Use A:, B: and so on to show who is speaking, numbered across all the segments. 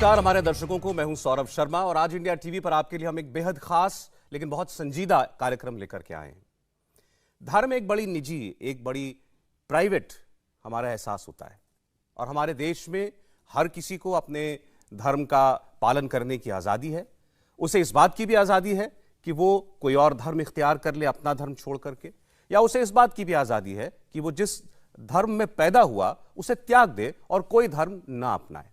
A: नमस्कार हमारे दर्शकों को, मैं हूं सौरभ शर्मा और आज इंडिया टीवी पर आपके लिए हम एक बेहद खास लेकिन बहुत संजीदा कार्यक्रम लेकर के आए हैं। धर्म एक बड़ी निजी, एक बड़ी प्राइवेट हमारा एहसास होता है और हमारे देश में हर किसी को अपने धर्म का पालन करने की आज़ादी है। उसे इस बात की भी आज़ादी है कि वो कोई और धर्म इख्तियार कर ले अपना धर्म छोड़ करके, या उसे इस बात की भी आज़ादी है कि वो जिस धर्म में पैदा हुआ उसे त्याग दे और कोई धर्म ना अपनाए।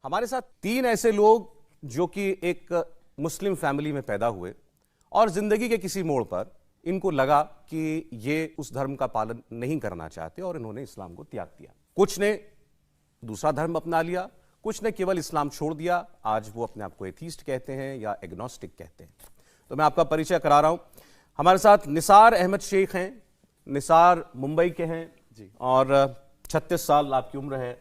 A: हमारे साथ तीन ऐसे लोग जो कि एक मुस्लिम फैमिली में पैदा हुए और जिंदगी के किसी मोड़ पर इनको लगा कि ये उस धर्म का पालन नहीं करना चाहते और इन्होंने इस्लाम को त्याग दिया। कुछ ने दूसरा धर्म अपना लिया, कुछ ने केवल इस्लाम छोड़ दिया। आज वो अपने आप को एथीस्ट कहते हैं या एग्नोस्टिक कहते हैं। तो मैं आपका परिचय करा रहा हूं। हमारे साथ निसार अहमद शेख हैं। निसार मुंबई के हैं जी और 36 साल आपकी उम्र है।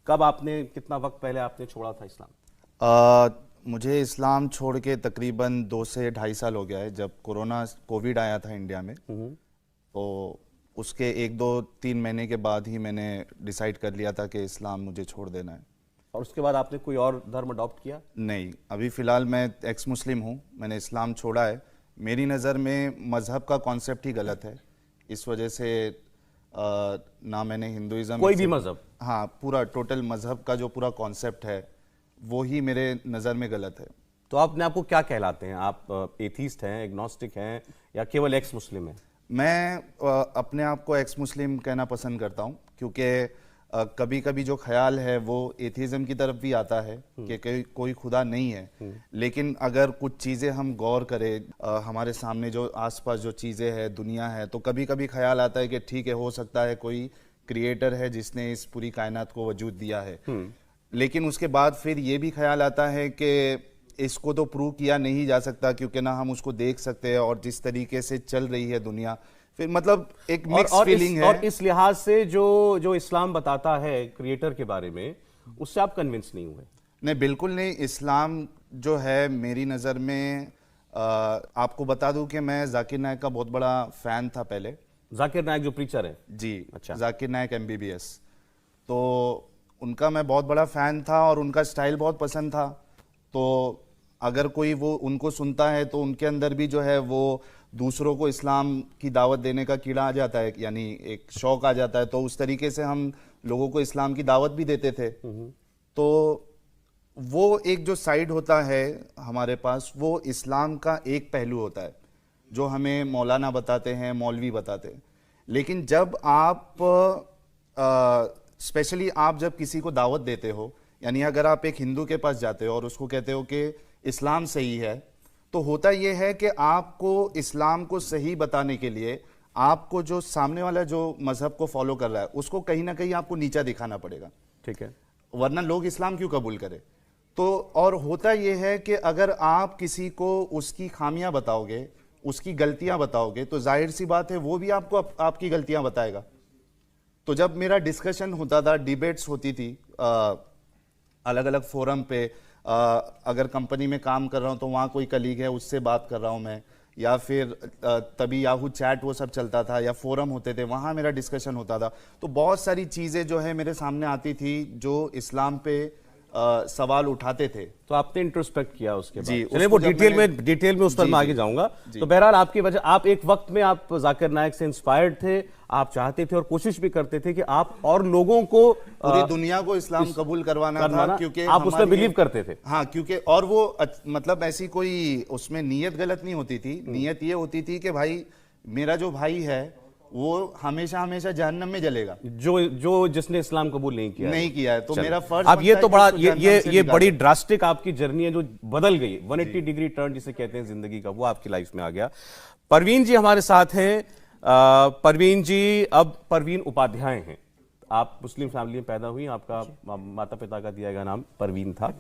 A: कब आपने, कितना वक्त पहले आपने छोड़ा था इस्लाम?
B: मुझे इस्लाम छोड़ के तकरीबन 2 से ढाई साल हो गया है। जब कोविड आया था इंडिया में, तो उसके 1-2-3 महीने के बाद ही मैंने डिसाइड कर लिया था कि इस्लाम मुझे छोड़ देना है।
A: और उसके बाद आपने कोई और धर्म अडॉप्ट किया?
B: नहीं, अभी फ़िलहाल मैं एक्स मुस्लिम हूँ। मैंने इस्लाम छोड़ा है। मेरी नज़र में मज़हब का कॉन्सेप्ट ही गलत है। इस वजह से ना मैंने हिंदुइज्म,
A: कोई भी मज़हब,
B: हाँ, पूरा टोटल मज़हब का जो पूरा कॉन्सेप्ट है वो ही मेरे नज़र में गलत है।
A: तो आपने आपको क्या कहलाते हैं? आप एथीस्ट हैं, एग्नोस्टिक हैं या केवल एक्स मुस्लिम हैं?
B: मैं अपने आप को एक्स मुस्लिम कहना पसंद करता हूँ, क्योंकि कभी कभी जो ख्याल है वो एथीज़म की तरफ भी आता है कि कोई खुदा नहीं है। लेकिन अगर कुछ चीज़ें हम गौर करें, हमारे सामने जो आसपास जो चीज़ें हैं, दुनिया है, तो कभी कभी ख्याल आता है कि ठीक है, हो सकता है कोई क्रिएटर है जिसने इस पूरी कायनात को वजूद दिया है। लेकिन उसके बाद फिर ये भी ख्याल आता है कि इसको तो प्रूव किया नहीं जा सकता, क्योंकि ना हम उसको देख सकते हैं और जिस तरीके से चल रही है दुनिया, फिर मतलब एक मिक्स फीलिंग है।
A: और इस लिहाज से जो इस्लाम बताता है क्रिएटर के बारे में, उससे आप कन्विंस नहीं हुए?
B: नहीं, बिल्कुल नहीं। इस्लाम जो है मेरी नज़र में, आपको बता दूं कि मैं जाकिर नायक का बहुत बड़ा फ़ैन था पहले।
A: जाकिर नायक जो प्रीचर है?
B: जी,
A: अच्छा।
B: जाकिर नायक MBBS, तो उनका मैं बहुत बड़ा फ़ैन था और उनका स्टाइल बहुत पसंद था। तो अगर कोई वो उनको सुनता है तो उनके अंदर भी जो है वो दूसरों को इस्लाम की दावत देने का कीड़ा आ जाता है, यानी एक शौक आ जाता है। तो उस तरीके से हम लोगों को इस्लाम की दावत भी देते थे। तो वो एक जो साइड होता है हमारे पास, वो इस्लाम का एक पहलू होता है जो हमें मौलाना बताते हैं, मौलवी बताते हैं। लेकिन जब आप स्पेशली आप जब किसी को दावत देते हो, यानी अगर आप एक हिंदू के पास जाते हो और उसको कहते हो कि इस्लाम सही है, तो होता यह है कि आपको इस्लाम को सही बताने के लिए आपको जो सामने वाला जो मजहब को फॉलो कर रहा है उसको कहीं ना कहीं आपको नीचा दिखाना पड़ेगा,
A: ठीक है,
B: वरना लोग इस्लाम क्यों कबूल करें। तो और होता यह है कि अगर आप किसी को उसकी खामियां बताओगे, उसकी गलतियां बताओगे, तो जाहिर सी बात है वो भी आपको आपकी गलतियां बताएगा। तो जब मेरा डिस्कशन होता था, डिबेट्स होती थी अलग अलग फोरम पे, अगर कंपनी में काम कर रहा हूँ तो वहाँ कोई कलीग है उससे बात कर रहा हूँ मैं, या फिर तभी याहू चैट वो सब चलता था, या फोरम होते थे, वहाँ मेरा डिस्कशन होता था। तो बहुत सारी चीज़ें जो है मेरे सामने आती थी जो इस्लाम पे सवाल उठाते थे।
A: तो आपने इंट्रोस्पेक्ट किया उसके बाद?
B: जी,
A: चलिए वो डिटेल में उस पर मैं आगे जाऊंगा। तो बहरहाल आपकी वजह, आप एक वक्त में आप जाकिर नायक से इंस्पायर्ड थे, आप चाहते थे और कोशिश भी करते थे कि आप और लोगों को,
B: पूरी दुनिया को इस्लाम कबूल करवाना था, क्योंकि
A: आप उसमें बिलीव करते थे।
B: हाँ, क्योंकि और वो मतलब ऐसी कोई उसमें नीयत गलत नहीं होती थी। नीयत ये होती थी कि भाई मेरा जो भाई है वो हमेशा हमेशा जहन्नम में जलेगा,
A: जो जिसने इस्लाम कबूल नहीं किया है।
B: तो मेरा फर्ज
A: अब ये तो बड़ा ये बड़ी ड्रास्टिक आपकी जर्नी है जो बदल गई, 180 डिग्री टर्न जिसे कहते हैं जिंदगी का, वो आपकी लाइफ में आ गया। परवीन जी हमारे साथ हैं। परवीन जी अब परवीन उपाध्याय हैं। आप मुस्लिम फैमिली में पैदा हुई, आपका माता पिता का दिया गया नाम परवीन था।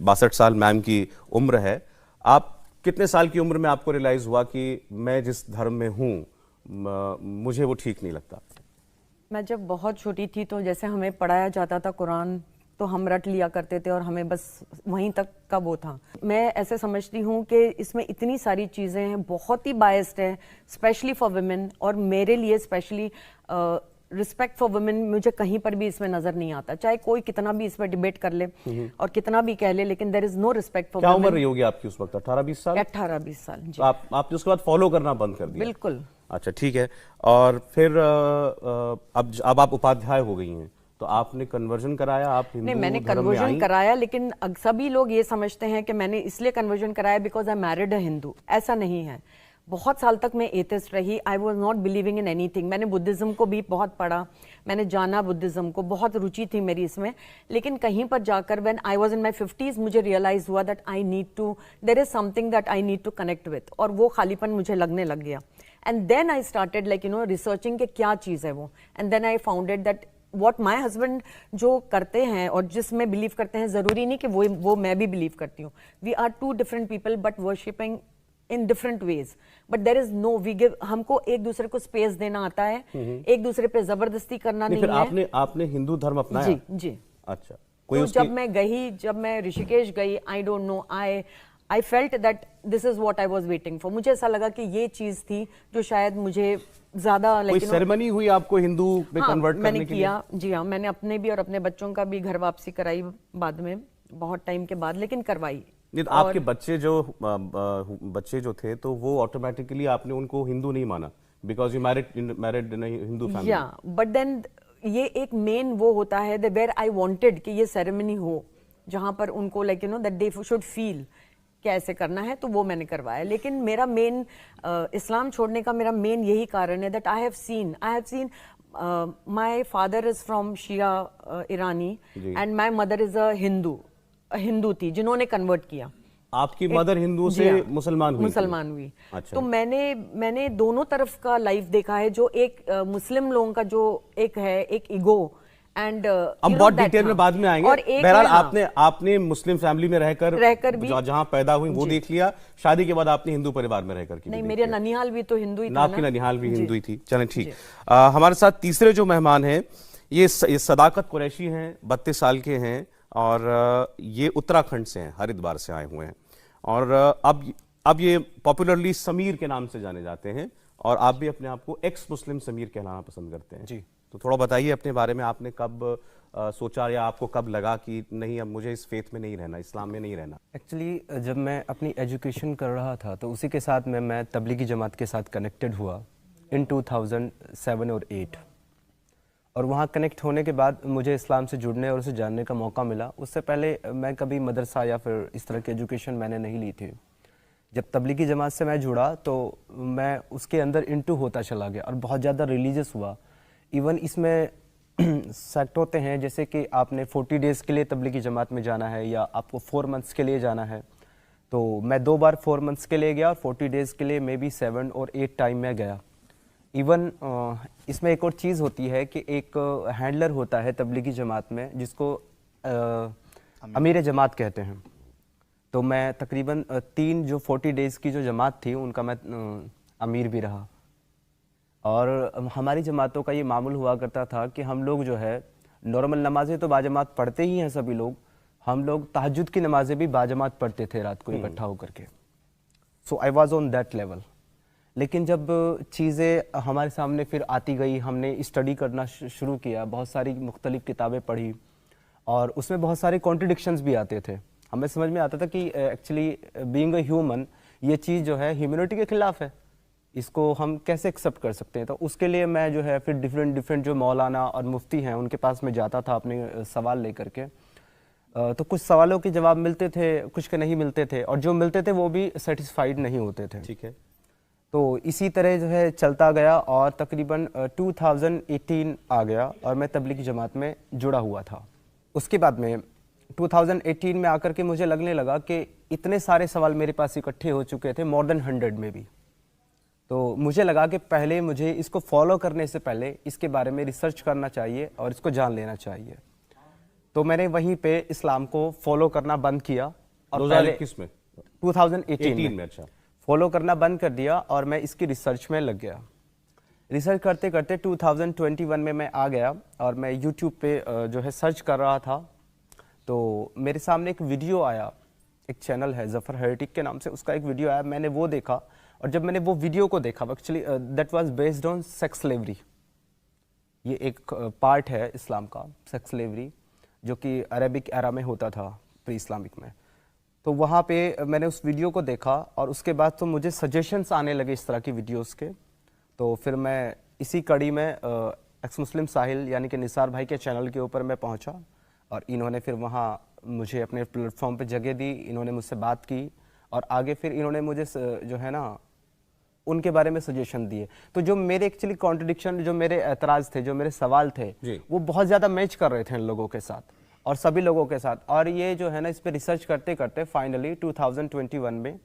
A: 62 साल मैम की उम्र है। आप कितने साल की उम्र में आपको रियलाइज हुआ कि मैं जिस धर्म में हूँ मुझे वो ठीक नहीं लगता?
C: मैं जब बहुत छोटी थी तो जैसे हमें पढ़ाया जाता था कुरान, तो हम रट लिया करते थे और हमें बस वहीं तक का वो था। मैं ऐसे समझती हूँ कि इसमें इतनी सारी चीज़ें हैं, बहुत ही बायस्ड है, स्पेशली फॉर वुमेन, और मेरे लिए स्पेशली रिस्पेक्ट फॉर वुमेन मुझे कहीं पर भी इसमें नजर नहीं आता, चाहे कोई कितना भी इस पर डिबेट कर ले और कितना भी कह ले, लेकिन there is no respect for
A: क्या
C: वुमेन।
A: उम्र रही होगी आपकी उस वक्त? 18-20 साल?
C: 18-20 साल जी।
A: तो आपने उसके बाद फॉलो करना बंद कर दिया?
C: बिल्कुल।
A: अच्छा, ठीक है। और फिर अब आप उपाध्याय हो गई हैं, तो आपने कन्वर्जन कराया? आप हिंदू
C: नहीं, मैंने
A: धर्म में
C: कन्वर्जन
A: आईं?
C: कराया, लेकिन सभी लोग ये समझते हैं कि मैंने इसलिए कन्वर्जन कराया बिकॉज आई मैरिड अ हिंदू। ऐसा नहीं है। बहुत साल तक मैं एथिस्ट रही। I was not believing in anything. मैंने बुद्धिज्म को भी बहुत पढ़ा, मैंने जाना बुद्धिज्म को, बहुत रुचि थी मेरी इसमें। लेकिन कहीं पर जाकर when I was in my 50s मुझे रियलाइज हुआ that I need to, there is something that I need to connect with, और वो खालीपन मुझे लगने लग गया। And then I started like researching कि क्या चीज़ है वो, and then I founded that what my husband जो करते हैं और जिसमें बिलीव करते हैं, जरूरी नहीं कि वो मैं भी बिलीव करती हूँ। We are two different people but worshipping in different ways, but there is no, we give, हमको एक दूसरे को स्पेस देना आता है, एक दूसरे पे जबरदस्ती करना नहीं
A: फिर
C: है।
A: आपने हिंदू धर्म अपनाया?
C: जी जी।
A: अच्छा, कोई
C: तो
A: उसकी
C: जब मैं ऋषिकेश गई, I don't know, I felt that this is what I was waiting for. मुझे ऐसा लगा कि ये चीज थी जो शायद मुझे ज्यादा,
A: कोई सेरेमनी हुई आपको हिंदू में कन्वर्ट
C: मैंने
A: करने के
C: किया जी। हाँ, मैंने अपने भी और अपने बच्चों का भी घर वापसी कराई बाद में, बहुत टाइम के बाद, लेकिन करवाई।
A: नहीं, तो आपके बच्चे जो थे, तो वो ऑटोमेटिकली आपने उनको हिंदू नहीं माना because you married in Hindu family?
C: या बट देन ये एक मेन वो होता है वेयर आई वांटेड कि ये सेरेमनी हो, जहां पर उनको like that they should feel कैसे करना है, तो वो मैंने करवाया। लेकिन मेरा मेन इस्लाम छोड़ने का मेरा मेन यही कारण है that I have seen my father is from Shia Irani and my mother is a Hindu थी जिन्होंने कन्वर्ट किया।
A: आपकी मदर हिंदू से मुसलमान हुई? अच्छा।
C: तो मैंने दोनों तरफ का लाइफ देखा है, जो एक मुस्लिम लोगों का जो एक है, एक ईगो एंड
A: हम बहुत डिटेल में बाद में आएंगे। और बहरहाल आपने मुस्लिम फैमिली में रहकर भी जहां पैदा हुई वो देख लिया, शादी के बाद आपने हिंदू परिवार में रहकर
C: नहीं, मेरे ननिहाल भी तो हिंदू ही था ना।
A: आपकी ननिहाल भी हिंदू ही थी। चलें, ठीक। हमारे साथ तीसरे जो मेहमान हैं ये सदाकत कुरैशी हैं, 32 साल के हैं और ये उत्तराखंड से हैं, हरिद्वार से आए हुए हैं और अब ये पॉपुलरली समीर के नाम से जाने जाते हैं और आप भी अपने आप को एक्स मुस्लिम समीर कहलाना पसंद करते हैं। जी, तो थोड़ा बताइए अपने बारे में। आपने कब सोचा या आपको कब लगा कि नहीं, अब मुझे इस फेथ में नहीं रहना, इस्लाम में नहीं रहना?
D: एक्चुअली जब मैं अपनी एजुकेशन कर रहा था तो उसी के साथ में मैं तबलीगी जमात के साथ कनेक्टेड हुआ इन 2007 और 8, और वहाँ कनेक्ट होने के बाद मुझे इस्लाम से जुड़ने और उसे जानने का मौका मिला। उससे पहले मैं कभी मदरसा या फिर इस तरह की एजुकेशन मैंने नहीं ली थी। जब तबलीगी जमात से मैं जुड़ा तो मैं उसके अंदर इंटू होता चला गया और बहुत ज़्यादा रिलीजियस हुआ। इवन इसमें सेक्ट होते हैं, जैसे कि आपने 40 डेज़ के लिए तबलीगी जमात में जाना है या आपको 4 मंथ्स के लिए जाना है। तो मैं 2 बार 4 मंथ्स के लिए गया और 40 डेज़ के लिए मे बी 7 और 8 टाइम में गया। इवन इसमें एक और चीज़ होती है कि एक हैंडलर होता है तबलीगी जमात में जिसको अमीर जमात कहते हैं। तो मैं तकरीबन 3 जो 40 डेज़ की जो जमात थी उनका मैं अमीर भी रहा। और हमारी जमातों का ये मामूल हुआ करता था कि हम लोग जो है नॉर्मल नमाजें तो बाजमात पढ़ते ही हैं सभी लोग, हम लोग तहज्जुद की नमाजें भी बाजमात पढ़ते थे रात को इकट्ठा होकर के। So I was on that level. लेकिन जब चीज़ें हमारे सामने फिर आती गई, हमने स्टडी करना शुरू किया, बहुत सारी मुख्तलिफ किताबें पढ़ी और उसमें बहुत सारे कॉन्ट्रडिक्शंस भी आते थे। हमें समझ में आता था कि एक्चुअली बीइंग अ ह्यूमन ये चीज़ जो है ह्यूमैनिटी के खिलाफ है, इसको हम कैसे एक्सेप्ट कर सकते हैं। तो उसके लिए मैं जो है फिर डिफरेंट जो मौलाना और मुफ्ती हैं उनके पास में जाता था अपने सवाल लेकर के। तो कुछ सवालों के जवाब मिलते थे, कुछ के नहीं मिलते थे, और जो मिलते थे वो भी सेटिस्फाइड नहीं होते थे।
A: ठीक है।
D: तो इसी तरह जो है चलता गया और तकरीबन 2018 आ गया और मैं तबलीगी जमात में जुड़ा हुआ था। उसके बाद में 2018 में आकर के मुझे लगने लगा कि इतने सारे सवाल मेरे पास इकट्ठे हो चुके थे, मोर देन 100 में भी। तो मुझे लगा कि पहले मुझे इसको फॉलो करने से पहले इसके बारे में रिसर्च करना चाहिए और इसको जान लेना चाहिए। तो मैंने वहीं पे इस्लाम को फॉलो करना बंद किया और
A: 2021 में
D: 2018 में
A: अच्छा
D: फॉलो करना बंद कर दिया और मैं इसकी रिसर्च में लग गया। रिसर्च करते करते 2021 में मैं आ गया और मैं यूट्यूब पे जो है सर्च कर रहा था। तो मेरे सामने एक वीडियो आया, एक चैनल है जफर हेरेटिक के नाम से, उसका एक वीडियो आया, मैंने वो देखा। और जब मैंने वो वीडियो को देखा, actually that was based on sex slavery. ये एक पार्ट है इस्लाम का, सेक्स स्लेवरी, जो कि अरेबिक एरा में होता था, प्री इस्लामिक में। तो वहाँ पे मैंने उस वीडियो को देखा और उसके बाद तो मुझे सजेशंस आने लगे इस तरह की वीडियोस के। तो फिर मैं इसी कड़ी में एक्स मुस्लिम साहिल यानी कि निसार भाई के चैनल के ऊपर मैं पहुँचा और इन्होंने फिर वहाँ मुझे अपने प्लेटफॉर्म पे जगह दी, इन्होंने मुझसे बात की और आगे फिर इन्होंने मुझे जो है ना उनके बारे में सजेशन दिए। तो जो मेरे एक्चुअली कॉन्ट्रडिक्शन, जो मेरे एतराज़ थे, जो मेरे सवाल थे, वो बहुत ज़्यादा मैच कर रहे थे इन लोगों के साथ और सभी लोगों के साथ। और ये जो है ना, इस पर रिसर्च करते करते फाइनली 2021 में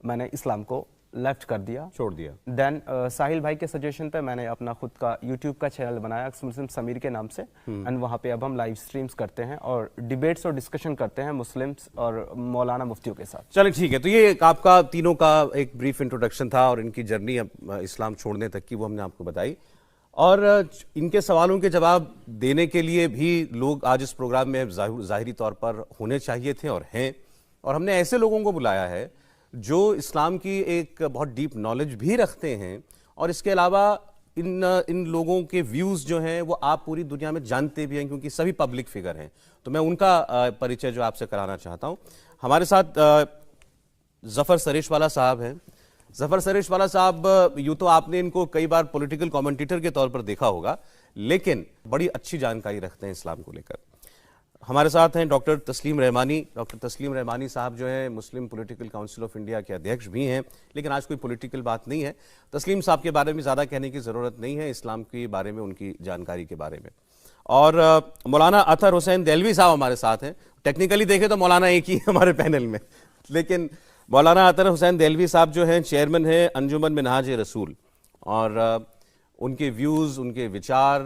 D: मैंने इस्लाम को लेफ्ट कर दिया,
A: छोड़ दिया।
D: देन साहिल भाई के सजेशन पे मैंने अपना खुद का यूट्यूब का चैनल बनाया मुस्लिम समीर के नाम से, एंड वहाँ पे अब हम लाइव स्ट्रीम्स करते हैं और डिबेट्स और डिस्कशन करते हैं मुस्लिम्स और मौलाना मुफ्तियों के साथ।
A: चलिए ठीक है, तो ये एक आपका तीनों का एक ब्रीफ इंट्रोडक्शन था और इनकी जर्नी अब इस्लाम छोड़ने तक की वो हमने आपको बताई। और इनके सवालों के जवाब देने के लिए भी लोग आज इस प्रोग्राम में ज़ाहिरी तौर पर होने चाहिए थे और हैं, और हमने ऐसे लोगों को बुलाया है जो इस्लाम की एक बहुत डीप नॉलेज भी रखते हैं और इसके अलावा इन लोगों के व्यूज़ जो हैं वो आप पूरी दुनिया में जानते भी हैं क्योंकि सभी पब्लिक फिगर हैं। तो मैं उनका परिचय जो आपसे कराना चाहता हूं। हमारे साथ जफ़र सरेशवाला साहब हैं। जफ़र सरेशवाला साहब, यूँ तो आपने इनको कई बार पॉलिटिकल कमेंटेटर के तौर पर देखा होगा, लेकिन बड़ी अच्छी जानकारी रखते हैं इस्लाम को लेकर। हमारे साथ हैं डॉक्टर तस्लीम रहमानी। डॉक्टर तस्लीम रहमानी साहब जो हैं मुस्लिम पॉलिटिकल काउंसिल ऑफ इंडिया के अध्यक्ष भी हैं, लेकिन आज कोई पॉलिटिकल बात नहीं है। तस्लीम साहब के बारे में ज़्यादा कहने की ज़रूरत नहीं है, इस्लाम के बारे में, उनकी जानकारी के बारे में। और मौलाना अतहर हुसैन देलवी साहब हमारे साथ हैं। टेक्निकली देखें तो मौलाना एक ही हमारे पैनल में, लेकिन मौलाना अतहर हुसैन देलवी साहब जो हैं चेयरमैन हैं अंजुमन मिनहाज रसूल, और उनके व्यूज़, उनके विचार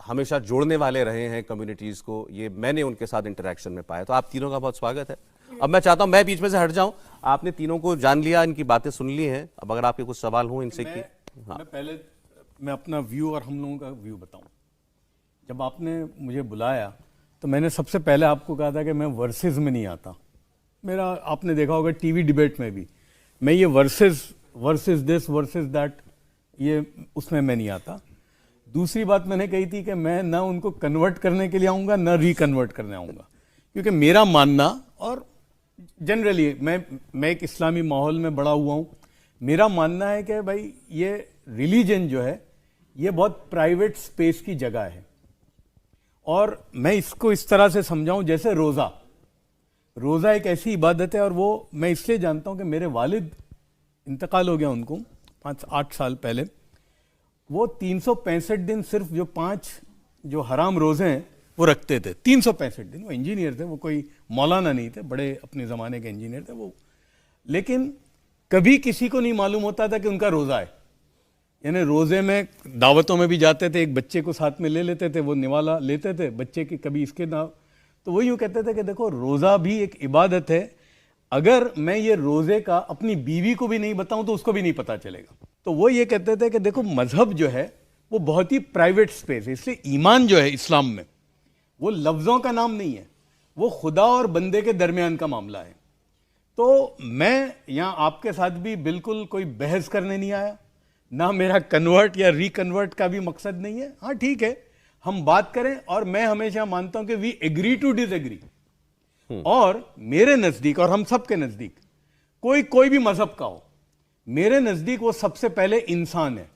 A: हमेशा जोड़ने वाले रहे हैं कम्युनिटीज़ को। ये मैंने उनके साथ इंटरेक्शन में पाया। तो आप तीनों का बहुत स्वागत है। अब मैं चाहता हूं मैं बीच में से हट जाऊं। आपने तीनों को जान लिया, इनकी बातें सुन ली हैं। अब अगर आपके कुछ सवाल हों इनसे की। हाँ,
E: मैं अपना व्यू और हम लोगों का व्यू बताऊं। जब आपने मुझे बुलाया तो मैंने सबसे पहले आपको कहा था कि मैं वर्सेस में नहीं आता। मेरा आपने देखा होगा टीवी डिबेट में भी मैं ये वर्सेस दिस वर्सेस दैट, ये उसमें मैं नहीं आता। दूसरी बात मैंने कही थी कि मैं ना उनको कन्वर्ट करने के लिए आऊँगा ना रिकन्वर्ट करने आऊँगा, क्योंकि मेरा मानना, और जनरली मैं एक इस्लामी माहौल में बड़ा हुआ हूँ, मेरा मानना है कि भाई ये रिलीजन जो है ये बहुत प्राइवेट स्पेस की जगह है। और मैं इसको इस तरह से समझाऊं जैसे रोज़ा एक ऐसी इबादत है, और वो मैं इसलिए जानता हूँ कि मेरे वालिद इंतकाल हो गया उनको 5-8 साल पहले। वो 365 दिन सिर्फ जो 5 जो हराम रोज़े हैं वो रखते थे। 365 दिन। वो इंजीनियर थे, वो कोई मौलाना नहीं थे, बड़े अपने ज़माने के इंजीनियर थे वो। लेकिन कभी किसी को नहीं मालूम होता था कि उनका रोज़ा है। यानी रोज़े में दावतों में भी जाते थे, एक बच्चे को साथ में ले लेते थे, वो निवाला लेते थे बच्चे की, कभी इसके ना। तो वो यूँ कहते थे कि देखो रोज़ा भी एक इबादत है, अगर मैं ये रोज़े का अपनी बीवी को भी नहीं बताऊं तो उसको भी नहीं पता चलेगा। तो वो ये कहते थे कि देखो मजहब जो है वो बहुत ही प्राइवेट स्पेस है, इसलिए ईमान जो है इस्लाम में वो लफ्ज़ों का नाम नहीं है, वो खुदा और बंदे के दरमियान का मामला है। तो मैं यहाँ आपके साथ भी बिल्कुल कोई बहस करने नहीं आया, ना मेरा कन्वर्ट या रिकन्वर्ट का भी मकसद नहीं है। हाँ ठीक है, हम बात करें, और मैं हमेशा मानता हूं कि वी एग्री टू डिसएग्री। और मेरे नजदीक और हम सब के नजदीक कोई भी मजहब का हो, मेरे नजदीक वो सबसे पहले इंसान है।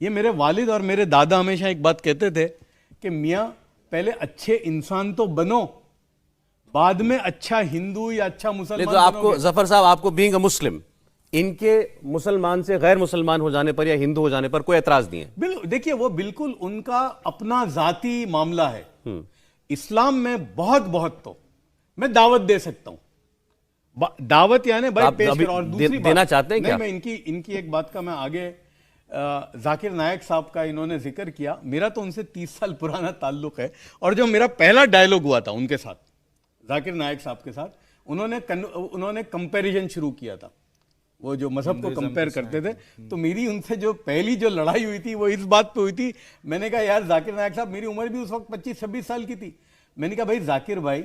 E: ये मेरे वालिद और मेरे दादा हमेशा एक बात कहते थे कि मियाँ पहले अच्छे इंसान तो बनो, बाद में अच्छा हिंदू या अच्छा मुसलमान।
A: तो आपको जफर साहब, आपको बीइंग अ मुस्लिम, इनके मुसलमान से गैर मुसलमान हो जाने पर या हिंदू हो जाने पर कोई एतराज नहीं है?
E: बिल्कुल, देखिए वो बिल्कुल उनका अपना जाती मामला है। इस्लाम में बहुत तो मैं दावत दे सकता हूं, दावत यानी भाई पेश करो। और दूसरी बात
A: देना चाहते हैं क्या?
E: मैं इनकी एक बात का मैं आगे, जाकिर नायक साहब का इन्होंने जिक्र किया, मेरा तो उनसे 30 साल पुराना ताल्लुक है। और जो मेरा पहला डायलॉग हुआ था उनके साथ, जाकिर नायक साहब के साथ, उन्होंने कंपैरिजन शुरू किया था, वो जो मजहब को कंपेयर करते थे। तो मेरी उनसे जो पहली जो लड़ाई हुई थी वो इस बात पे हुई थी, मैंने कहा यार जाकिर नायक साहब, मेरी उम्र भी उस वक्त 25-26 साल की थी। मैंने कहा भाई जाकिर भाई,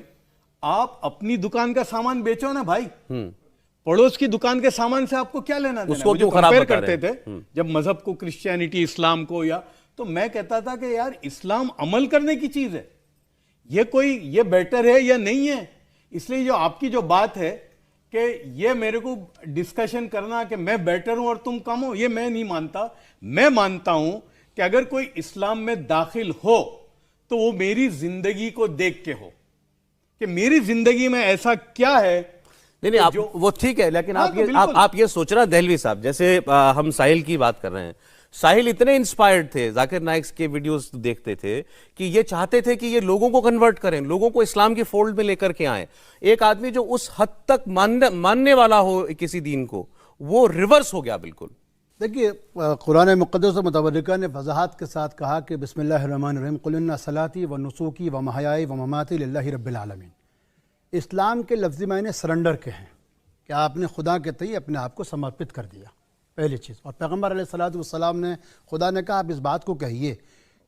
E: आप अपनी दुकान का सामान बेचो ना भाई, पड़ोस की दुकान के सामान से आपको क्या लेना देना?
A: उसको
E: जो
A: खराब
E: कंपेयर
A: बता
E: करते थे जब मजहब को, क्रिश्चियनिटी, इस्लाम को, या तो मैं कहता था कि यार इस्लाम अमल करने की चीज है, ये बेटर है या नहीं है। इसलिए जो आपकी जो बात है कि ये मेरे को डिस्कशन करना कि मैं बेटर हूं और तुम कम हो, ये मैं नहीं मानता। मैं मानता हूं कि अगर कोई इस्लाम में दाखिल हो तो वो मेरी जिंदगी को देख के हो कि मेरी जिंदगी में ऐसा क्या है।
A: नहीं, आप वो ठीक है, लेकिन
E: हाँ,
A: आप
E: तो
A: ये
E: बिल्कुल।
A: आप ये सोच रहे हैं दहलवी साहब, जैसे हम साहिल की बात कर रहे हैं, साहिल इतने इंस्पायर्ड थे, जाकिर नाइक के वीडियोस देखते थे कि ये चाहते थे कि ये लोगों को कन्वर्ट करें, लोगों को इस्लाम की फोल्ड में लेकर के आए। एक आदमी जो उस हद तक मानने वाला हो किसी दीन को, वो रिवर्स हो गया बिल्कुल।
F: देखिए, कुरान मुक़द्दस और मुतवर्रिका ने वजाहत के साथ कहा कि बिस्मिल्लाहिर्रहमानिर्रहीम कुल इन्ना सलाती व नुसूकी व महयाई व ममाती लिल्लाहि रब्बिल आलमीन। इस्लाम के लफ्ज़ी मायने सरेंडर के हैं कि आपने खुदा के तई अपने आप को समर्पित कर दिया, पहली चीज़। और पैगम्बर अलैहिस्सलातु वस्सलाम ने, खुदा ने कहा आप इस बात को कहिए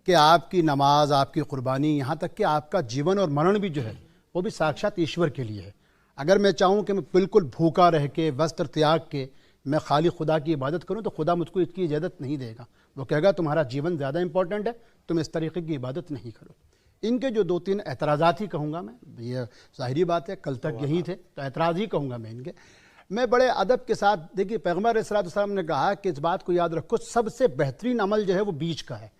F: कि आपकी नमाज, आपकी कुर्बानी, यहाँ तक कि आपका जीवन और मरण भी जो है वो भी साक्षात ईश्वर के लिए है। अगर मैं चाहूँ कि मैं बिल्कुल भूखा रह के, वस्त्र त्याग के मैं खाली खुदा की इबादत करूँ तो खुदा मुझको इसकी इजाज़त नहीं देगा। वो कहेगा तुम्हारा जीवन ज़्यादा इंपॉर्टेंट है, तुम इस तरीके की इबादत नहीं करो। इनके जो 2-3 एतराज़ात ही कहूँगा मैं, ये ज़ाहिरी बात है, कल तक यही थे तो एतराज़ ही कहूँगा मैं इनके। मैं बड़े अदब के साथ, देखिए पैगम्बर अलैहिस्सलाम ने कहा कि इस बात को याद रखो, सबसे बेहतरीन अमल जो है वो बीच का है।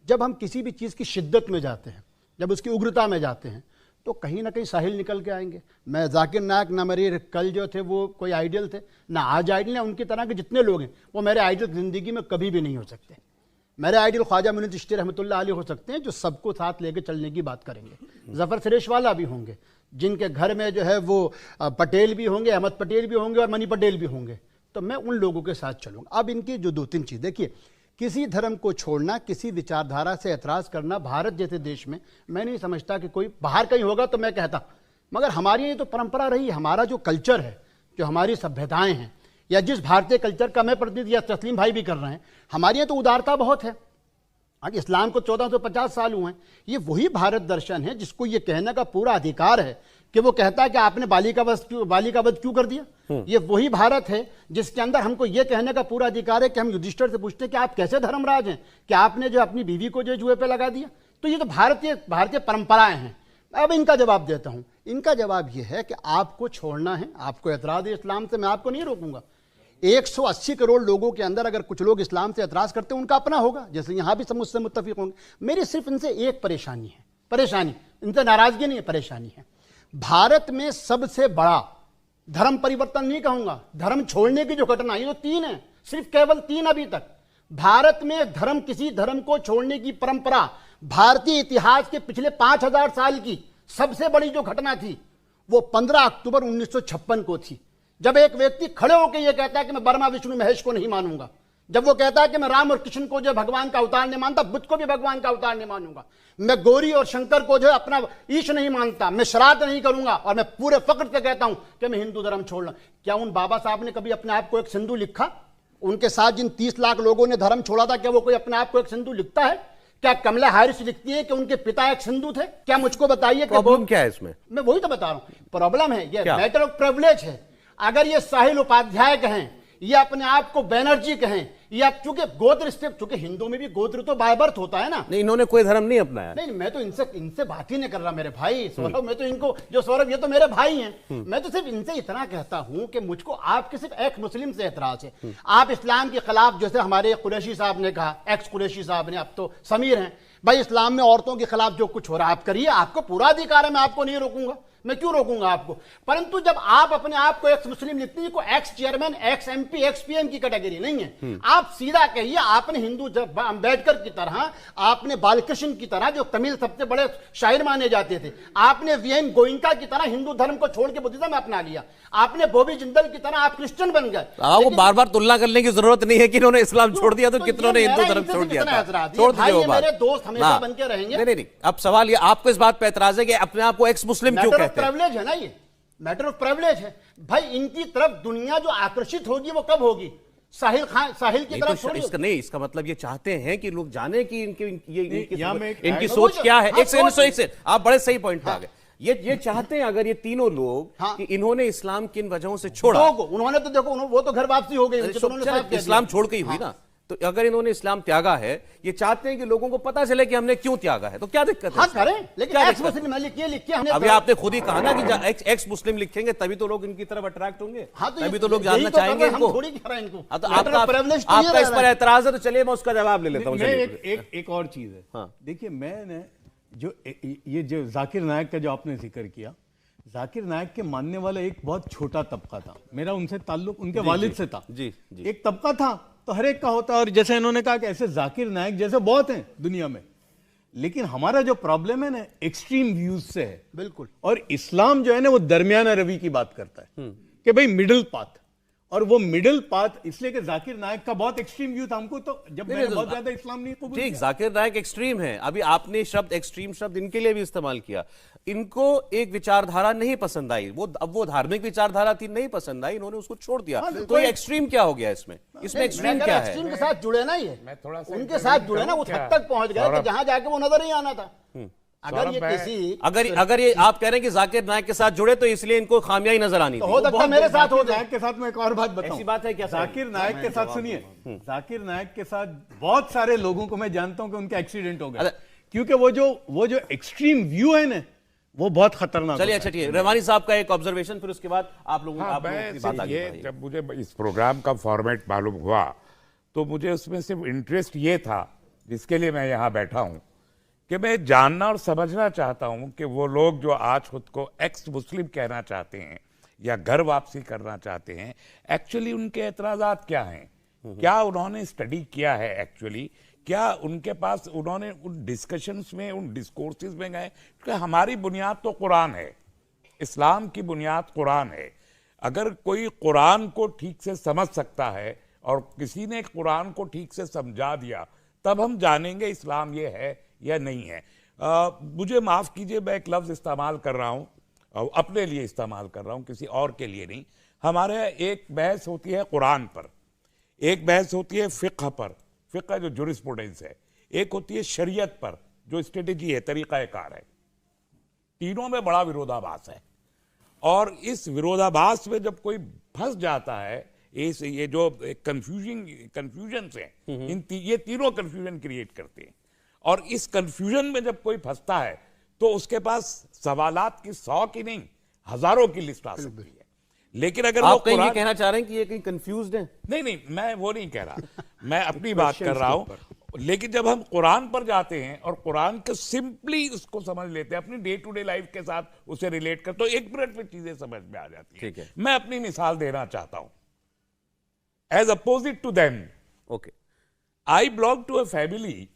F: जब हम किसी भी चीज़ की शिद्दत में जाते हैं, जब उसकी उग्रता में जाते हैं, तो कहीं ना कहीं साहिल निकल के आएंगे। मैं जाकिर नायक ना मेरे कल जो थे वो कोई आइडियल थे, ना आज आइडियल है। उनकी तरह के जितने लोग हैं वो मेरे आइडियल ज़िंदगी में कभी भी नहीं हो सकते। मेरे आइडियल ख्वाजा मुनीर चिश्ती रहमतुल्लाह अलैह हो सकते हैं, जो सबको साथ लेके चलने की बात करेंगे। ज़फ़र सरेश वाला भी होंगे, जिनके घर में जो है वो पटेल भी होंगे, अहमद पटेल भी होंगे और मनी पटेल भी होंगे। तो मैं उन लोगों के साथ चलूँगा। अब इनकी जो 2-3 चीज़, देखिए, किसी धर्म को छोड़ना, किसी विचारधारा से एतराज़ करना भारत जैसे देश में मैं नहीं समझता कि कोई बाहर कहीं होगा तो मैं कहता, मगर हमारी ये तो परंपरा रही। हमारा जो कल्चर है, जो हमारी सभ्यताएं हैं, या जिस भारतीय कल्चर का मैं प्रतिनिधि, या तस्लीम भाई भी कर रहे हैं, हमारे यहाँ तो उदारता बहुत है। आज इस्लाम को 1450 साल हुए हैं। ये वही भारत दर्शन है जिसको ये कहने का पूरा अधिकार है कि वो कहता है कि आपने बालिका वध क्यों कर दिया। ये वही भारत है जिसके अंदर हमको ये कहने का पूरा अधिकार है कि हम युधिष्ठिर से पूछते हैं कि आप कैसे धर्मराज हैं, कि आपने जो अपनी बीवी को जो जुए पे लगा दिया। तो ये तो भारतीय परंपराएं हैं। अब इनका जवाब देता हूं। इनका जवाब ये है कि आपको छोड़ना है, आपको एतराज़ है इस्लाम से, मैं आपको नहीं रोकूंगा। 180 करोड़ लोगों के अंदर अगर कुछ लोग इस्लाम से एतराज़ करते हैं, उनका अपना होगा, जैसे यहाँ भी सब मुझसे मुत्तफिक होंगे। मेरी सिर्फ इनसे एक परेशानी है, परेशानी इनसे नाराजगी नहीं है, परेशानी है। भारत में सबसे बड़ा धर्म परिवर्तन नहीं कहूंगा, धर्म छोड़ने की जो घटना, ये तो 3 है, सिर्फ केवल 3 अभी तक। भारत में धर्म, किसी धर्म को छोड़ने की परंपरा भारतीय इतिहास के पिछले 5000 साल की सबसे बड़ी जो घटना थी वो 15 अक्टूबर 1956 को थी, जब एक व्यक्ति खड़े होकर यह कहता है कि मैं ब्रह्मा विष्णु महेश को नहीं मानूंगा। जब वो कहता है कि मैं राम और कृष्ण को जो भगवान का अवतार नहीं मानता, बुद्ध को भी भगवान का अवतार नहीं मानूंगा, मैं गौरी और शंकर को जो अपना ईश नहीं मानता, मैं श्राद्ध नहीं करूंगा, और मैं पूरे फक्र से कहता हूं कि मैं हिंदू धर्म छोड़ रहा। क्या उन बाबा साहब ने कभी अपने आप को एक सिंधु लिखा? उनके साथ जिन 30 लाख लोगों ने धर्म छोड़ा था, क्या वो कोई अपने आप को एक सिंधु लिखता है? क्या कमला हैरिस लिखती है कि उनके पिता एक सिंधु थे? क्या मुझको बताइए।
A: प्रॉब्लम क्या है इसमें?
F: मैं वही तो बता रहा हूं, प्रॉब्लम है ये मैटर ऑफ प्रिविलेज है। अगर ये साहिल उपाध्याय कहें, ये अपने आप को बैनर्जी कहें, या चूंकि गोत्र स्टेप, चूंकि हिंदू में भी गोत्र तो बाय बर्थ होता है ना।
A: नहीं, इन्होंने कोई धर्म नहीं अपनाया।
F: नहीं, मैं तो इनसे बात ही नहीं कर रहा मेरे भाई सौरभ। मैं तो इनको, जो सौरभ ये तो मेरे भाई हैं, मैं तो सिर्फ इनसे इतना कहता हूं कि मुझको आपके सिर्फ एक्स मुस्लिम से एतराज है। आप इस्लाम के खिलाफ, जैसे हमारे कुरैशी साहब ने कहा, एक्स कुरैशी साहब ने, अब तो समीर हैं भाई, इस्लाम में औरतों के खिलाफ जो कुछ हो रहा है आप करिए, आपको पूरा अधिकार है, मैं आपको नहीं रोकूंगा, मैं क्यों रोकूंगा आपको। परंतु जब आप अपने आप को एक्स मुस्लिम लिखते हैं, कोई x chairman, x MP, x PM की कैटेगरी नहीं है। आप सीधा कहिए, आपने हिंदू अंबेडकर की तरह, आपने बालकृष्ण की तरह, जो तमिल सबसे बड़े शायर माने जाते थे, आपने वीएन गोइंका की तरह हिंदू धर्म को छोड़ के बुद्धिज्म अपना लिया, आपने बॉबी जिंदल की तरह आप क्रिश्चियन बन गए।
A: वो बार बार तुलना करने की जरूरत नहीं है कि इन्होंने इस्लाम छोड़ दिया तो कितनों ने हिंदू धर्म छोड़ दिया था। छोड़ दीजिए वो बात।
F: मेरे दोस्त हमेशा बन के रहेंगे।
A: नहीं, अब सवाल ये, आपको इस बात पे एतराज है कि अपने आप को एक्स मुस्लिम क्यों कहते हैं?
F: प्रिविलेज है ना, ये मैटर ऑफ प्रिविलेज है भाई। इनकी तरफ दुनिया जो आकर्षित होगी वो कब होगी? साहिल की तरफ
A: तो इसका मतलब ये चाहते हैं कि लोग जाने कि इनकी
F: सोच
A: सोच क्या है।
F: हाँ,
A: एक सेकंड, आप बड़े सही पॉइंट पे आ गए। ये चाहते हैं अगर ये तीनों लोग कि इन्होंने इस्लाम किन वजहों से छोड़ा।
F: उन्होंने तो देखो, वो तो घर वापसी हो गई,
A: इस्लाम छोड़ के ही हुई ना। तो अगर इन्होंने इस्लाम त्यागा है, ये चाहते हैं कि लोगों को पता चले कि हमने क्यों त्यागा है, तो क्या दिक्कत है?
F: हाँ
A: इसमें?
F: करें, लेकिन
A: क्या
F: एक्स
A: दिक्कत है?
F: मुस्लिम लिखिए हमने
A: अभी आपने खुद ही कहा ना कि एक्स मुस्लिम लिखेंगे तभी तो लोग इनकी तरफ अट्रैक्ट होंगे,
F: हाँ, तो
A: तभी
F: ये-
A: तो लोग
F: यही
A: जानना
F: तो कर
A: चाहेंगे
F: रहे हैं, हम
A: इनको।
F: थोड़ी कह रहे हैं इनको।
A: हाँ, तो
F: Letter of privilege तो ये
A: आपका इस
F: रह
A: पर
F: रहा है।
A: एतराज है, तो चलिए मैं उसका जवाब ले लेता हूँ।
E: मैं
A: चलिए।
E: एक और चीज है।
A: हाँ।
E: देखिए, मैंने जो ये जो जाकिर नायक का जो आपने जिक्र किया, जाकिर नायक के मानने वाला एक बहुत छोटा तबका था। मेरा उनसे ताल्लुक उनके वालिद से था।
A: जी, जी।
E: एक तबका था तो हर एक का होता है, और जैसे इन्होंने कहा कि ऐसे जाकिर नायक जैसे बहुत हैं दुनिया में, लेकिन हमारा जो प्रॉब्लम है ना, एक्सट्रीम व्यूज से है।
F: बिल्कुल।
E: और इस्लाम जो है ना, वो दरमियाना रवि की बात करता है कि भाई मिडिल पाथ, और वो मिडिल पाथ इसलिए कि जाकिर नायक का बहुत एक्सट्रीम व्यू था। हमको तो जब मैंने बहुत ज्यादा इस्लाम नहीं कबूल
A: ठीक,
E: किया।
A: जाकिर नायक एक्सट्रीम है। अभी आपने शब्द एक्सट्रीम शब्द इनके लिए भी इस्तेमाल किया। इनको एक विचारधारा नहीं पसंद आई, अब वो धार्मिक विचारधारा थी, नहीं पसंद आई, इन्होंने उसको छोड़ दिया। तो ये एक्सट्रीम क्या हो गया इसमें एक्सट्रीम क्या है?
F: एक्सट्रीम के साथ जुड़े ना, ये
G: मैं थोड़ा सा
F: उनके साथ जुड़े ना, उस हद तक पहुंच गए कि जहां जाके वो नजर नहीं आना था। अगर ये किसी
A: अगर ये आप कह रहे हैं कि जाकिर नायक के साथ जुड़े तो इसलिए इनको खामियां ही नजर आनी
F: तो
A: थी।
F: हो सकता है मेरे साथ हो
E: जाकिर
F: जाए।
E: नायक के साथ मैं एक और बात बताऊं।
A: ऐसी बात है क्या?
E: जाकिर नायक के साथ सुनिए, जाकिर नायक के साथ बहुत सारे लोगों को मैं जानता हूं कि उनका एक्सीडेंट हो गया,
A: अच्छा।
E: क्योंकि वो जो एक्सट्रीम व्यू है ना, वो बहुत खतरनाक
A: चलिए,
E: होता है।
A: अच्छा ठीक है, रहमानी साहब का एक ऑब्जर्वेशन, फिर उसके बाद आप लोगों
G: हाँ,
A: आप लोगों की
G: मैं
A: बात
G: सिर्फ
A: आगे
G: ये,
A: बढ़ाइए।
G: जब मुझे इस प्रोग्राम का फॉर्मेट मालूम हुआ तो मुझे उसमें सिर्फ इंटरेस्ट ये था, जिसके लिए मैं यहाँ बैठा हूँ, कि मैं जानना और समझना चाहता हूँ कि वो लोग जो आज खुद को एक्स मुस्लिम कहना चाहते हैं या घर वापसी करना चाहते हैं, एक्चुअली उनके एतराज़ात क्या हैं, क्या उन्होंने स्टडी किया है एक्चुअली, क्या उनके पास उन्होंने उन डिस्कशंस में, उन डिस्कोर्सेज में गए? क्योंकि हमारी बुनियाद तो कुरान है, इस्लाम की बुनियाद कुरान है। अगर कोई कुरान को ठीक से समझ सकता है और किसी ने कुरान को ठीक से समझा दिया, तब हम जानेंगे इस्लाम ये है या नहीं है। मुझे माफ़ कीजिए, मैं एक लफ्ज़ इस्तेमाल कर रहा हूँ, अपने लिए इस्तेमाल कर रहा हूँ, किसी और के लिए नहीं। हमारे एक बहस होती है कुरान पर, एक बहस होती है फ़िक़्ह पर, फ़िक़्ह जो जुरिस्प्रूडेंस है, एक होती है शरीयत पर जो स्ट्रेटेजी है, तरीक़ाकार है। तीनों में बड़ा विरोधाभास है, और इस विरोधाभास में जब कोई फंस जाता है, ये जो कंफ्यूजन है, ये तीनों कंफ्यूजन क्रिएट करते हैं, और इस कंफ्यूजन में जब कोई फंसता है तो उसके पास सवालात की 100 की नहीं, हजारों की लिस्ट आ सकती है। लेकिन अगर वो
A: आप कहीं ये
G: कुरान,
A: कहना चाह रहे हैं कि ये कहीं कंफ्यूज्ड है?
G: नहीं, मैं वो नहीं कह रहा, मैं अपनी बात कर रहा हूं। लेकिन जब हम कुरान पर जाते हैं और कुरान को सिंपली उसको समझ लेते हैं, अपनी डे टू डे लाइफ के साथ उसे रिलेट कर, तो 1 मिनट में चीजें समझ में आ जाती
A: ठीक है।
G: मैं अपनी मिसाल देना चाहता हूं। As opposite to them,
A: okay,
G: I belong to a family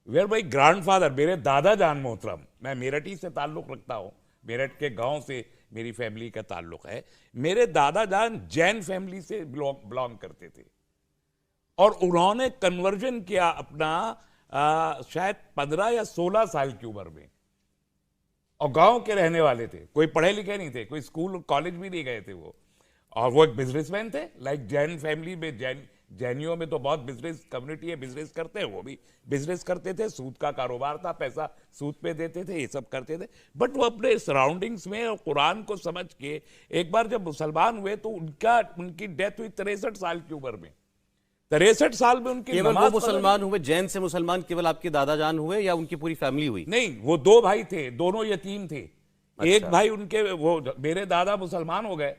G: where my grandfather, मेरे दादा जान मोहतरम, मैं मेरठ ही से ताल्लुक रखता हूं, मेरठ के गांव से मेरी फैमिली का ताल्लुक है। मेरे दादा जान जैन फैमिली से बिलोंग करते थे, और उन्होंने कन्वर्जन किया अपना शायद 15 या 16 साल की उम्र में, और गांव के रहने वाले थे, कोई पढ़े लिखे नहीं थे, कोई स्कूल कॉलेज भी नहीं गए थे वो, और वो एक बिजनेसमैन थे। लाइक जैन फैमिली में, जैनियों में तो बहुत बिजनेस कम्युनिटी है, बिजनेस करते हैं, वो भी बिजनेस करते थे, सूद का कारोबार था, पैसा सूद पे देते थे, ये सब करते थे। बट वो अपने सराउंडिंग्स में और कुरान को समझ के एक बार जब मुसलमान हुए तो उनकी डेथ हुई 63 साल की उम्र में। 63 साल में उनकी
A: केवल वो
G: नमाज
A: मुसलमान हुए, जैन से मुसलमान केवल आपके दादा जान हुए या उनकी पूरी फैमिली हुई?
G: नहीं, वो 2 भाई थे, दोनों यतीम थे। एक भाई उनके, वो मेरे दादा मुसलमान हो गए,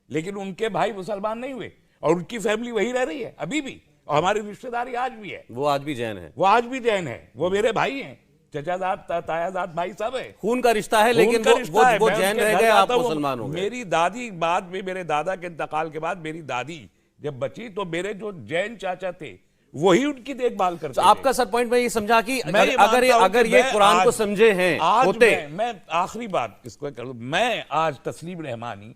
G: लेकिन उनके भाई मुसलमान नहीं हुए, और उनकी फैमिली वही रह रही है अभी भी, और हमारी रिश्तेदारी आज भी है।
A: वो आज भी जैन है?
G: वो आज भी जैन है, वो मेरे भाई हैं, चचाजाद तायाजाद भाई सब है,
A: खून का रिश्ता है, लेकिन
G: उनका रिश्ता है।
A: वो
G: मैं
A: जैन
G: उनके
A: रह
G: घर
A: गए, आप
G: जाता हूं,
A: मुसलमान हो गए।
G: मेरी दादी बाद में, मेरे दादा के इंतकाल के बाद मेरी दादी जब बची तो मेरे जो जैन चाचा थे वही उनकी देखभाल करते
A: तो
G: थे।
A: आपका सर पॉइंट में ये समझा कि
G: मैं ये मानता हूं
A: अगर
G: कि
A: ये
G: मैं
A: कुरान को
G: आज-
A: समझे हैं
G: आज
A: होते,
G: मैं आखिरी बात इसको कर लूं, मैं आज तस्लीम रहमानी,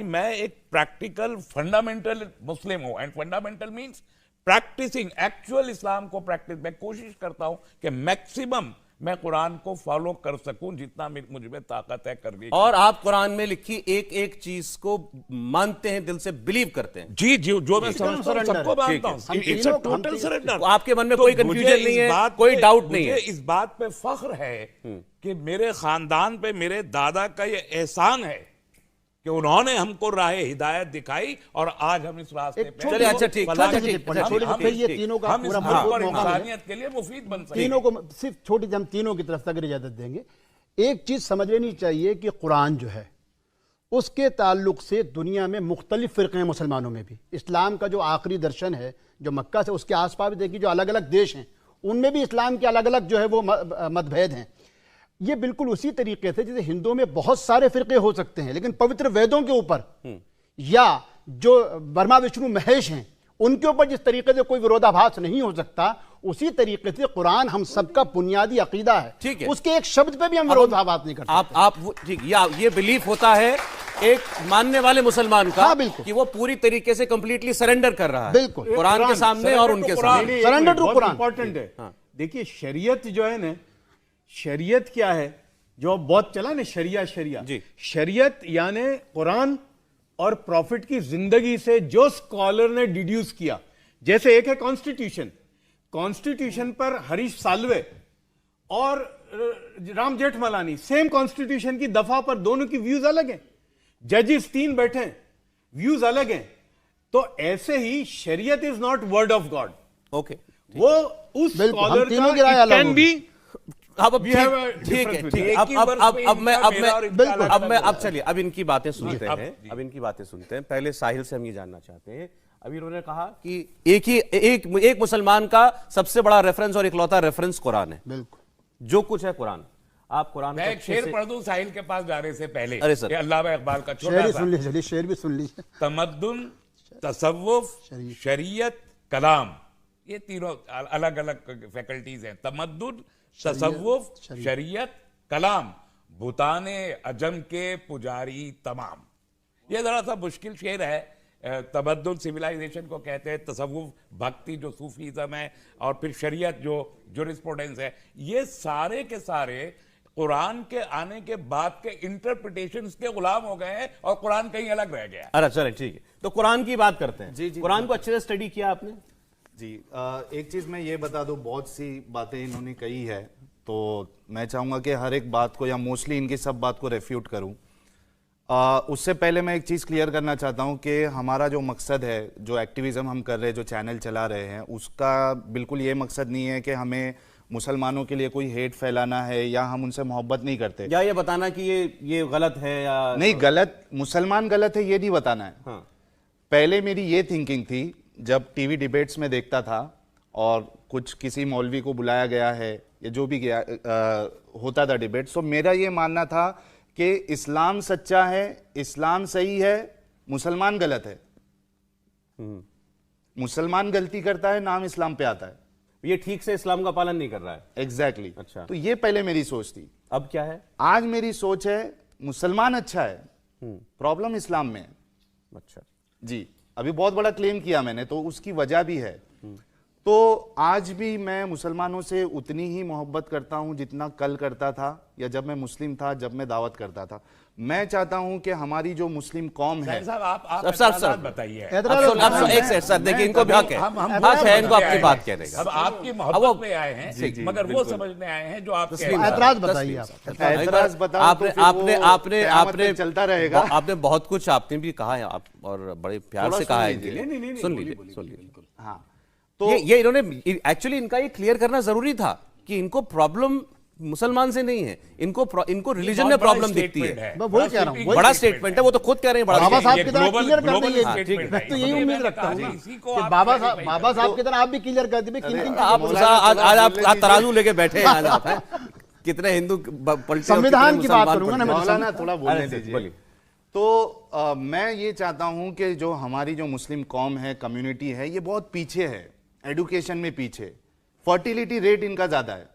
G: मैं एक प्रैक्टिकल फंडामेंटल मुस्लिम हूं, and fundamental means practicing actual Islam को प्रैक्टिस। मैं कोशिश करता हूं कि मैक्सिमम मैं कुरान को फॉलो कर सकूं, जितना मुझ में ताकत है करने की।
A: और आप कुरान में लिखी एक एक चीज को मानते हैं, दिल से बिलीव करते हैं।
G: जी, जो मैं समझता हूं सबको मानता हूं,
F: हम
G: इट्स अ
F: तीनों-
G: टोटल सरेंडर।
A: तो आपके मन में कोई
G: मुझे
A: confusion
G: इस
A: नहीं है,
G: बात
A: कोई
G: पे-
A: doubt नहीं है।
G: मुझे इस बात पे फख्र है कि मेरे खानदान पे मेरे दादा का ये एहसान है कि उन्होंने हमको राह हिदायत दिखाई और आज हम इस रास्ते पे
A: चलिए, अच्छा, ठीक,
G: फलाह
A: छोटी
G: के-
A: सी-
G: हम-
F: छोटी सी-
G: हम-
F: फिर ये तीनों का
G: हम इस
F: पूरा
G: मुल्क और
F: मौका मिले।
G: इंसानियत के लिए मुफीद बन सकते हैं।
F: तीनों को सिर्फ छोटी सी हम तीनों की तरफ से अगर इजाजत देंगे, एक चीज समझ लेनी चाहिए कि कुरान जो है उसके ताल्लुक से दुनिया में मुख्तलिफ फ़िरक़े हैं मुसलमानों में भी। इस्लाम का जो आखिरी दर्शन है जो मक्का से उसके आसपास देखिए जो अलग अलग देश हैं उनमें भी इस्लाम के अलग अलग जो है वो मतभेद हैं। ये बिल्कुल उसी तरीके से जैसे हिंदुओं में बहुत सारे फ़िरक़े हो सकते हैं लेकिन पवित्र वेदों के ऊपर या जो ब्रह्मा विष्णु महेश हैं उनके ऊपर जिस तरीके से कोई विरोधाभास नहीं हो सकता, उसी तरीके से कुरान हम सबका बुनियादी अकीदा है।
A: ठीक है।
F: उसके एक शब्द पे भी हम विरोधाभास नहीं करते।
A: ठीक, ये बिलीफ होता है एक मानने वाले मुसलमान का,
F: हाँ, बिल्कुल।
A: कि वो पूरी तरीके से कंप्लीटली सरेंडर कर रहा है
F: बिल्कुल।
A: कुरान के सामने और उनके सामने।
F: Surrender to Quran।
E: इंपॉर्टेंट है। देखिए शरीयत जो है ना, शरीयत क्या है जो अब बहुत चला ना, शरिया शरिया
A: जी।
E: शरीयत यानी कुरान और प्रॉफिट की जिंदगी से जो स्कॉलर ने डिड्यूस किया। जैसे एक है कॉन्स्टिट्यूशन, कॉन्स्टिट्यूशन पर हरीश साल्वे और राम जेठमलानी सेम कॉन्स्टिट्यूशन की दफा पर दोनों की व्यूज अलग हैं, जजेस 3 बैठे हैं, व्यूज अलग हैं। तो ऐसे ही शरीयत is not word of God.
A: Okay,
E: वो उस
F: बिल्कुल, हम
E: स्कॉलर
F: तीनों की राय
E: का
F: अलग
E: कैन
F: होगी।
E: बी
A: अब
E: We have a
A: ठीक है,
E: difference
A: ठीक है।
G: एक ही वर्ष पे इनका मेरा और इनका अलग-अलग
A: चलिए अब इनकी बातें सुनते हैं। अब इनकी बातें सुनते हैं। पहले साहिल से हम ये जानना चाहते हैं, अभी उन्होंने कहा कि एक मुसलमान का सबसे बड़ा रेफरेंस और इकलौता रेफरेंस कुरान है।
F: बिल्कुल,
A: जो कुछ है कुरान, आप कुरान
G: मैं
A: को
G: एक
A: अच्छे
G: शेर
A: से-
G: पढ़ दूं साहिल के पास जाने से पहले।
A: अरे सर।
G: ये अल्लामा इकबाल का
F: शेर
G: छोटा
F: भी
G: सा
F: सुन लीजिए, शेर भी सुन लीजिए।
G: तमद्दुन, तसव्वुफ, शरीयत, कलाम, ये तीनों अलग अलग फैकल्टीज हैं। तमद्दुन, तसव्वुफ, शरीयत, कलाम, भूताने अजम के पुजारी तमाम। ये जरा सा मुश्किल शेर है। तमद्दुन सिविलाइजेशन को कहते हैं, तसव्वुफ भक्ति जो सूफीज़म है, और फिर शरीयत जो जुरिस्प्रूडेंस है। ये सारे के सारे कुरान के आने के बाद के इंटरप्रिटेशंस के गुलाम हो गए हैं और कुरान कहीं अलग रह गया।
A: अरे चलें, ठीक है, तो कुरान की बात करते हैं।
B: जी, जी।
A: कुरान को अच्छे से स्टडी किया आपने?
B: जी, एक चीज मैं ये बता दूं, बहुत सी बातें इन्होंने कही है तो मैं चाहूंगा कि हर एक बात को या मोस्टली इनकी सब बात को रेफ्यूट करूं। उससे पहले मैं एक चीज क्लियर करना चाहता हूं कि हमारा जो मकसद है, जो एक्टिविज्म हम कर रहे हैं, जो चैनल चला रहे हैं, उसका बिल्कुल ये मकसद नहीं है कि हमें मुसलमानों के लिए कोई हेट फैलाना है या हम उनसे मोहब्बत नहीं करते।
A: या ये बताना कि ये गलत है या
B: नहीं, गलत मुसलमान गलत है ये नहीं बताना है।
A: हाँ।
B: पहले मेरी ये थिंकिंग थी जब टीवी डिबेट्स में देखता था और कुछ किसी मौलवी को बुलाया गया है या जो भी गया होता था डिबेट, तो मेरा ये मानना था कि इस्लाम सच्चा है, इस्लाम सही है, मुसलमान गलत है। मुसलमान गलती करता है, नाम इस्लाम पे आता है।
A: ये ठीक से इस्लाम का पालन नहीं कर रहा है।
B: एग्जैक्टली
A: अच्छा।
B: तो ये पहले मेरी सोच थी।
A: अब क्या है?
B: आज मेरी सोच है मुसलमान अच्छा है, प्रॉब्लम इस्लाम में है।
A: अच्छा
B: जी, अभी बहुत बड़ा क्लेम किया मैंने, तो उसकी वजह भी है। तो आज भी मैं मुसलमानों से उतनी ही मोहब्बत करता हूं जितना कल करता था या जब मैं मुस्लिम था, जब मैं दावत करता था। मैं चाहता हूं कि हमारी जो मुस्लिम कौम है,
G: साहब आप
A: अब सर,
G: एतराज़ात बताइए।
A: अब एक सेकंड सर, देखिए इनको भी हक है, हक है इनको आपकी बात कहने का।
G: अब आपकी मोहब्बत में आए हैं, मगर वो समझने आए हैं जो आप कह रहे हैं।
F: ऐतराज बताइए आप।
B: ऐतराज बताओ तो
A: आपने
B: फिर वो
A: आपने आपने
B: क़यामत
A: आपने
B: तक चलता रहेगा।
A: आपने बहुत कुछ आपने भी कहा है, आप और बड़े प्यार
B: थोड़ा
A: से
B: सुन
A: कहा है
B: लीजिए।
A: इनके लिए।
E: नहीं,
A: सुन लीजिए, सुन लीजिए।
B: हाँ,
A: तो ये इन्होंने एक्चुअली इनका ये क्लियर करना जरूरी था कि इनको प्रॉब्लम मुसलमान से नहीं है, इनको रिलीजन में प्रॉब्लम दिखती है।
F: मैं वही कह रहा हूँ,
A: बड़ा स्टेटमेंट है, वो तो खुद कह रहे हैं बड़ा
F: बाबा
A: statement
F: साहब
A: है।
F: की तरह क्लियर कर देंगे।
A: हाँ, ठीक है।
F: मैं तो यही उम्मीद रखता हूँ ना
G: इसी को
F: कि
G: आप
F: बाबा
G: clarify
F: साहब की तरह आप भी क्लियर कर देंगे किन किन
A: आप आज आप तराजू लेके बैठे हैं आज आप, हैं? कितने हिंदू पलटे और
F: संविधान
A: कितने
F: की बात
A: मुसलमान
F: करूंगा ना
A: पलटे।
F: मैं।
B: मौलाना थोड़ा बोलने
A: अरे
B: दीजिए।
A: बोलिए।
B: तो मैं ये चाहता हूं कि जो हमारी जो मुस्लिम कौम है, कम्युनिटी है, ये बहुत पीछे है, एडुकेशन में पीछे, फर्टिलिटी रेट इनका ज्यादा है।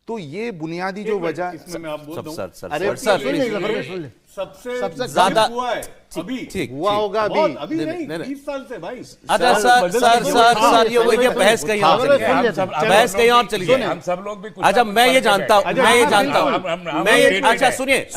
B: तो ये बुनियादी जो वजह,
E: इसमें मैं आप बोल दूं,
B: अरे
F: सुन लीजिए, सुन लीजिए।
E: सबसे
F: सबसे
A: ज्यादा-
E: हुआ है अभी,
A: ठीक
B: हुआ होगा अभी।
E: बहुत अभी
A: नहीं,
E: नहीं,
A: नहीं।
E: 20 साल से भाई।
A: अच्छा सर ये बहस कहीं और चली गई। बहस कहीं और चली गई।
G: हम सब लोग भी कुछ
A: अच्छा मैं ये जानता हूँ, मैं ये जानता हूँ, मैं ये अच्छा सुनिए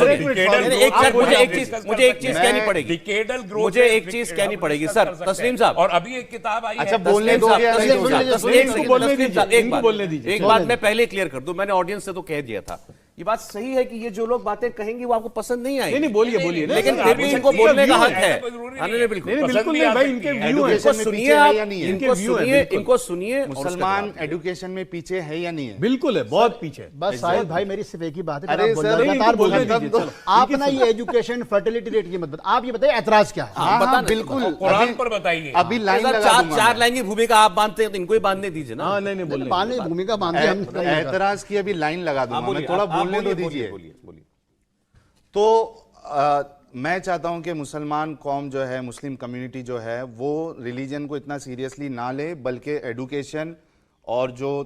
A: मुझे एक चीज कहनी पड़ेगी,
G: डिकेडल ग्रोथ,
A: मुझे एक चीज कहनी पड़ेगी सर, तस्लीम साहब।
G: और अभी एक किताब आई
B: अच्छा,
G: है,
B: बोलने
A: तस्लीम
B: दोगे या
A: साहब,
B: नहीं
A: तस्लीम
B: दोगे?
A: साहब,
E: इनको बोलने
A: तस्लीम
E: दीजिए,
A: साहब, एक
E: इनको
A: बात-
E: बोलने दीजिए।
A: एक बात मैं पहले क्लियर कर दूं, मैंने ऑडियंस से तो कह दिया था ये बात सही है कि ये जो लोग बातें कहेंगे वो आपको पसंद नहीं आएगी।
E: नहीं बोलिए बोलिए,
A: लेकिन
E: नहीं,
A: फिर भी
E: नहीं,
A: इनको
E: इनका
A: बोलने का
E: view
A: हक
E: है।
A: है।
G: जरूरी नहीं।
A: नहीं, बिल्कुल
E: नहीं,
G: पसंद
E: बिल्कुल
G: नहीं
E: नहीं
G: आ
E: भाई,
G: सकती
E: इनके
G: है।
E: व्यू है।
A: इनको
B: में
A: सुनिए
B: पीछे है
A: आप,
B: या नहीं है?
A: इनको
E: इनके view है,
A: सुनिए,
E: बिल्कुल।
A: इनको सुनिए और उसके
B: मुसलमान
A: बाद।
B: एजुकेशन में पीछे है या नहीं है?
E: बिल्कुल है, बहुत पीछे है।
F: बस साहिल भाई मेरी सिर्फ एक ही बात है,
B: अरे
F: आप
B: सर,
E: नहीं,
F: लगातार
E: इनको
F: बोल रहे
E: बोलने
F: हैं।
E: दीजिए, चलो।
F: आप ना ये एजुकेशन फर्टिलिटी रेट की मत बताइए, आप ये बताइए ऐतराज क्या है।
B: हाँ
A: बताना
B: हाँ
A: तो
B: बिल्कुल,
G: कुरान
B: अभी-
G: पर बताइए।
B: अभी लाइन
A: सर,
B: लगा दूंगा
A: चार
B: मैं।
A: लाइन की भूमिका आप बांधते हैं तो इनको ही बांधने दीजिए ना।
E: हाँ, नहीं नहीं बोलने
F: बांधने
E: दीजिए।
F: भूमिका बांधे हम नहीं कर-
B: एतराज की अभी लाइन लगा दूंगा मैं, थोड़ा बोलने तो दीजिए।
A: बोलिए।
B: तो मैं चाहता हूं कि मुसलमान कौम जो है, मुस्लिम कम्युनिटी जो है, वो रिलीजन को इतना सीरियसली ना ले, बल्कि एडुकेशन और जो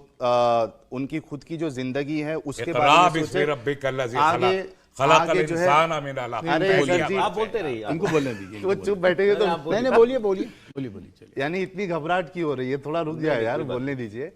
B: उनकी खुद की जो जिंदगी है उसके
G: इक़रा
B: बारे में
G: बिस्मि
B: सोचे।
G: रब्बिकल्लज़ी
B: आगे
G: खलक़ल
B: जो है,
G: इंसाना मिन अलक़।
B: अरे सर जी,
A: आप बोलते रहिए।
E: इनको बोलने दीजिए।
B: वो चुप बैठे हुए तो
F: नहीं नहीं बोलिए बोलिए।
E: बोलिए बोलिए, चलिए।
B: यानी इतनी घबराहट क्यों हो रही है? थोड़ा रुक जाए यार, बोलने दीजिए।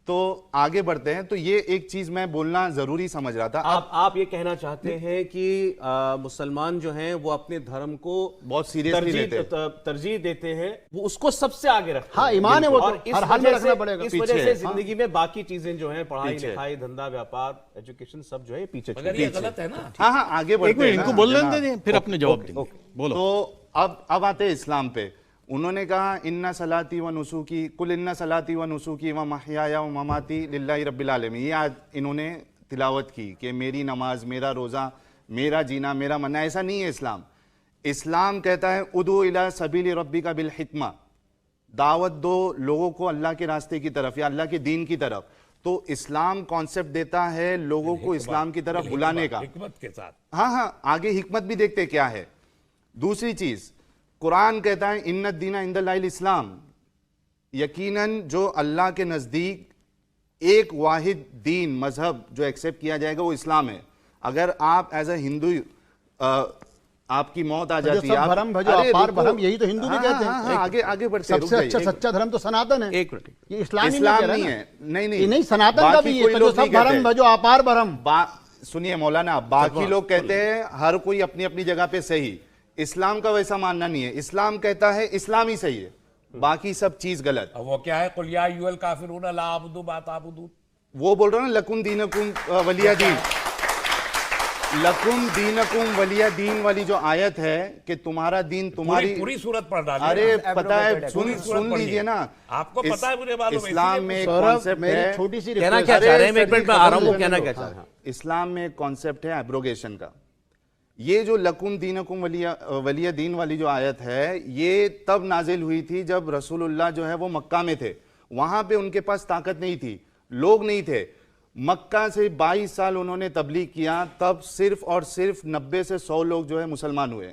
B: तो आगे बढ़ते हैं। तो ये एक चीज मैं बोलना जरूरी समझ रहा था।
A: आप ये कहना चाहते हैं कि मुसलमान जो हैं वो अपने धर्म को
B: बहुत सीरियसली लेते हैं।
A: तरजीह देते हैं, वो उसको सबसे आगे रखते हैं।
F: हाँ, ईमान है वो तो,
A: और इस
F: हर हाल में
A: वजह
F: रखना
A: से-
F: पड़ेगा।
A: इस
B: पीछे
A: वजह से
B: है।
A: जिंदगी में बाकी चीजें जो हैं, पढ़ाई
B: पीछे है।
A: लिखाई, धंधा, व्यापार, एजुकेशन, सब जो है पीछे छूट
G: मगर ये गलत है ना।
B: हाँ हाँ, आगे बढ़ते
E: एक मिनट,
B: हैं
E: इनको
B: ना,
E: बोलने
B: जनाब।
E: दीजिए, फिर अपने जवाब देंगे। बोलो।
B: तो अब आते हैं इस्लाम पे। उन्होंने कहा इन्ना सलाती व नुसूकी कुल इन्ना सलाती व नुसूकी व महयाया व ममाती लिल्लाहि रब्बिल आलमीन। ये आज इन्होंने तिलावत की कि मेरी नमाज, मेरा रोज़ा, मेरा जीना, मेरा मरना। ऐसा नहीं है इस्लाम। इस्लाम कहता है उदू इला सबीली रब्बिका बिल हिकमा, दावत दो लोगों को अल्लाह के रास्ते की तरफ या अल्लाह के दीन की तरफ। तो इस्लाम कॉन्सेप्ट देता है लोगों को इस्लाम की तरफ बुलाने का।
G: हिकमत के साथ।
B: हाँ हाँ, आगे हिकमत भी देखते क्या है। दूसरी चीज, कुरान कहता है इन्नद दीना इंदल्लाहिल इस्लाम, यकीनन जो अल्लाह के नजदीक एक वाहिद दीन मजहब जो एक्सेप्ट किया जाएगा वो इस्लाम है। अगर आप एज ए हिंदू आपकी मौत आ जाती है,
F: सब धर्म भजो
B: अरे
F: अपार
B: रुको।
F: भरम, यही तो हिंदू भी
B: हाँ,
F: कहते हैं।
B: हाँ, हाँ, आगे आगे बढ़ते हैं,
F: सबसे
B: रुक
F: अच्छा
B: जाइए।
F: सच्चा धर्म तो सनातन है।
A: एक मिनट।
F: ये इस्लाम
B: इस्लाम
F: नहीं
B: नहीं
F: है।
B: है, नहीं
F: ये नहीं, सनातन का
B: बाकी
F: भी
B: कोई
F: है,
B: लोग
F: सब
B: नहीं कहते।
F: भरम भजो अपार भरम।
B: सुनिए मौलाना, बाकी लोग कहते हैं हर कोई अपनी अपनी जगह पे सही। इस्लाम का वैसा मानना नहीं है। इस्लाम कहता है इस्लाम ही सही है, बाकी सब चीज गलत।
G: अब वो क्या है, कुल या अय्युहल काफिरून ला अअबुदु मा ताबुदून।
B: वो बोल रहा हूँ ना, लकुम दीनकुम वलिया दीन, लकुम दीनकुम वलिया दीन वाली जो आयत है कि तुम्हारा दीन तुम्हारी
G: पूरी सूरत पढ़ डाली।
B: अरे पता है, सुन
G: पूरी सूरत
B: सुन
G: पढ़िए।
B: लीजिए ना।
G: आपको पता है, मुझे मालूम है,
B: इस्लाम
G: इसीलिए
B: में एक
F: सौरभ,
B: कॉन्सेप्ट
F: मेरी
B: है।
F: छोटी सी
A: कहना
F: request
A: क्या
F: है।
A: चाह रहे हैं?
B: अरे
A: एक मिनट में
B: सर,
A: आ रहा हूँ, वो
B: खत्म
A: कहना
B: कर
A: क्या
B: दो।
A: चाह रहे हैं?
B: इस्लाम में कॉन्सेप्ट है एब्रोगेशन का। ये जो लकुम दीनकुम वलिया दीन वाली जो आयत है, ये तब नाजिल हुई थी जब रसूलुल्लाह जो है वो मक्का में थे। वहां पे उनके पास ताकत नहीं थी, लोग नहीं थे। मक्का से 22 साल उन्होंने तबलीग किया, तब सिर्फ और सिर्फ 90 से 100 लोग जो है मुसलमान हुए।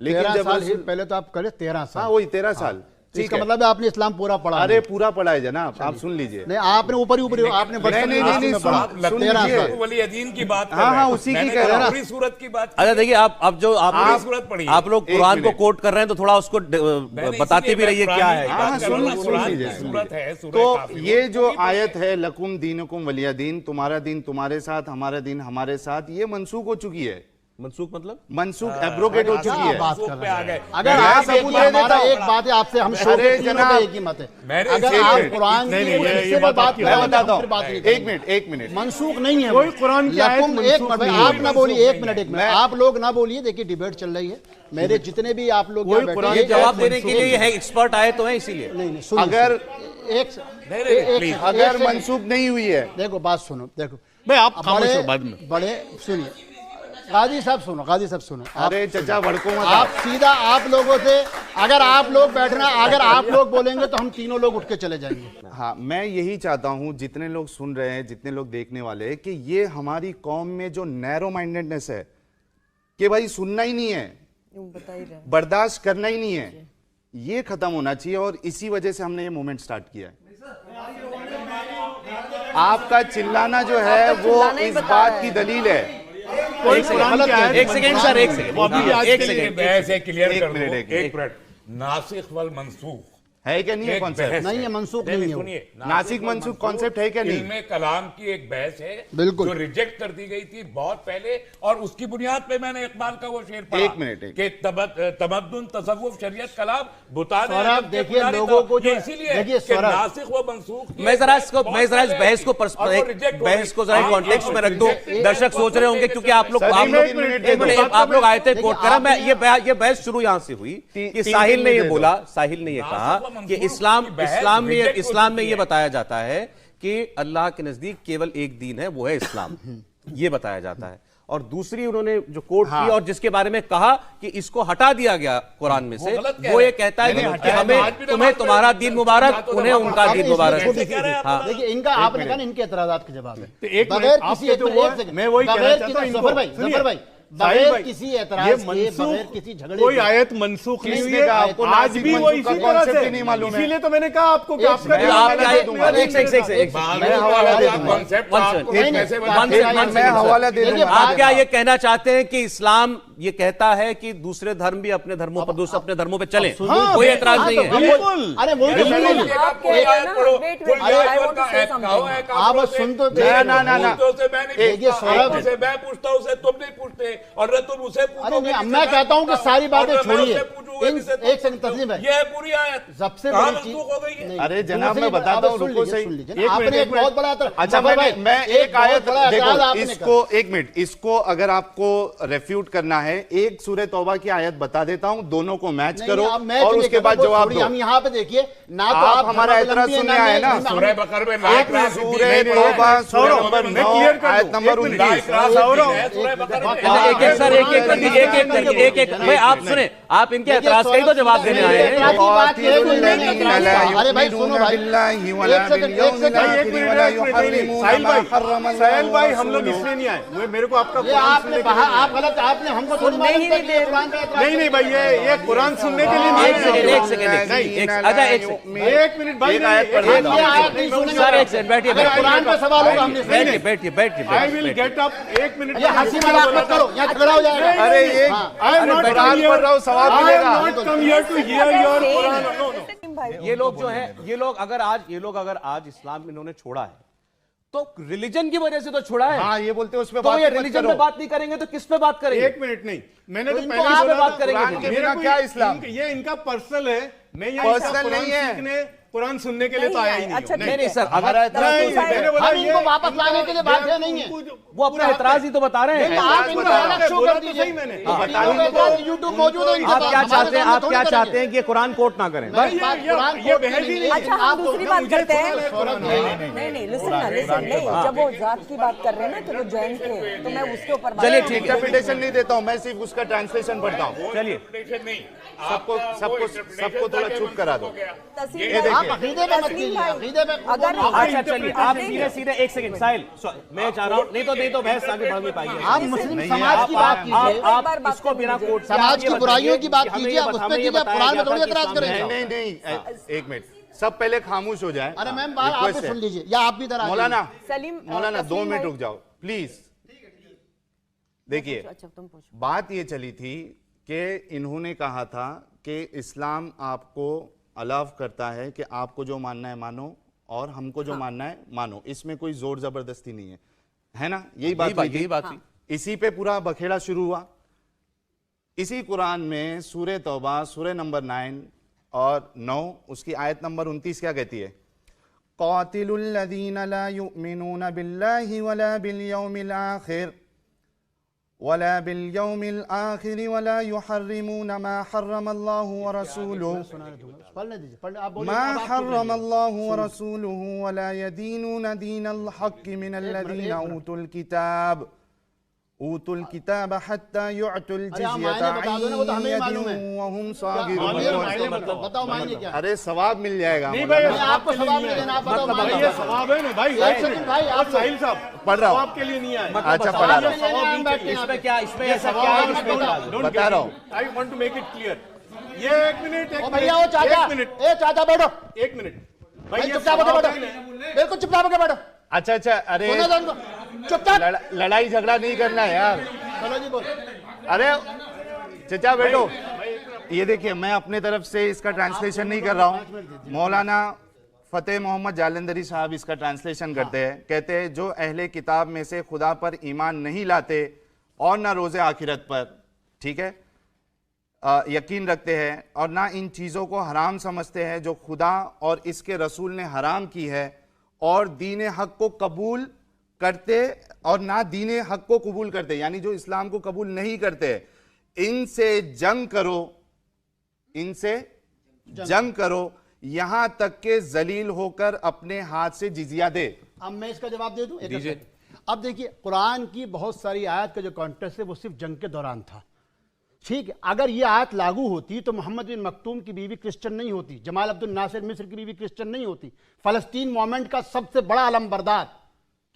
B: लेकिन
F: 13
B: जब
F: साल
B: रसूल-
F: पहले तो आप करे 13
B: हाँ
F: साल।
B: वही 13 साल,
F: तो
B: ठीक
F: इसका
B: है।
F: मतलब है आपने इस्लाम पूरा पढ़ा
B: अरे
F: नहीं।
B: पूरा पढ़ा है जनाब, आप सुन लीजिए।
F: नहीं, आपने ऊपर ही ऊपर आपने
B: नहीं, नहीं, नहीं,
F: में पढ़ा।
G: आप लकुम
F: 13
B: लीजिए।
F: साल।
G: वली अदीन की बात कर
B: हाँ,
G: रहे
B: हाँ,
G: हैं।
B: उसी की
G: मैंने
B: कह रहा
G: कहा
B: हूँ।
G: पूरी सूरत की बात की।
A: अच्छा देखिए, आप जो
G: पूरी सूरत पढ़िए।
A: आप लोग
B: एक
A: कुरान को
B: मिनट।
A: कोट कर रहे हैं तो थोड़ा उसको
G: मैंने
A: बताते
G: इसीलिए
A: भी रहिए
G: मैं
A: क्या
G: कुरान
A: है।
G: की
B: हाँ,
G: बात कर रहा हूँ ना,
B: सुन
G: कुरान
B: लीजिए,
G: की
B: सुन
G: सूरत
B: लीजिए।
G: है, सूरह
B: तो
G: काफिरून।
B: ये जो
G: वही
B: आयत है लकुम दीनकुम वलिया दीन, तुम्हारा दिन तुम्हारे साथ, हमारा दिन हमारे साथ, ये मनसूख हो चुकी है।
A: मनसूख मतलब
B: मनसूख एब्रोगेट हो चुकी है।
F: बात कर
G: पे
F: रहे
G: आ
F: हैं।
G: गए।
F: अगर
B: मैं
F: आप
B: सबूत
F: एक
B: दे देता
F: हमारा
B: हूँ।
F: एक बात है आपसे, हम शो
B: अरे
F: के तीनों
B: जनाब,
F: पे एक ही मत है।
G: मैंने
F: अगर
G: इसीलिए-
F: आप कुरान
E: नहीं,
F: की
E: नहीं,
F: कोई
E: ये
F: हिस्से
E: बात
F: पर बात
E: आपकी
F: कर
B: मैं
F: रहे हैं,
B: बताता
F: हम फिर बात नहीं
B: हूँ,
F: करेंगे।
B: एक मिनट
F: मनसूख नहीं है
E: कोई
F: वो।
E: कुरान की आयत
F: लकुम, एक
E: मनसूख
F: मिनट,
E: नहीं
F: आप
E: है।
F: ना बोलिए, एक
G: मनसूख
F: मिनट,
B: नहीं है।
F: आप लोग ना बोलिए। देखिए डिबेट चल रही है, मेरे जितने भी आप लोग
E: कोई
F: यहाँ
E: कुरान
F: बैठे
A: ये
F: हैं,
E: की
A: जवाब देने के लिए ये है, एक्सपर्ट आए तो है इसीलिए।
F: नहीं नहीं, सुनिए,
B: अगर
F: सुनिए। एक
G: नहीं, please।
B: अगर मनसूख नहीं हुई है,
F: देखो बात सुनो, देखो
E: भाई आप
F: अब
E: खामोश
F: बड़े-
E: हो बाद में।
F: बड़े सुनिए, गाजी साहब सुनो, गाजी साहब सुनो। आप-
B: अरे चचा भड़को मत
F: आप सीधा आप लोगों से, अगर आप लोग बैठना, अगर आप लोग बोलेंगे तो हम तीनों लोग उठ के चले जाएंगे।
B: हाँ, मैं यही चाहता हूं, जितने लोग सुन रहे हैं, जितने लोग देखने वाले हैं, कि ये हमारी कौम में जो नैरो माइंडेडनेस है कि भाई सुनना ही नहीं है, बर्दाश्त करना ही नहीं है, ये खत्म होना चाहिए। और इसी वजह से हमने ये मूवमेंट स्टार्ट किया है। आपका चिल्लाना जो है वो इस बात की दलील है।
E: कोई कुरान की आयत
A: एक सेकंड सर, एक सेकंड,
E: वो अभी भी आज
A: एक
E: के लिए
A: सेकंड।
G: मैं ऐसे क्लियर
B: एक
G: कर दूं,
B: मिनट, एक
G: एक मिनट। नासिख वल मनसूख
B: है क्या नहीं है
G: एक
B: कॉन्सेप्ट?
G: बहस
F: नहीं
G: है।
F: है, मनसूख
G: नहीं,
F: नहीं है वो।
G: सुनिए,
B: नासिक मनसूख कॉन्सेप्ट है क्या नहीं?
G: इल्मे कलाम की एक बहस है
F: बिल्कुल।
G: जो रिजेक्ट कर दी गई थी बहुत पहले, और उसकी बुनियाद पे मैंने इकबाल का वो शेर पढ़ा।
B: एक मिनट,
G: कि तमद्दुन तसव्वुफ शरीयत कलाम बुता दे
F: सौरभ,
G: अदब के
F: देखिए,
G: पुजारी
F: लोगों
G: था।
F: को जो-
G: ये इसीलिए है
F: देखिए,
G: कि
F: सौरभ,
G: नासिख व मनसूख की
A: मैं जरा
G: एक
A: इसको
G: बहुत
A: मैं जरा इस
G: पहले
A: बहस को
G: और वो reject हो
A: बहस को
G: गई।
A: जरा
G: आप
A: कॉन्टेक्स्ट में रख दो।
G: reject-
A: दर्शक सोच रहे होंगे क्योंकि आप लोग
B: सर,
A: आप
B: एक
A: लोग
B: मिनट,
A: एक मिनट, आप लोग आयतें
F: देखिए,
A: कोट करा। मैं
F: आपने-
A: ये बहस शुरू यहां से हुई कि
B: तीन
A: साहिल ने
B: मिनट
A: ये
B: दे दो।
A: बोला, साहिल ने ये कहा
G: नासिक व
A: कि
G: मनसूख
A: इस्लाम
G: की बहस
A: इस्लाम में
G: reject हो
A: इस्लाम में
G: चुकी
A: ये
G: है।
A: बताया जाता है कि अल्लाह के नजदीक केवल एक दीन है, वो है इस्लाम। ये बताया जाता है। और दूसरी उन्होंने जो कोट की और जिसके बारे में कहा कि इसको हटा दिया गया कुरान में से,
G: गलत कह
A: वो
G: रहे
A: ये
G: हैं।
A: कहता है
G: नहीं,
A: कि
G: हटाया
A: हमें
G: आज भी
A: तुम्हें
G: नमाज
A: तुम्हारा
G: में
A: दीन
G: जा
A: मुबारक,
G: तो
A: उन्हें
G: नमाज
A: उनका
G: में
A: दीन
F: इसमें
A: मुबारक।
F: छोटी
G: कैसे कह रहे हैं आप?
A: हाँ।
F: देखिए, इनका आपने कहा ना, इनके एतराजात के जवाब है।
E: तो एक मिनट,
F: बगैर
E: आप
F: किसी
E: कहते हो
F: एक
E: वो-
F: सेकंड,
E: मैं वही कहना
F: बगैर
E: चाहता हूं
F: किसी-
E: इनको।
F: जफर भाई,
E: सुनिए,
F: जफर भाई,
E: साहिल
F: बगैर
E: भाई,
F: किसी
E: ये
F: एतराज के,
E: मनसूख
F: बगैर किसी झगड़े
E: कोई
F: के-
E: आयत मनसूख नहीं हुई
B: किसने
E: है।
B: कहा आपको
E: आज
B: नासिक
E: भी वो
B: मनसूख
E: इसी
B: का
E: तरह
B: concept
E: से,
B: ही नहीं मालूम है?
E: इसीलिए तो मैंने कहा आपको कि
F: एक
E: आपका
F: सेकंड,
E: जो
A: आप
E: हवाला
A: क्या
E: दे
A: एक
E: दूंगा।
B: मैं हवाला दे दूंगा।
G: कॉन्सेप्ट
A: One
G: आपको
A: second.
G: कैसे
F: नहीं,
G: बता
F: one
G: दें?
F: second,
B: मैं हवाला दे
F: देखिए,
B: दूंगा।
A: आप क्या ये कहना चाहते हैं कि इस्लाम ये कहता है कि दूसरे धर्म भी अपने धर्मों पर दूसरे अपने धर्मों पे चले,
E: हाँ,
A: कोई एतराज
F: हाँ,
A: नहीं
F: तो
A: है?
E: बिल्कुल।
F: अरे वही तो सुन लीजिए।
C: आप कह रहे हैं ना, wait, wait, I want to say something.
F: आप सुन तो
B: ना।
F: देखिए, सौरभ,
G: मैं पूछता हूँ उसे, तुम नहीं पूछते, और न तुम उसे पूछोगे।
F: अरे नहीं,
G: जिससे
F: मैं कहता हूं कि
G: पूछता
F: सारी बातें
G: और न मैं
F: छोड़िए।
G: उसे पूछूंगा
F: इन-
G: जिससे तुम
F: एक सेकंड,
G: पूछते हो।
F: तस्लीम भाई।
G: ये है पूरी आयत।
F: सबसे
G: कहाँ
F: बड़ी चीज
G: मनसूख हो गई है?
F: नहीं,
B: अरे जनाब,
F: दूसरी
B: मैं
F: बात,
B: बताता
F: आप
B: हूं,
F: सुन
B: रुको
F: लीजिए,
B: सही।
F: सुन लीजिए।
B: एक
F: आपने
B: मिनट,
F: एक बहुत बड़ा
B: अच्छा,
F: जफर भाई,
B: मैं एक
F: बहुत
B: आयत
F: बड़ा
B: देखो,
F: एतराज आपने
B: इसको एक मिनट, इसको अगर आपको रेफ्यूट करना है, एक सूरह तौबा की आयत बता देता हूं, दोनों को मैच
F: नहीं,
B: करो
F: आप मैच
B: और
F: नहीं
B: उसके
F: करना,
B: बाद
F: वो
B: जवाब
F: छोड़िए,
B: दो।
F: हम यहाँ पे देखिए ना, तो
B: आप हमारा
F: धर्मावलंबी
B: एतराज
F: हैं,
B: सुनने आए ना।
G: सूरह बकर में
B: एक
G: लाइक
B: मिनट,
G: रास
B: सूरह
G: नहीं पढ़ा
B: तौबा
G: है।
B: सूरह
E: सौरभ,
B: नंबर
E: मैं
B: 9
E: क्लियर कर
B: आयत
E: दूं।
B: नंबर
E: एक मिनट,
B: 19।
E: लाइक रास सौरभ,
G: सूरह बकर में।
A: एक सर एक एक करके एक भाई आप सुने, आप इनके एतराज का ही तो जवाब देने आए हैं।
F: एतराज की बात ये है कि नहीं एतराज का। अरे भाई सुनो भाई, एक सेकंड,
E: साहिल भाई, हम लोग इसलिए नहीं आए, मेरे को आपका
F: ये
E: कुरान
F: आपने
E: सुनने के
F: कहा,
E: लिए
F: आप गलत, आपने हमको थोड़ी मालूम था कि ये कुरान पे एतराज
E: नहीं भाई, ये कुरान सुनने के लिए नहीं
A: एक सेकंड
E: आए।
A: एक सेकंड अच्छा एक सेकंड
E: एक मिनट भाई,
B: एक आयत पढ़
E: नहीं,
B: देता
F: ये आयत नहीं सुनेंगे।
A: सर एक सेकंड बैठिए
F: अगर कुरान पे सवाल होगा हमने
A: बैठिए बैठिए बैठिए
E: आई विल
A: बैठिए
E: गेट अप। एक मिनट,
F: ये हंसी मजाक मत करो, यहाँ झगड़ा हो जाएगा।
B: अरे ये
E: आई एम नॉट
B: कुरान पढ़ रहा हूं, सवाब मिलेगा।
E: Come here to hear your Quran. No no,
A: ये लोग जो है ये लोग अगर आज इस्लाम इन्होंने छोड़ा है तो रिलीजन की वजह से तो छोड़ा है।
B: हाँ, ये बोलते हैं उसमें
A: तो
B: बात
A: ये
B: मत
A: रिलीजन
B: करो।
A: पे बात नहीं करेंगे तो किस पे बात करेंगे?
E: एक मिनट नहीं, मैंने तो
A: इनको
E: पहले ही
A: आप पे
E: बोला
A: बात
E: था,
A: करेंगे
B: कुरान
A: फिर।
B: के
E: मेरे
B: बिना
E: को
B: क्या इस्लाम?
E: ये इनका पर्सनल है, मैं यहाँ
B: पर्सनल
E: कुरान
B: नहीं है।
E: सीखने, कुरान सुनने के लिए तो आया ही नहीं
C: अच्छा,
E: हूँ।
A: नहीं नहीं सर अगर
B: हमारा एतराज
E: नहीं,
B: तो
E: मैंने बोला
F: हम
E: ये
F: इनको वापस
E: इनका-
F: लाने के लिए बात है, नहीं है।
E: उनको जो-
A: वो अपना एतराज ही तो बता रहे हैं।
F: आप इनको अलग शो
E: बोला
F: कर
E: तो
F: दीजिए।
E: सही मैंने।
F: यूट्यूब मौजूद है, इनके
A: आप
F: पास।
A: क्या
F: हमारे
A: चाहते हैं
F: सामने
A: आप
F: थोड़ी
A: क्या
F: करेंगे।
A: चाहते हैं कि ये कुरान कोट ना करें?
F: बस बात कुरान
E: ये
F: कोट की
E: बहस ही
F: नहीं
E: नहीं
F: है।
C: अच्छा, हम दूसरी बात करते हैं।
F: नहीं,
C: नहीं लिसन नहीं, जब वो जात की बात कर रहे हैं ना, तो वो जैन थे, तो मैं उसके ऊपर बात
A: चलिए,
C: कर
A: ठीक
C: रही हूँ।
B: इंटरप्रिटेशन नहीं देता हूं, मैं सिर्फ उसका ट्रांसलेशन पढ़ता हूं।
A: चलिए
G: नहीं,
B: सबको थोड़ा चुप करा दो।
C: तस्लीम
B: ये
C: भाई,
F: आप अकीदे पे मत कीजिए,
C: भाई,
F: अकीदे पे
C: अगर
A: अच्छा चलिए आप सीधे सीधे एक सेकंड साहिल मैं चाह रहा हूँ नहीं तो बहस आगे बढ़ नहीं पाएगी।
F: आप मुस्लिम समाज की बात कीजिए,
A: आप इसको बिना कोट के
F: समाज
A: आप ये
F: की बुराइयों की बात
A: बताइए कि
F: कीजिए, आप
A: हमें
F: उस
A: ये
F: पे कीजिए,
A: बताया
F: कुरान में
A: गया
F: थोड़ी
A: था कि
F: एतराज
A: इस्लाम में
F: करेंगे।
A: है।
B: नहीं, एक मिनट, सब पहले खामोश हो जाए।
F: अरे मैम बात आप भी सुन लीजिए, या आप भी इधर आ
B: मौलाना
C: सलीम,
B: मौलाना 2
C: तस्लीम
B: मिनट
C: भाई-
B: रुक जाओ प्लीज। देखिए,
C: अच्छा तुम पूछो।
B: बात ये चली थी कि इन्होंने कहा था कि इस्लाम आपको अलाव करता है कि आपको जो मानना है मानो और हमको जो मानना है मानो, इसमें कोई जोर जबरदस्ती नहीं है ना? यही बात हुई थी।
A: यही बात थी।
B: इसी पे पूरा बखेड़ा शुरू हुआ। इसी कुरान में सूरह तौबा सूरह नंबर 9 और 9 उसकी आयत नंबर 29 क्या कहती है? क़ातिलुल लज़ीना ला युमिनूना बिल्लाहि वला बिल यौमिल आखिर वला बिल यौमिल आखिर वला युहर्रिमूना मा हर्रमल्लाहु व रसूलुहु
F: पढ़ने दीजिए, पढ़ने आप बोलिए,
B: मा
F: अब आप
B: हर्रमल्लाहु व रसूलुहु वला यदीनूना दीनल हक़्क़ि मिनल लज़ीना ऊतुल किताब हत्ता युअतुल जिज़्यता
F: बता दो ना, वो तो हमें ही मालूम है।
B: वहुम
F: सागिरून। बताओ मायने क्या है?
B: अरे सवाब मिल जाएगा।
E: नहीं भाई,
F: नहीं, आपको सवाब नहीं देना, आप बताओ
E: भाई
F: मायने
E: ये
F: क्या है?
E: सवाब है ना भाई।
F: एक सेकंड भाई, आप
E: साहिल साहब
B: पढ़ रहा हूँ।
E: आपके लिए नहीं आए।
B: अच्छा, पढ़ा रहा हूँ।
A: इसमें क्या इसमें ऐसा क्या है जिसमें एतराज है?
B: बता रहा हूँ।
E: I want to make it clear. ये एक मिनट,
F: ओ भैया, वो चाचा,
E: एक मिनट,
F: ए चाचा बैठो,
E: एक मिनट
F: भाई
E: ये
F: चुपचाप होकर
E: सवाब
F: बैठो,
E: है ना।
F: बिल्कुल चुपचाप होकर बैठो,
B: अच्छा, अरे
F: सुनो तो उनको, चुपचाप।
B: लड़ाई झगड़ा नहीं करना है यार।
F: चलो जी बोल।
B: अरे चचा बैठो। ये देखिए, मैं अपने तरफ से इसका ट्रांसलेशन नहीं कर रहा हूँ। मौलाना फतेह मोहम्मद जालंधरी साहब इसका ट्रांसलेशन करते हैं। कहते हैं जो अहले किताब में से खुदा पर ईमान नहीं लाते और ना रोज़े आखिरत पर, ठीक है, यकीन रखते हैं और ना इन चीज़ों को हराम समझते हैं जो खुदा और इसके रसूल ने हराम की है, और दीन हक को कबूल करते और ना दीन हक को कबूल करते, यानी जो इस्लाम को कबूल नहीं करते, इनसे जंग करो, इनसे जंग करो, यहां तक के जलील होकर अपने हाथ से जिजिया दे।
F: अब मैं इसका जवाब दे दूं? अब देखिए, कुरान की बहुत सारी आयत का जो कॉन्टेक्स्ट है वो सिर्फ जंग के दौरान था, ठीक है। अगर ये आयत लागू होती तो मोहम्मद बिन मखतूम की बीवी क्रिश्चियन नहीं होती, जमाल अब्दुल नासिर मिस्र की बीवी क्रिश्चियन नहीं होती, फलस्तीन मूवमेंट का सबसे बड़ा अलमबरदार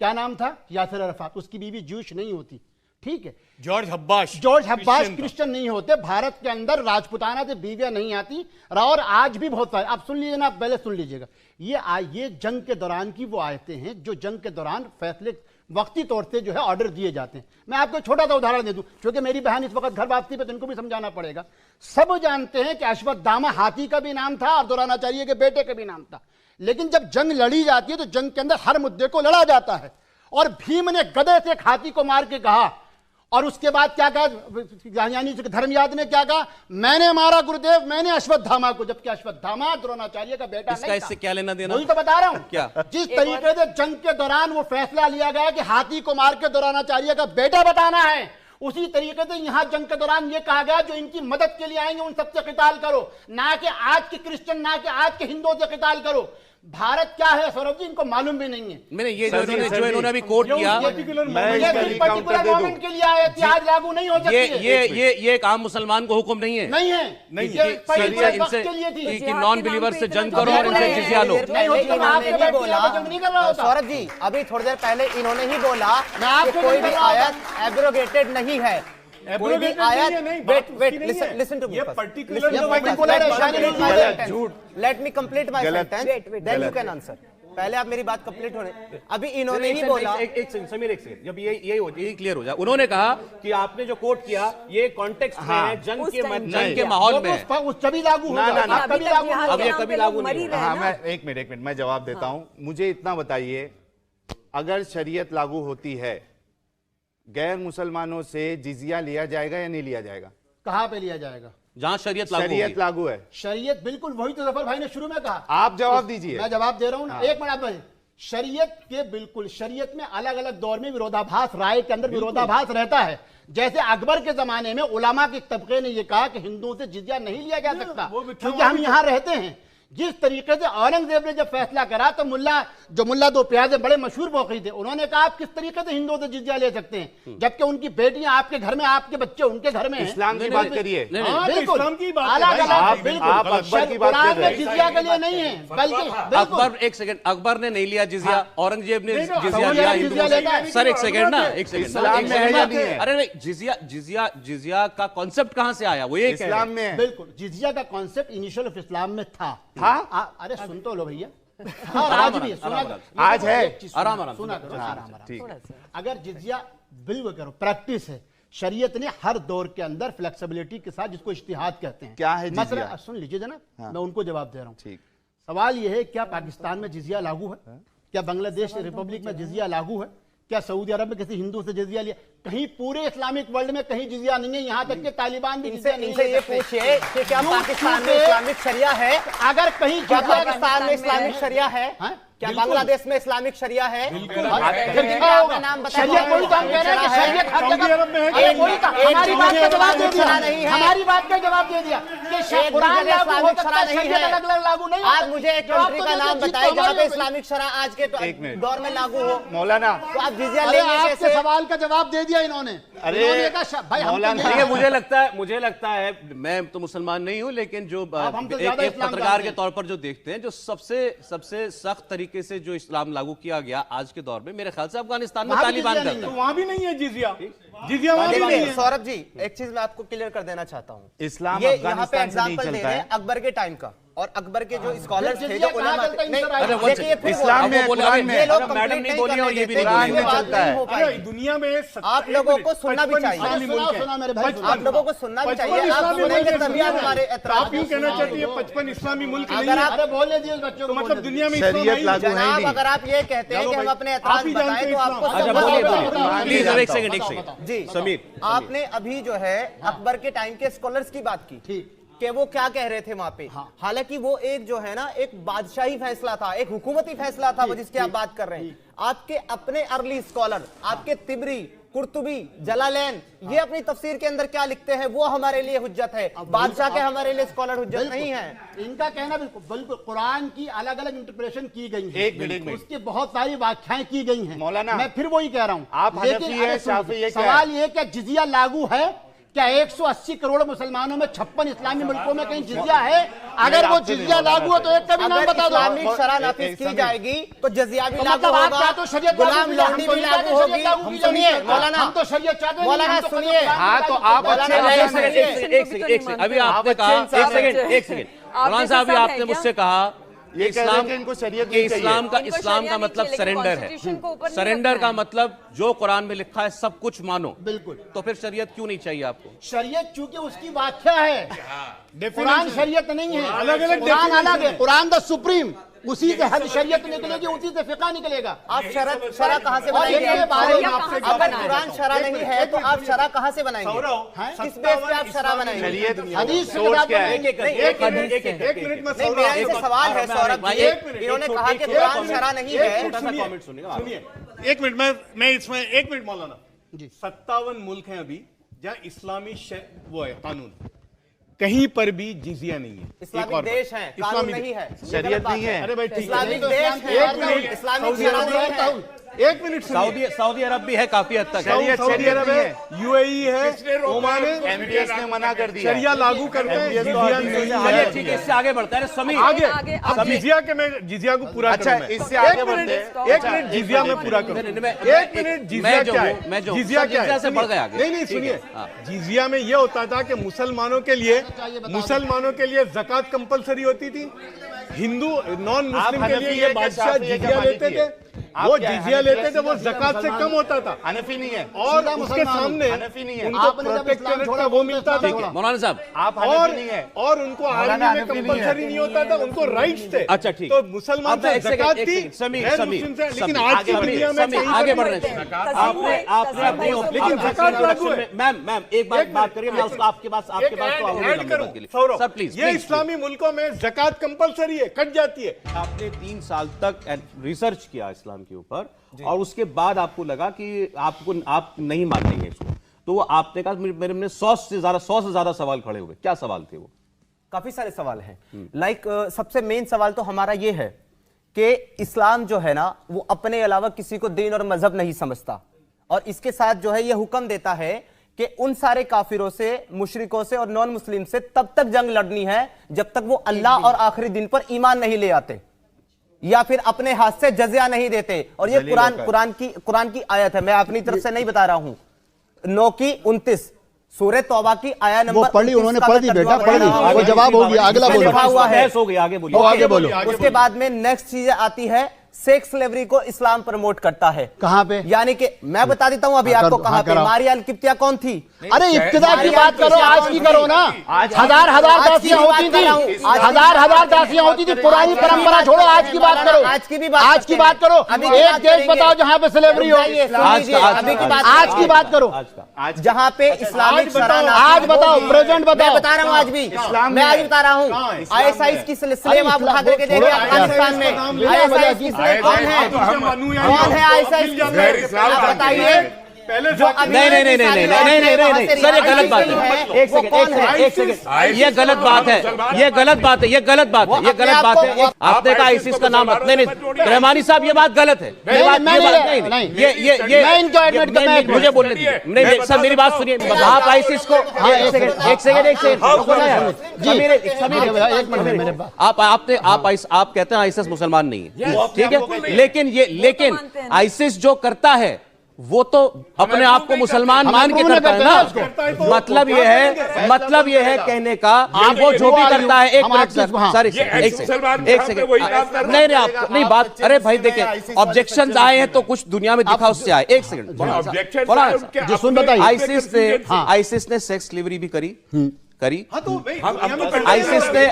F: क्या नाम था, यासिर अरफात, उसकी बीवी जूश नहीं होती, ठीक है।
E: जॉर्ज हब्बाश
F: क्रिश्चियन नहीं होते। भारत के अंदर राजपुताना से बीवियां नहीं आती, और आज भी बहुत सारे। आप सुन लीजिए ना, पहले सुन लीजिएगा। ये जंग के दौरान की वो आयतें हैं जो जंग के दौरान फैसले वक्ती तौर से जो है ऑर्डर दिए जाते हैं। मैं आपको छोटा सा उदाहरण दे दूं, क्योंकि मेरी बहन इस वक्त घर वापसी पे, तो इनको भी समझाना पड़ेगा। सब जानते हैं कि अश्वत्थामा हाथी का भी नाम था और द्रोणाचार्य के बेटे का भी नाम था, लेकिन जब जंग लड़ी जाती है तो जंग के अंदर हर मुद्दे को लड़ा जाता है। और भीम ने गदे से एक हाथी को मार के कहा, और उसके बाद क्या कहा, यानी धर्मयाद ने क्या कहा, मैंने मारा गुरुदेव, मैंने अश्वत्थामा को, जबकि अश्वत्थामा द्रोणाचार्य का बेटा नहीं था।
A: इससे क्या लेना देना?
F: वही तो बता रहा हूं।
A: क्या
F: जिस तरीके से जंग के दौरान वो फैसला लिया गया कि हाथी को मार के द्रोणाचार्य का बेटा बताना है, उसी तरीके से यहां जंग के दौरान ये कहा गया जो इनकी मदद के लिए आएंगे उन सबसे क़िताल करो, ना कि आज के क्रिश्चियन, ना कि आज के हिंदुओं से क़िताल करो। भारत क्या है सौरभ जी, इनको मालूम भी नहीं है।
A: मैंने ये जो इन्होंने अभी कोट किया,
F: पर्टिकुलर मोमेंट के लिए आए थे, आज लागू नहीं हो सकती।
A: ये एक आम मुसलमान को हुक्म नहीं है,
F: नहीं है,
A: कि नॉन बिलीवर से जंग करो और इनसे जिजिया लो।
H: सौरभ जी, अभी थोड़ी देर पहले इन्होंने ही बोला कोई भी आयत एब्रोगेटेड नहीं है, कोई भी आयत। Listen to me, let me complete my sentence, then you can answer. पहले आप मेरी बात कंप्लीट होने, अभी इन्होंने ही बोला।
A: एक सेकंड, जब यही क्लियर हो जाए। उन्होंने कहा कि आपने जो कोट किया ये कॉन्टेक्स्ट में है, जंग के माहौल में,
F: तभी लागू होगा,
A: अब ये कभी लागू नहीं होगा।
B: हाँ, मैं एक मिनट मैं जवाब देता हूं। मुझे इतना बताइए, अगर शरीयत लागू होती है, गैर मुसलमानों से जिजिया लिया जाएगा या नहीं लिया जाएगा?
F: कहां पे लिया जाएगा?
A: जहां शरीयत
B: लागू है।
F: शरीयत बिल्कुल, वही तो जफर भाई ने शुरू में कहा।
B: आप जवाब दीजिए।
F: मैं जवाब दे रहा हूं ना, एक मिनट भाई। शरीयत के बिल्कुल, शरीयत में अलग अलग दौर में विरोधाभास, राय के अंदर विरोधाभास रहता है। जैसे अकबर के जमाने में उलमा के तबके ने यह कहा कि हिंदुओं से जिजिया नहीं लिया जा सकता क्योंकि हम यहां रहते हैं। जिस तरीके से औरंगजेब ने जब फैसला करा तो मुल्ला दो प्याजे बड़े मशहूर मौक़ी थे, उन्होंने कहा आप किस तरीके से हिंदुओं से जिजिया ले सकते हैं जबकि उनकी बेटियां आपके घर में, आपके बच्चे उनके घर में हैं।
B: इस्लाम की बात करिए।
F: इस्लाम की बात, जिजिया के लिए नहीं है, बल्कि
A: अकबर, एक सेकंड, अकबर ने नहीं लिया जिजिया, औरंगजेब ने जिजिया लिया हिंदुओं से। सर एक सेकंड ना, एक सेकंड, अरे नहीं, जिजिया का कॉन्सेप्ट कहां से आया? वो ये
B: इस्लाम में है।
F: बिल्कुल, जिजिया का कॉन्सेप्ट इनिशियल ऑफ इस्लाम में था। अरे सुन तो लो भैया, आज भी सुना,
B: आज है,
F: आराम सुना करो। अगर जिजिया बिल करो, प्रैक्टिस है। शरीयत ने हर दौर के अंदर फ्लेक्सिबिलिटी के साथ, जिसको इज्तिहाद कहते हैं।
B: क्या है
F: मसला सुन लीजिए जनाब, मैं उनको जवाब दे रहा हूँ। सवाल यह है, क्या पाकिस्तान में जिजिया लागू है? क्या बांग्लादेश रिपब्लिक में जिजिया लागू है? क्या सऊदी अरब में किसी हिंदू से जिजिया लिया? कहीं पूरे इस्लामिक वर्ल्ड में कहीं जिजिया नहीं है, यहाँ तक कि तालिबान भी जिजिया नहीं
H: इनसे ये पूछिए कि क्या पाकिस्तान में इस्लामिक शरिया है?
F: अगर कहीं
H: पाकिस्तान में इस्लामिक शरिया है, क्या बांग्लादेश में इस्लामिक शरिया है?
F: नाम बताइए। कोई काम कह रहे हैं कि शरीयत हर जगह, हमारी बात का जवाब दे दिया, हमारी बात का जवाब दे दिया कि कुरान लागू हो सकता है, शरीयत अलग लागू नहीं।
H: आज मुझे एक कंट्री का नाम बताइए जहाँ पे इस्लामिक शरा आज के दौर में लागू हो।
B: मौलाना,
H: तो आप जिजिया लेंगे कैसे?
F: आपके सवाल का जवाब दे दिया इन्होंने।
B: अरे
F: भाई
A: देखिए, मुझे लगता है मैं तो मुसलमान नहीं हूं, लेकिन जो एक पत्रकार के तौर पर जो देखते हैं, जो सबसे सख्त तरीके से जो इस्लाम लागू किया गया आज के दौर में, मेरे ख्याल से अफगानिस्तान में तालिबान करता है।
E: वहां भी नहीं है जिजिया, जिजिया वहां भी नहीं है।
H: सौरभ जी, एक चीज मैं आपको क्लियर कर देना चाहता हूं।
B: इस्लाम
H: ये यहाँ पे एग्जाम्पल दे रहे हैं अकबर के टाइम का। और अकबर के जो स्कॉलर्स थे, जो उलमा थे, नहीं,
B: अरे वो
H: देखिए, फिर
B: इस्लाम में, कुरान में,
H: ये लोग
A: मैडम
H: कंप्लीट
A: नहीं
H: नहीं
A: बोली और ये भी नहीं
H: करने
A: बोली।
H: देते,
B: कुरान में
H: बात
B: चलता
H: नहीं
B: है।
H: हो
E: अरे
H: पाएगी।
E: दुनिया में
H: आप लोगों को सुनना भी चाहिए।
E: इस्लामी मुल्क है।
F: सुना मेरे भाई,
E: 55
H: आप लोगों को सुनना भी चाहिए। आप
E: इस्लामी
H: सुनेंगे
E: मुल्क
H: तभी
E: है।
H: आप हमारे
E: तो
H: एतराज
E: आप यूं कहना चाहते हैं 55 इस्लामी मुल्क नहीं
H: अगर
E: है?
H: आप-
F: अरे बोलने दिए उस बच्चों
E: तो
F: को,
E: मतलब
F: बोलने
E: दुनिया में
B: शरीयत
E: इस्लाम है ही
B: लागू
E: नहीं।
B: है ही
H: जनाब,
B: नहीं।
H: अगर आप ये कहते हैं कि हम अपने
E: आप
H: एतराज
E: ही जानते
H: बताएं
E: हैं
H: तो आपको
E: इस्लाम।
A: अच्छा
H: समझ
A: बोलिए
H: आएगा।
A: बोलिए प्लीज, एक सेकंड एक सेकंड
H: जी
A: समीर,
H: आपने अभी जो है अकबर के टाइम के स्कॉलर्स की बात की कि वो क्या कह रहे थे वहां पे। हालांकि वो एक जो है ना, एक बादशाही फैसला था, एक हुकूमती फैसला था वो जिसकी आप बात कर रहे हैं। आपके अपने अर्ली स्कॉलर, आपके तिबरी, कुर्तुबी, जलालैन, ये अपनी तफसीर के अंदर क्या लिखते हैं वो हमारे लिए हुज्जत है। बादशाह के हमारे लिए स्कॉलर हुज्जत नहीं है।
F: इनका कहना बिल्कुल कुरान की अलग अलग इंटरप्रेशन की गई है,
B: एक मिनट में
F: उसकी बहुत सारी व्याख्याएं की गई हैं।
B: मौलाना,
F: मैं फिर वही कह रहा हूं,
B: आप
F: लेकिन
B: हनफी है,
F: अरे सुनिए,
B: शाफी है, क्या
F: सवाल ये क्या जिजिया लागू है? क्या 180 करोड़ मुसलमानों में 56 इस्लामी मुल्कों में कहीं जिजिया है? अगर वो जिजिया लागू है तो एक का भी नाम
H: अगर
F: बता दो।
H: इस्लामिक शरह नाफिज की जाएगी तो जजिया भी
F: तो
H: लागू
F: मतलब आप
H: होगा,
F: क्या तो शरीयत लागू
H: गुलाम
F: की-
H: लौंडी
F: हम तो
H: भी
F: नहीं
H: लागू
F: चाहते
H: होगी।
F: शरीयत लागू की
H: सुनिए
F: जाए।
H: मौलाना,
F: हम तो शरीयत चाहते नहीं,
H: मौलाना
F: हम तो
H: सुनिए।
B: हाँ, तो आप
H: मौलाना,
B: अच्छे
H: मौलाना,
A: एक सेकंड एक सेकंड एक सेकंड एक सेकंड अभी आपने कहा, एक सेकंड मौलाना साहब, अभी आपने मुझसे कहा
B: ये कह रहे हैं कि इनको शरीयत नहीं चाहिए।
A: इस्लाम का
C: इनको
A: इस्लाम
C: शरिया
A: का
C: नहीं
A: मतलब
C: चाहिए, लेकिन
A: सरेंडर है।
C: कॉन्स्टिट्यूशन को ऊपर नहीं
A: सरेंडर
C: रखना
A: का
C: है।
A: मतलब जो कुरान में लिखा है सब कुछ मानो।
F: बिल्कुल।
A: तो फिर शरीयत क्यों नहीं चाहिए आपको?
F: शरीयत चूंकि उसकी व्याख्या है, कुरान शरीयत नहीं है।
E: अलग-अलग
F: कुरान
E: definition
F: अलग है, कुरान द सुप्रीम, उसी से हद शरीयत निकलेगी, उसी से फिका निकलेगा।
H: आप शरह कहाँ से
F: और
H: बनाएंगे?
F: ये बारे में
C: आपसे एक
H: अगर
C: बात
H: कुरान शरह नहीं है तो आप शरह कहाँ से बनाएंगे? किस बेस पे आप शरह बनाएंगे?
B: शरीयत
F: हदीस से
B: सोर्स
F: बता
B: क्या
F: दो।
B: है?
E: एक मिनट में
H: नहीं, मेरा इनसे सवाल है सौरभ जी,
E: एक मिनट,
H: इन्होंने
A: एक
H: कहा
A: छोटा-
H: कि
A: एक
H: कुरान
A: छोटा
H: शरह नहीं है।
A: छोटा सा कमेंट सुनिएगा।
E: सुनिए, एक मिनट मैं इसमें एक मिनट मौलाना, 57 मुल्क हैं अभी जहाँ इस्लामी वो है कानून, कहीं पर भी जिजिया नहीं है। एक
H: इस्लामिक
E: और
H: देश
E: बात,
H: है, कानून
E: इस्लामी
H: नहीं
E: देश।
H: है, ये
B: शरीयत
H: गलत बात
B: नहीं है।
E: अरे भाई ठीक है,
H: इस्लामिक देश है,
E: एक मिनट,
H: इस्लामिक
E: सऊदी
H: शरह
E: अरब
H: नहीं है।
E: एक मिनट सुनिए।
A: सऊदी अरब भी है काफी हद तक।
E: सऊदी अरब है, यूएई है, ओमान है,
B: एमबीएस ने मना कर दिया।
E: शरिया लागू करते हैं,
B: MBS तो
E: जिजिया
B: आदमी
E: नहीं
B: से
E: है।
A: चलिए ठीक है, इससे आगे बढ़ता है समीर।
E: आगे
C: आगे,
E: अब
C: आगे।
E: जिजिया के मैं जिजिया को पूरा
B: अच्छा,
E: करूं मैं।
B: इससे आगे
E: एक
B: बढ़ते
E: मिनट,
B: हैं।
E: एक मिनट जिजिया में पूरा करूं। एक मिनट जिजिया क्या है? जिजिया क्या है?
A: से बढ़ गया आगे।
E: नहीं सुनिए, जिजिया में ये होता था कि मुसलमानों के लिए ज़कात कंपलसरी होती थी, हिंदू नॉन मुस्लिम के लिए
B: हनफी
E: ये
B: है,
E: बादशाह
B: शाफी है,
E: जिजिया लेते
B: मालिकी है?
E: थे,
B: आप
E: वो
B: क्या है?
E: जिजिया
B: हनफी
E: लेते
B: है?
E: थे, वो ज़कात से कम होता था
B: हनफी नहीं है।
E: और
F: सीधा
E: उसके
F: मुसलमान
E: सामने
B: हनफी नहीं है।
E: उनको
F: आपने जब इस्लाम
E: प्रोटेक्टरेट
F: छोड़ा,
E: का वो
F: तो
E: मिलता
F: इस्लाम
E: था।
A: मौलाना साहब,
B: आप हनफी नहीं है।
E: और उनको आर्मी में
B: हनफी नहीं है।
E: कंपलसरी नहीं होता था, उनको राइट्स थे।
A: अच्छा, ठीक।
E: तो मुसलमान
A: अब मैं
E: से
A: एक सेकंड,
E: ज़कात
A: एक
E: थी,
A: सेकंड, समीर,
E: गैर
A: समीर,
E: मुस्लिम से, लेकिन
A: समीर,
E: आज
A: आगे
E: की
A: बढ़िए,
E: दुनिया में
A: समीर,
E: कहीं
A: आगे
E: पर
A: बढ़
E: भी
A: रहे हैं।
C: तस्लीम
A: आपने अपनी
E: लेकिन ज़कात लागू है।
A: मैम एक बात करिए, मैं उसको आपके पास
E: एक
A: तो आऊंगा
E: ऐड
A: लंबे
E: करूं,
A: बात के लिए।
E: सौरभ,
A: सर प्लीज,
E: ये इस्लामी मुल्कों में ज़कात कंपलसरी है, कट जाती है।
A: आपने 3 साल तक रिसर्च किया इस्लाम के ऊपर और उसके बाद आपको लगा कि आप नहीं मानेंगे इसको, तो वो आपने कहा मेरे में 100 से ज्यादा सवाल खड़े हुए। क्या सवाल थे वो?
H: काफी सारे सवाल हैं। लाइक सबसे मेन सवाल तो हमारा ये है कि इस्लाम जो है ना, वो अपने अलावा किसी को दीन और मजहब नहीं समझता, और इसके साथ जो है ये हुक्म देता है कि उन सारे काफिरों से, मुशरिकों से और नॉन मुस्लिम से तब तक जंग लड़नी है जब तक वो अल्लाह और आखिरी दिन पर ईमान नहीं ले आते या फिर अपने हाथ से जजिया नहीं देते। और ये कुरान की आयत है, मैं अपनी तरफ से नहीं बता रहा हूं। 9 की 29 सूरह तौबा की आया नंबर
F: वो पढ़ी,
H: 29
F: उन्होंने
H: का
F: पढ़
H: मैं
F: दी
H: तर्जुमा
F: बेटा,
H: पढ़
F: पढ़ दी।
H: रहा हूं।
F: वो जवाब हो गया, अगला बोलो।
H: लिखा हुआ है।
A: बहस हो गई, आगे बोलिए।
F: वो आगे बोलो।
H: उसके बाद में नेक्स्ट चीज आती है, सेक्स स्लेवरी को इस्लाम प्रमोट करता है।
F: कहां पे?
H: यानी कि मैं बता देता हूं अभी
F: हाँ,
H: आपको
F: कर-
H: कहां
F: हाँ,
H: पे।
F: कराओ।
H: मारिया अल-किब्तिया कौन थी?
F: अरे इब्तिदा की
H: मारिया
F: बात करो, आज की करो ना। हजार
H: आज
F: दासियां
H: की
F: होती
H: बात कर रहा हूं।
F: थी,
H: आज की
F: हजार दासियां होती थी। पुरानी परंपरा छोड़ो, आज की बात करो।
H: आज की भी बात
F: आज की बात करो।
H: अभी की
F: एक
H: बात
F: देश
H: करेंगे।
F: बताओ जहां पे स्लेवरी हो।
H: रुक जाइए, सुन लीजिए, अभी की बात
F: आज की बात करो।
H: जहां पे इस्लामिक शरह
F: आज बताओ, प्रेजेंट
H: मैं
F: बताओ।
H: बता रहा हूं आज भी, मैं आज बता रहा हूं। आईएसआईएस की स्लेव आप उठा करके देखिए अफगानिस्तान में। आईएसआईएस की स्लेव कौन है? कौन है आईएसआईएस की स्लेव? आप बताइए। जो अभी
A: नहीं, सर ये गलत बात है। एक सेकंड, ये गलत बात है, ये गलत बात है। आपने कहा आईसिस का नाम नहीं, रहमानी साहब ये बात गलत है। ये बात नहीं, ये मुझे बोलने दीजिए। नहीं सर, मेरी बात सुनिए। आप आईसिस को एक सेकंड आप कहते हैं आईसिस मुसलमान नहीं है, ठीक है, लेकिन आईसिस जो करता है वो तो अपने आप को मुसलमान मान के करता है ना। मतलब ये है कहने का वो जो भी करता है। एक मिनट सर, एक सेकंड नहीं आपको नहीं बात। अरे भाई देखिए, ऑब्जेक्शंस आए हैं तो कुछ दुनिया में दिखा उससे आए। एक सेकंड, आईसिस ने सेक्स स्लेवरी भी करी।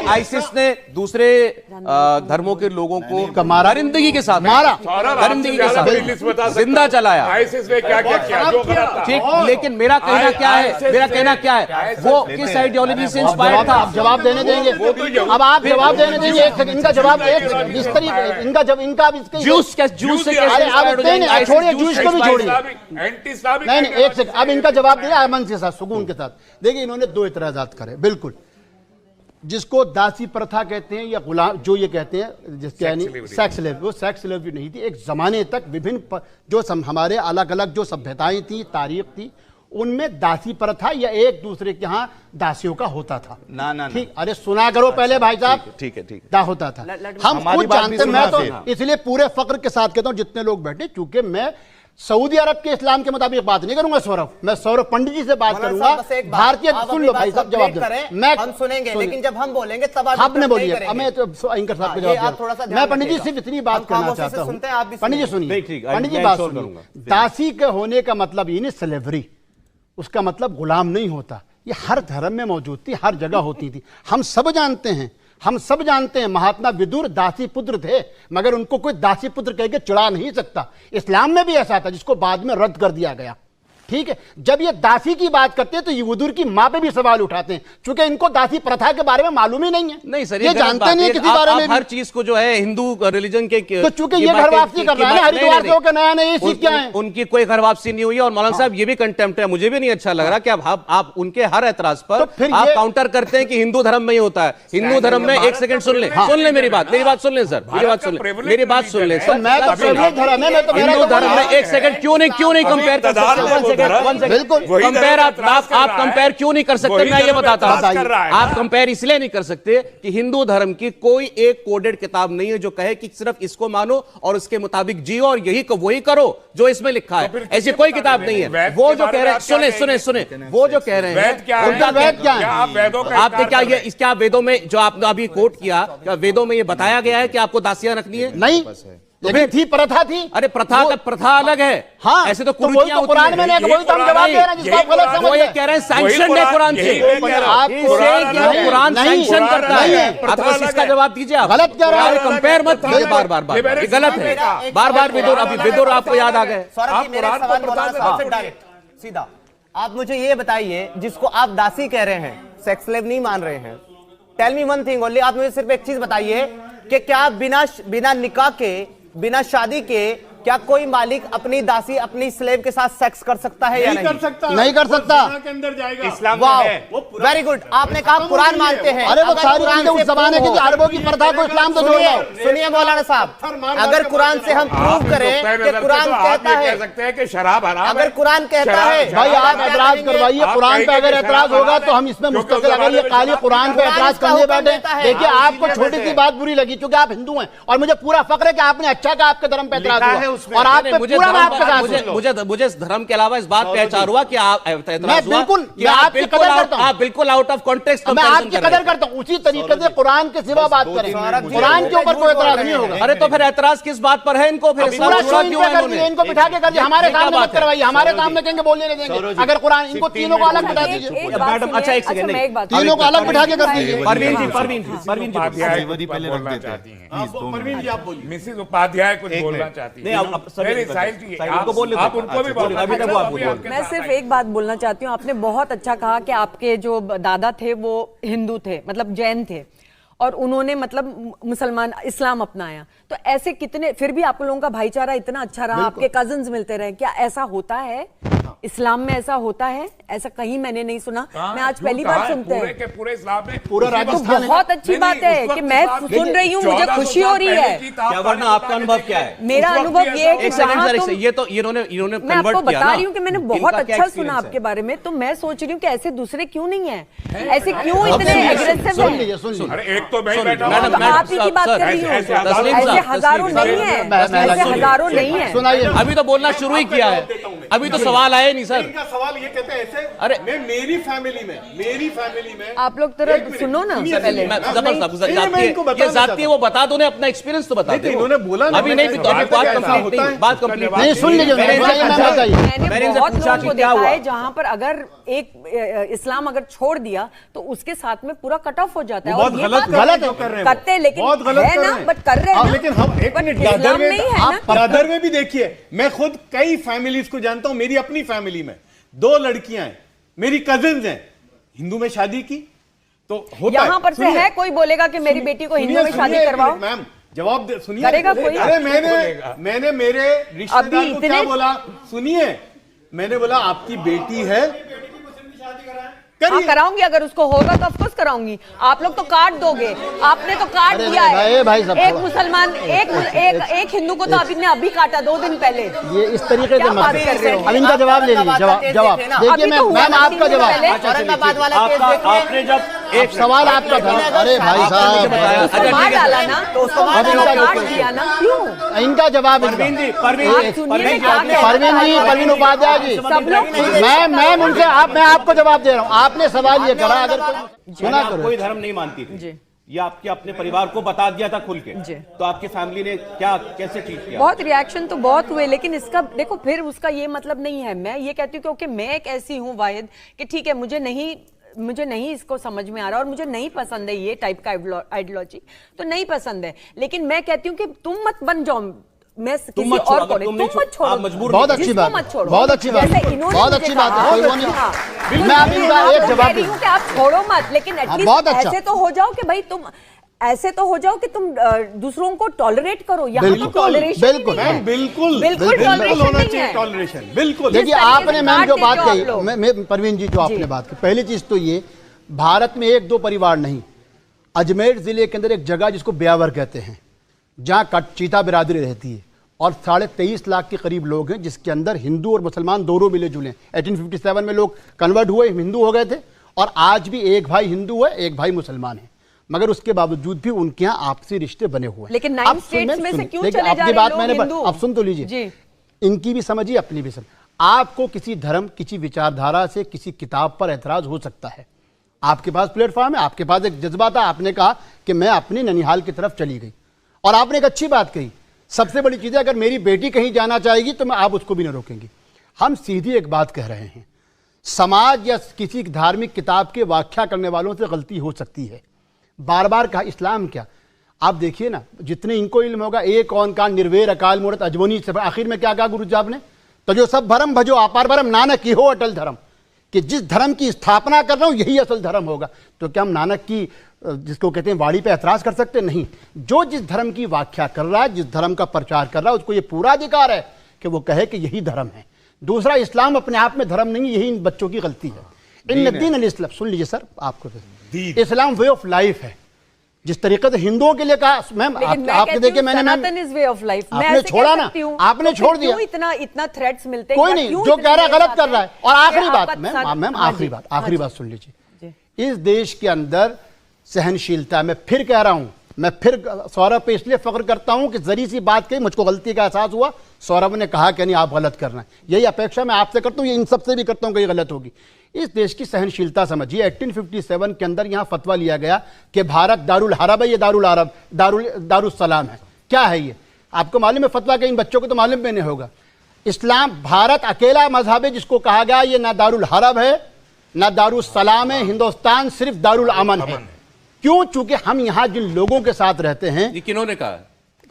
A: आईसिस ने दूसरे धर्मों के लोगों को मारा, दरिंदगी के साथ जिंदा चलाया।
G: आईसिस ने क्या क्या किया?
A: ठीक, लेकिन मेरा कहना क्या है, वो किस आइडियोलॉजी से इंस्पायर्ड था?
F: आप जवाब देने देंगे? अब आप जवाब देने देंगे? एक सेकंड, इनका जवाब इस तरीके इनका जब इनका
A: जूस से
F: छोड़िए, जूस को भी छोड़िए,
G: एंटी इस्लामिक।
F: नहीं एक सेकंड, अब इनका जवाब दिया अमन के साथ, सुकून के साथ। देखिए, इन्होंने दो इतराजात करे। बिल्कुल, जिसको दासी प्रथा कहते हैं या गुलाम जो ये कहते हैं, जिसके यानी सेक्स स्लेवरी, वो सेक्स स्लेवरी नहीं थी। एक जमाने तक विभिन्न जो हमारे अलग अलग जो सभ्यताएं थी, तारीख थी, उनमें दासी प्रथा या एक दूसरे के यहाँ दासियों का होता था।
B: ना
F: ठीक, अरे सुना करो पहले भाई साहब।
B: ठीक है
F: दा होता था। हम खुद जानते, मैं तो इसलिए पूरे फक्र के साथ कहता हूं जितने लोग बैठे, चूंकि मैं सऊदी अरब के इस्लाम के मुताबिक बात नहीं करूंगा सौरभ, मैं सौरभ पंडित जी से बात करूंगा। भारतीय, सुन लो भाई साहब, जवाब दे। मैं
H: हम सुनेंगे, लेकिन जब हम बोलेंगे तब
F: आपने बोलिए। मैं तो एंकर साहब को जवाब, मैं पंडित जी सिर्फ इतनी बात करना चाहता हूँ। पंडित जी सुनिए, पंडित जी बात सुनिए। दासी के होने का मतलब ये नहीं स्लेवरी, उसका मतलब गुलाम नहीं होता। ये हर धर्म में मौजूद थी, हर जगह होती थी। हम सब जानते हैं महात्मा विदुर दासी पुत्र थे, मगर उनको कोई दासी पुत्र कह के चिढ़ा नहीं सकता। इस्लाम में भी ऐसा था, जिसको बाद में रद्द कर दिया गया। ठीक है, जब ये दासी की बात करते हैं तो ये विदुर की मां पे भी सवाल उठाते हैं, क्योंकि इनको दासी प्रथा के बारे में मालूम ही नहीं है।
A: नहीं सर,
F: ये जानते नहीं है किसी बारे में।
A: हर चीज को जो है हिंदू रिलीजन के,
F: तो चूंकि ये घर वापसी कर रहा है, हरिद्वार से होकर नया नया सीख क्या है,
A: उनकी कोई घर वापसी नहीं हुई है। और मौलाना साहब ये भी कंटेम्प्ट है, मुझे भी नहीं अच्छा लग रहा कि आप उनके हर एतराज पर आप काउंटर करते हैं कि हिंदू धर्म में ही होता है। हिंदू धर्म में, एक सेकंड सुन ले मेरी बात सुन ले सर, मेरी बात सुन ले सर। हिंदू धर्म में, एक सेकंड, क्यों नहीं कंपेयर कर सकते? कंपेयर आप कंपेयर क्यों नहीं कर सकते? मैं ये बताता हूं, आप कंपेयर इसलिए नहीं कर सकते कि हिंदू धर्म की कोई एक कोडेड किताब नहीं है जो कहे कि सिर्फ इसको मानो और उसके मुताबिक जियो और वही करो जो इसमें लिखा है। ऐसी कोई किताब नहीं है। वो जो कह रहे हैं, सुने, वो जो कह रहे हैं, आपने क्या ये इसके वेदों में जो आपने अभी कोट किया, क्या वेदों में ये बताया गया है कि आपको दासियां रखनी है?
F: नहीं, लेकिन थी, प्रथा थी।
A: अरे प्रथा अलग है।
F: हाँ,
A: ऐसे तो
F: कुरान में वही तो हम जवाब दे रहे हैं, जिसको आप गलत समझ रहे हैं।
A: कह रहे हैं सैंक्शन है कुरान से, कुरान सैंक्शन करता है। आप इसका जवाब दीजिए। आप
F: गलत कह रहे हैं,
A: कंपेयर मत कीजिए बार-बार, ये गलत है। बार-बार विदुर आपको याद आ गए।
H: सीधा आप मुझे ये बताइए, जिसको आप दासी कह रहे हैं, सेक्स स्लेव नहीं मान रहे हैं, tell me one thing only, आप मुझे सिर्फ एक चीज बताइए कि क्या बिना निकाह के, बिना शादी के, क्या कोई मालिक अपनी दासी, अपनी स्लेव के साथ सेक्स कर सकता है या नहीं?
F: नहीं कर सकता।
E: के अंदर जाएगा।
H: इस्लाम वेरी गुड, आपने कहा कुरान मानते हैं।
F: अरे वो सारी चीजें उस जमाने की अरबों की प्रथा को इस्लाम तो जोड़ लो।
H: सुनिए मौलाना साहब, अगर कुरान से हम प्रूव करें कि कुरान कहता है,
G: कह सकते हैं कि शराब हराम है।
H: अगर कुरान कहता है,
F: भाई आप एतराज करवाइए कुरान पे। अगर एतराज होगा तो हम इसमें मुस्तकिल, अगर ये खाली कुरान पे एतराज करने बैठे, देखिए आपको छोटी सी बात बुरी लगी क्योंकि आप हिंदू हैं, और मुझे पूरा फक्र है कि आपने अच्छा कहा, आपके धर्म पे एतराज हुआ, और आप
A: मुझे इस धर्म के अलावा इस बात पे एहसास हुआ कि आप बिल्कुल आउट ऑफ कॉन्टेक्स्ट।
F: मैं आपकी कदर करता हूं, उसी तरीके से कुरान के सिवा बात करें, कुरान के ऊपर कोई एतराज नहीं होगा।
A: अरे तो फिर एतराज किस बात पर है इनको? फिर
F: इनको बिठा के कर दिया, हमारे सामने मत करवाइए, हमारे सामने कहेंगे बोलने नहीं देंगे। अगर कुरान, इनको तीनों को अलग बिठा दीजिए।
A: मैडम अच्छा एक सेकंड,
F: तीनों को अलग बिठा के कर दीजिए।
A: परवीन जी
G: मिसेस उपाध्याय कुछ बोलना चाहती है। आप उनको भी
C: मैं सिर्फ एक बात बोलना चाहती हूँ। आपने बहुत अच्छा कहा कि आपके जो दादा थे वो हिंदू थे, मतलब जैन थे, और उन्होंने मतलब मुसलमान इस्लाम अपनाया। तो ऐसे कितने, फिर भी आप लोगों का भाईचारा इतना अच्छा रहा, आपके कजिन्स मिलते रहे। क्या ऐसा होता है इस्लाम में? ऐसा होता है? ऐसा कहीं मैंने नहीं सुना, मैं आज पहली बार सुनते हैं।
G: पूरे इस्लाम में
F: पूरा राजस्थान,
C: बहुत अच्छी बात है कि मैं सुन रही हूँ, मुझे खुशी हो रही है।
A: क्या वरना आपका अनुभव क्या है?
C: मेरा अनुभव ये है कि
A: ये तो इन्होंने
C: मैं आपको बता रही हूँ कि मैंने बहुत अच्छा सुना आपके बारे में, तो मैं सोच रही हूँ कि ऐसे दूसरे क्यों नहीं है, ऐसे क्यों इतने एग्रेसिव है?
G: एक तो मैं बैठा
C: आप ही की बात कर रही हूँ, ऐसे हजारों नहीं है, ऐसे हजारों नहीं है।
A: अभी तो बोलना शुरू ही किया है। अभी तो सवाल आए नहीं सर।
E: इनका सवाल ये कहते हैं ऐसे,
A: अरे
E: मैं मेरी फैमिली में
C: आप लोग तरह सुनो ना पहले।
A: ये जाती है वो बता दो, अपना एक्सपीरियंस तो बता दो।
E: इन्होंने बोला
A: अभी नहीं, बात कंप्लीट
F: नहीं, सुन लीजिए,
C: मैंने बहुत लोगों को देखा है जहां पर अगर एक इस्लाम अगर छोड़ दिया तो उसके साथ में पूरा कट ऑफ हो जाता है।
E: बहुत
C: और ये
E: गलत
C: बात
E: कर रहे हैं,
C: करते हैं, लेकिन
E: बहुत गलत
C: है
E: कर
C: ना,
E: रहे हैं।
C: बट कर रहे हैं ना।
E: लेकिन हम एक
C: But
E: मिनट,
C: इस्लाम
E: दादर में
C: नहीं है ना।
E: दादर में भी देखिए, मैं खुद कई फैमिलीज को जानता हूं। मेरी अपनी फैमिली में 2 लड़कियां हैं, मेरी कजिन्स हैं, हिंदू में शादी की तो होता
C: यहाँ पर से है कोई बोलेगा कि मेरी बेटी को हिंदू में शादी करवाओ,
E: मैम जवाब दे, सुनिए।
C: करेगा कोई?
E: अरे मैंने मेरे रिश्तेदार को क्या बोला, सुनिए, मैंने बोला आपकी बेटी है,
C: हाँ कराऊंगी, अगर उसको होगा तो ऑफकोर्स कराऊंगी। आप लोग तो काट दोगे, आपने तो काट दिया है। एक मुसलमान एक हिंदू को तो अभी काटा 2 दिन पहले।
F: ये इस तरीके से मत करिए। अब इनका जवाब ले लीजिए, जवाब देखिए। मैम आपका जवाब,
E: आपने जब
F: एक सवाल आपका था। अरे भाई साहब
C: डाला ना तो उसको काट दिया ना, क्यों?
F: इनका जवाब, परवीन उपाध्याय जी,
C: सब लोग
F: मैं उनसे मैं आपको जवाब दे रहा हूँ। आपने सवाल ये करा, अगर सुना करो,
A: कोई धर्म नहीं मानती थी, ये आपके अपने परिवार को बता दिया था खुल के, तो आपकी फैमिली ने क्या कैसे ट्रीट किया?
C: बहुत रिएक्शन तो बहुत हुए, लेकिन इसका देखो फिर उसका ये मतलब नहीं है। मैं ये कहती हूँ क्योंकि मैं एक ऐसी हूँ वाहिद कि ठीक है, मुझे नहीं इसको समझ में आ रहा और मुझे नहीं पसंद है ये टाइप का आइडियोलॉजी, तो नहीं पसंद है। लेकिन मैं कहती हूँ कि तुम मत बन जाओ, मैं किसी और को तुम मत छोड़ो, मजबूर
F: बहुत अच्छी बात, बहुत अच्छी बात, बहुत अच्छी बात है। मैं आप इनका एक जवाब दूं
C: कि आप छोड़ो मत, लेकिन एटलीस्ट ऐसे तो हो जाओ कि भाई तुम ऐसे तो हो जाओ कि तुम दूसरों को टॉलरेट करो। यहाँ तो टॉलरेशन
E: बिल्कुल
C: टॉलरेशन नहीं है।
E: टॉलरेशन बिल्कुल।
F: देखिए आपने मैम जो बात कही, परवीन जी जो आपने बात की, पहली चीज तो ये, भारत में 1-2 परिवार नहीं, अजमेर जिले के अंदर एक जगह जिसको ब्यावर कहते हैं, जहाँ चीता बिरादरी रहती है और 23.5 लाख के करीब लोग हैं, जिसके अंदर हिंदू और मुसलमान दोनों मिले जुले। 1857 में लोग कन्वर्ट हुए, हिंदू हो गए थे, और आज भी एक भाई हिंदू है, एक भाई मुसलमान है, मगर उसके बावजूद भी उनके यहाँ आपसी रिश्ते बने हुए हैं।
C: लेकिन 9 स्टेट्स में से क्यों चले जा रहे हैं
F: आपकी बात
C: लोग
F: मैंने,
C: हिंदू?
F: अब सुन तो लीजिए, इनकी भी समझिए, अपनी भी समझ। आपको किसी धर्म, किसी विचारधारा से, किसी किताब पर एतराज हो सकता है, आपके पास प्लेटफॉर्म है, आपके पास एक जज्बा था, आपने कहा कि मैं अपनी ननिहाल की तरफ चली गई, और आपने एक अच्छी बात कही। सबसे बड़ी चीज़ है, अगर मेरी बेटी कहीं जाना चाहेगी तो मैं आप उसको भी न रोकेंगी। हम सीधी एक बात कह रहे हैं, समाज या किसी धार्मिक किताब के व्याख्या करने वालों से गलती हो सकती है। बार बार कहा इस्लाम क्या, आप देखिए ना, जितने इनको इल्म होगा, एक कौन का निर्वेर अकाल मूरत अजमोनी से, आखिर में क्या कहा गुरु साहब ने, तो जो सब भरम भजो अपार भरम नानक की हो अटल धर्म, कि जिस धर्म की स्थापना कर रहा हूं यही असल धर्म होगा। तो क्या हम नानक की, जिसको कहते हैं वाणी पे ऐतराज कर सकते? नहीं। जो जिस धर्म की व्याख्या कर रहा है, जिस धर्म का प्रचार कर रहा है, उसको ये पूरा अधिकार है कि वो कहे कि यही धर्म है। दूसरा, इस्लाम अपने आप में धर्म नहीं, यही इन बच्चों की गलती है। इन दीन अल इस्लाम, सुन लीजिए सर, आपको इस्लाम वे ऑफ लाइफ है। जिस तरीके से हिंदुओं के लिए कहा, मैम आपने देखिए, मैंने
C: वे ऑफ लाइफ
F: आपने छोड़ा ना, आपने छोड़ दिया,
C: इतना थ्रेट्स मिलते हैं,
F: कोई नहीं, जो कह रहा है गलत कर रहा है। और आखिरी बात मैम, आखिरी बात सुन लीजिए, इस देश के अंदर सहनशीलता, मैं फिर कह रहा हूं, मैं फिर सौरभ पे इसलिए फख्र करता हूं कि जरी सी बात कही, मुझको गलती का एहसास हुआ, सौरभ ने कहा कि नहीं आप गलत कर रहे हैं, यही अपेक्षा मैं आपसे करता हूं, ये इन सबसे भी करता हूं कि ये गलत होगी। इस देश की सहनशीलता समझिए। 1857 के अंदर यहां फतवा लिया गया कि भारत दारुल हरब है, ये दारुल अरब, दारुल सलाम है। क्या है ये? आपको मालूम है फतवा के? इन बच्चों को तो मालूम भी नहीं होगा। इस्लाम, भारत अकेला मजहब है जिसको कहा गया ये ना दारुल हरब है ना दारुल सलाम है, हिंदुस्तान सिर्फ दारुल अमन है। क्यों? चूंकि हम यहाँ जिन लोगों के साथ रहते हैं,
A: ये किन्होंने कहा?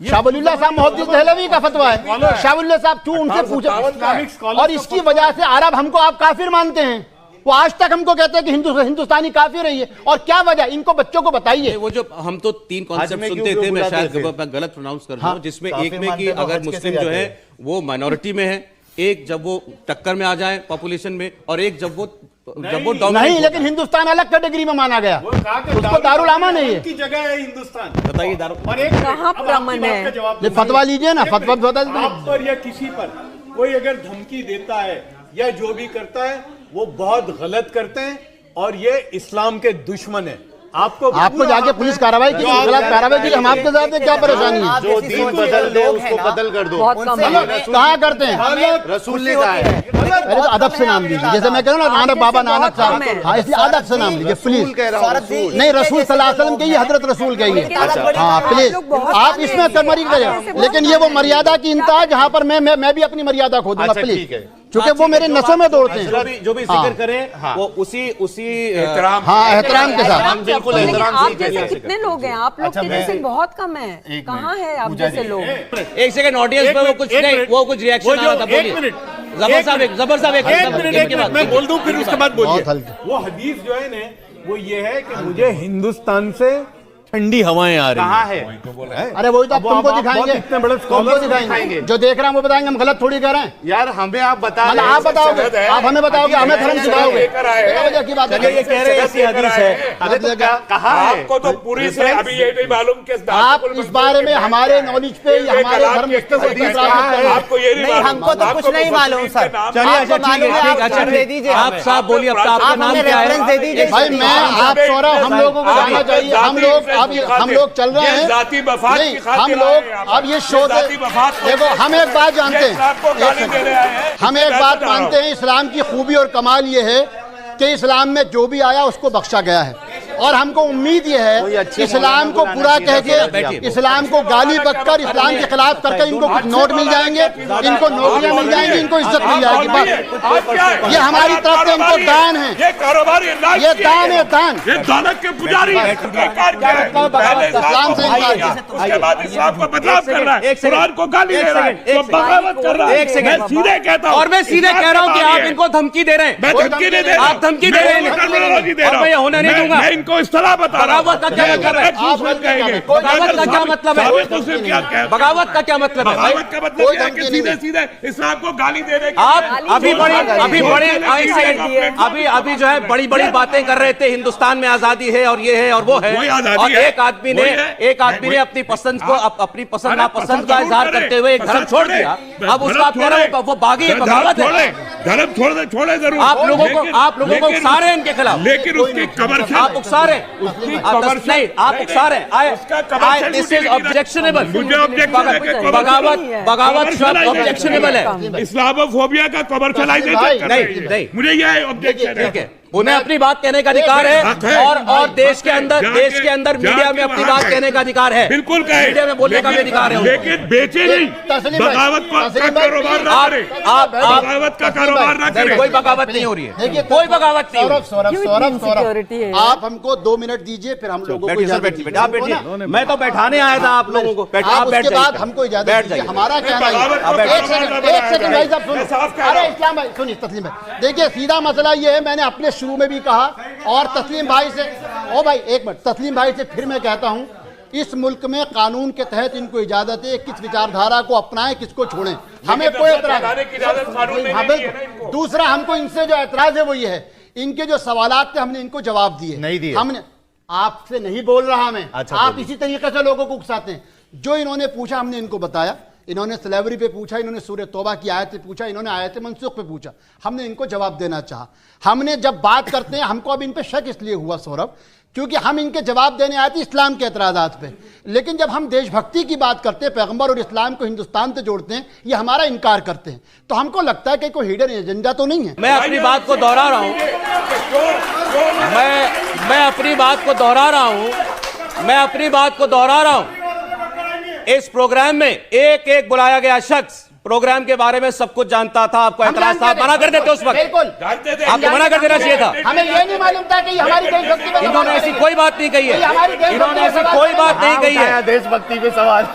F: शाहवलीउल्लाह साहब मोहद्दिस दहलवी का फतवा है। शाहवलीउल्लाह साहब क्यों, उनसे पूछा, और इसकी वजह से अरब हमको आप काफिर मानते हैं। वो आज तक हमको कहते हैं कि हिंदुस्तानी काफिर है ये, और क्या वजह? इनको बच्चों को बताइए।
A: वो जो हम तो 3 कॉन्सेप्ट सुनते थे, मैं शायद गलत प्रोनाउंस कर रहा हूं, जिसमें एक में कि अगर मुस्लिम जो है वो माइनॉरिटी में है, एक जब वो टक्कर में आ जाए पॉपुलेशन में, और एक जब वो
F: नहीं, लेकिन हिंदुस्तान अलग कैटेगरी में माना गया, उसको दारुल अमन है ये
E: की जगह है हिंदुस्तान।
A: बताइए
C: कहां पर अमन है?
F: फतवा लीजिए ना, फतवा
E: आप पर या किसी पर कोई अगर धमकी देता है या जो भी करता है वो बहुत गलत करते हैं, और ये इस्लाम के दुश्मन है।
F: आपको जाके पुलिस कार्रवाई की खिलाफ कार्रवाई की, हम आपके साथ हैं, क्या परेशानी है?
B: जो दीन बदल दे उसको बदल कर दो।
C: बहुत कम है।
F: कहाँ करते हैं?
B: रसूल ने कहा है।
F: अरे तो अदब से नाम लीजिए, जैसे मैं कह रहा हूँ ना, नानक बाबा नानक साहब, हाँ, इसलिए अदब से नाम लीजिए प्लीज।
B: कह रहा हूँ रसूल।
F: नहीं, रसूल सल्लल्लाहु अलैहि वसल्लम कहिए, हजरत रसूल कहिए। हाँ प्लीज, आप इसमें कमरी करें, लेकिन ये वो मर्यादा की इंतहा जहाँ पर मैं भी अपनी मर्यादा खो दूंगा
B: अच्छा,
F: प्लीज,
B: ठीक है।
F: क्योंकि वो मेरे नसों में दौड़ते हैं।
A: जो भी जिक्र करें वो उसी
G: एहतराम
F: हाँ, एहतराम के साथ।
B: हम बिल्कुल
C: लेकिन
B: एहतराम
C: आप
B: से
C: जैसे
B: करिए।
C: कितने लोग हैं? आप लोग के जैसे बहुत कम है। कहाँ है आप जैसे लोग?
I: एक सेकंड, ऑडियंस पे वो कुछ नहीं, वो कुछ रिएक्शन आ रहा था, बोलिए। जबर साहब एक मिनट
E: मैं बोल दूं, फिर उसके बाद
F: बहुत
E: बोलिए।
F: हल्के।
E: वो हदीस जो है ना, वो ये है कि मुझे हिंदुस्तान से ठंडी हवाएं आ रही
B: कहाँ है?
F: अरे वही तो आप तुमको दिखाएंगे,
E: इतने बड़े
F: तुमको
E: स्कॉलर
F: दिखाएंगे, जो देख रहे हैं वो बताएंगे, हम गलत थोड़ी कह रहे हैं।
B: यार हमें आप बता
F: मतलब
B: रहे हैं,
F: आप बताओगे,
G: सनद है।
F: आप हमें बताओगे, हमें धर्म सिखाओगे,
G: लेकर आए हैं।
F: क्या वजह की बात है?
E: ये कह रहे हैं ऐसी हदीस है।
B: अरे तो कहा है?
G: आपको तो पूरी से अभी ये नहीं मालूम कि
F: आप इस बारे में हमारे नॉलेज पे या हमारे धर्म पे कोई प्राप्त करें।
G: आपको ये
H: नहीं, हमको तो कुछ नहीं मालूम सर।
I: चलिए, अच्छा ठीक है, ठीक, अच्छा
H: दे दीजिए
I: आप
H: हमें।
I: साहब बोलिए, अब आपका
H: आप
I: नाम
H: हमें
I: क्या
H: रेफरेंस
I: है?
H: दे दीजिए।
F: भाई मैं आप सौरभ, हम लोगों को जानना चाहिए, हम लोग चल रहे हैं,
G: जाति वफात
F: नहीं
G: की खातिर
F: हम
G: आए
F: लोग
G: हैं आप।
F: अब ये शो से
G: जाति वफात को-
F: देखो, हम एक बात जानते
G: ये आपको गाली दे रहे हैं।
F: हैं, हम एक बात मानते हैं, इस्लाम की खूबी और कमाल ये है कि इस्लाम में जो भी आया उसको बख्शा गया है, और हमको उम्मीद ये है इस्लाम को पूरा कह के, इस्लाम को गाली बककर, इस्लाम के खिलाफ करके इनको कुछ नोट मिल जाएंगे, इनको नौकरियां मिल जाएंगी, इनको इज्जत मिल जाएगी, बस ये हमारी तरफ से इनको दान है,
G: ये कारोबार
F: ये दान है, दान।
G: ये दौलत के पुजारी हैं।
F: इस्लाम से इनकार किया।
G: उसके बाद इस्लाम को बदलाव कर रहा है,
I: एक सेकंड,
G: कुरान को गाली
I: एक
G: दे रहा है,
I: सेकंड,
G: वो बगावत कर रहा है।
I: एक सेकंड।
G: मैं सीधे कहता हूं,
I: और मैं सीधे कह रहा हूँ कि आप इनको धमकी दे रहे हैं।
G: मैं धमकी नहीं दे रहा,
I: आप धमकी दे रहे हैं।
G: टर्मिनोलॉजी दे
I: और
G: रहा
I: मैं ये
G: हूं।
I: होने नहीं दूंगा।
G: मैं इनको इस तरह बता रहा हूं।
I: बगावत का क्या मतलब है?
F: आप
G: मत कहेंगे।
I: बगावत का क्या मतलब है?
G: साबित तो सिर्फ क्या कह-
I: बगावत का क्या मतलब है?
G: बगावत का मतलब
F: कोई
G: यह है कि
F: धमकी नहीं
G: सीधे सीधे इस्लाम को गाली दे रहे
I: आप अभी अभी जो है बड़ी बड़ी बातें कर रहे थे, हिंदुस्तान में आजादी है और ये है और वो है,
G: वही आजादी
I: और
G: है।
I: एक आदमी
G: वही है।
I: ने अपनी पसंद को, अपनी पसंद
G: अरे
I: नापसंद
G: पसंद
I: का
G: जरूर
I: इजहार
G: करे,
I: करते हुए एक धर्म
G: पसंद
I: छोड़
G: करे।
I: दिया। अब
G: धर्म
I: उसका आप कह रहे हो वो बागी है, बगावत है।
G: धर्म छोड़े जरूर।
I: आप लोगों को उकसा रहे हैं इनके खिलाफ।
G: लेकिन उसकी कमर्शियल
I: आप उकसा रहे हैं। नहीं, आप उकसा रहे हैं। This is objectionable.
G: मुझे ऑब्जेक्शन है कि
I: बगावत शब्द ऑब्जेक्शनेबल है।
G: इस्लामोफोबिया का कमर्शियलाइजेशन कर रहे हैं।
I: नहीं।
G: मुझे यह ऑब्जेक्शन
I: ठीक है, उन्हें अपनी बात कहने का अधिकार है, और देश के अंदर मीडिया में अपनी बात कहने का अधिकार है।
G: बिल्कुल कहे,
I: मीडिया में बोलने का भी अधिकार है।
G: लेकिन बेचे नहीं,
F: तस्लीम भाई,
G: बगावत का
F: तस्लीम भाई,
G: कारोबार ना
I: आप-
G: करें।
I: आप-
G: बगावत का कारोबार ना
I: नहीं,
G: करें।
I: कोई बगावत नहीं हो रही है।
F: देखिए,
I: कोई बगावत नहीं हो रही।
C: insecurity है।
F: आप हमको 2 मिनट दीजिए, फिर हम लोगों को
A: बैठिए सर,
F: इजाजत
A: बैठिए,
F: दीजिए।
A: आप बैठिए। मैं तो बैठाने आया था आप लोगों को।
F: आप उसके बाद हमको इजाजत
A: बैठ
F: दीजिए।
A: जाइए।
F: हमारा कहना है,
G: बगावत को
F: अब एक
G: बगावत
F: सेकंड भाई साहब
G: मैं साफ
F: सुनिए।
G: कह रहा
F: अरे
G: हूं।
F: इस्लाम भाई सुनिए, तस्लीम भाई देखिए, सीधा मसला ये है, मैंने अपने शुरू में भी कहा, और तस्लीम भाई से, ओ भाई एक मिनट, तस्लीम भाई से फिर मैं कहता हूं, इस मुल्क में कानून के तहत इनको इजाजत है, किस विचारधारा को अपनाएं, किसको छोड़ें, हमें कोई एतराज
G: लगाने की इजाजत कानून में
F: हाँ,
G: नहीं है ना
F: बिल्कुल।
G: इनको।
F: दूसरा, हमको इनसे जो एतराज है वो ये है, इनके जो सवालात थे हमने इनको जवाब दिए
B: नहीं दिए।
F: हमने आपसे नहीं बोल रहा मैं,
B: अच्छा,
F: आप
B: बोलिए।
F: इसी तरीके से लोगों को उकसाते हैं। जो इन्होंने पूछा हमने इनको बताया, इन्होंने स्लेवरी पे पूछा, इन्होंने सूरह तौबा की आयत पे पूछा, इन्होंने आयत मनसूख पे पूछा, हमने इनको जवाब देना चाहा। हमने जब बात करते हैं, हमको अब इन पे शक इसलिए हुआ सौरभ, क्योंकि हम इनके जवाब देने आए थे इस्लाम के एतराज़ात पे, लेकिन जब हम देशभक्ति की बात करते हैं, पैगंबर और इस्लाम को हिंदुस्तान से जोड़ते हैं, ये हमारा इनकार करते हैं, तो हमको लगता है कि कोई हिडन एजेंडा तो नहीं है।
I: मैं अपनी बात को दोहरा रहा हूं, मैं अपनी बात को दोहरा रहा हूं, मैं अपनी बात को दोहरा रहा हूं। इस प्रोग्राम में एक एक बुलाया गया शख्स प्रोग्राम के बारे में सब कुछ जानता था। आपको एतराज था, मना कर देते उस वक्त।
F: बिल्कुल,
I: आपको मना कर देना चाहिए था।
F: हमें ये नहीं मालूम था कि ये हमारी देशभक्ति पे
I: इन्होंने ऐसी कोई बात नहीं कही है। इन्होंने ऐसी कोई बात नहीं कही है।
B: देशभक्ति पे सवाल,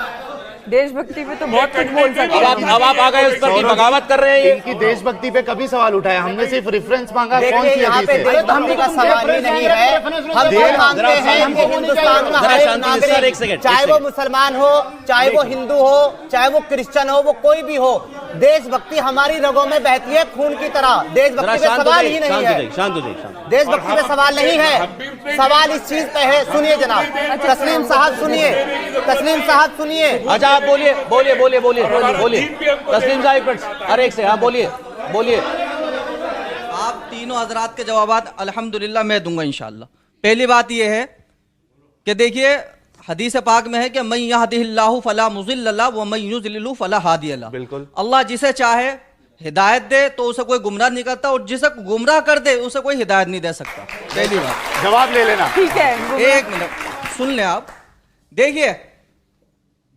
C: देशभक्ति पे तो बहुत कुछ बोल सकते हैं।
I: अब आप आ गए उस पर कि बगावत कर रहे हैं।
B: इनकी देशभक्ति पे कभी सवाल उठाया? हमने सिर्फ रेफरेंस मांगा, कौन
H: देखिए
B: सी
H: यहाँ
B: हदीस
H: पे
B: है?
H: देशभक्ति का सवाल ही नहीं है। हम
F: जरा
H: ये मांगते हैं कि हिंदुस्तान में
I: जरा
H: हर एक
I: शांति से, सर, एक सेकंड,
H: नागरिक, चाहे
I: एक
H: वो
I: सेकंड।
H: मुसलमान हो, चाहे वो हिंदू हो, चाहे वो क्रिश्चियन हो, वो कोई भी हो, देशभक्ति हमारी रगों में बहती है खून की तरह। देशभक्ति पे सवाल ही नहीं है।
I: शांत हो जाइए।
H: देशभक्ति पे सवाल नहीं है, सवाल इस चीज पे है। सुनिए जनाब, तस्लीम साहब सुनिए, तस्लीम साहब सुनिए।
I: अच्छा, आप बोलिए बोलिए बोलिए बोलिए बोलिए। तस्लीम साहब एक मिनट, अरे एक से, हाँ बोलिए बोलिए।
J: आप तीनों हजरात के जवाबात अल्हम्दुलिल्लाह मैं दूंगा इंशाल्लाह। पहली बात यह है कि देखिए हदीस पाक में है कि मैं यहदिहिल्लाहु फला मुज़िल्ल लहु व मैं युज़लिलहु फला हादिय लहु।
A: बिल्कुल।
J: अल्लाह जिसे चाहे हिदायत दे तो उसे कोई गुमराह नहीं करता, और जिसे गुमराह कर दे उसे कोई हिदायत नहीं दे सकता। पहली बात।
B: जवाब ले लेना।
C: ठीक है,
J: एक मिनट सुन लें आप। देखिए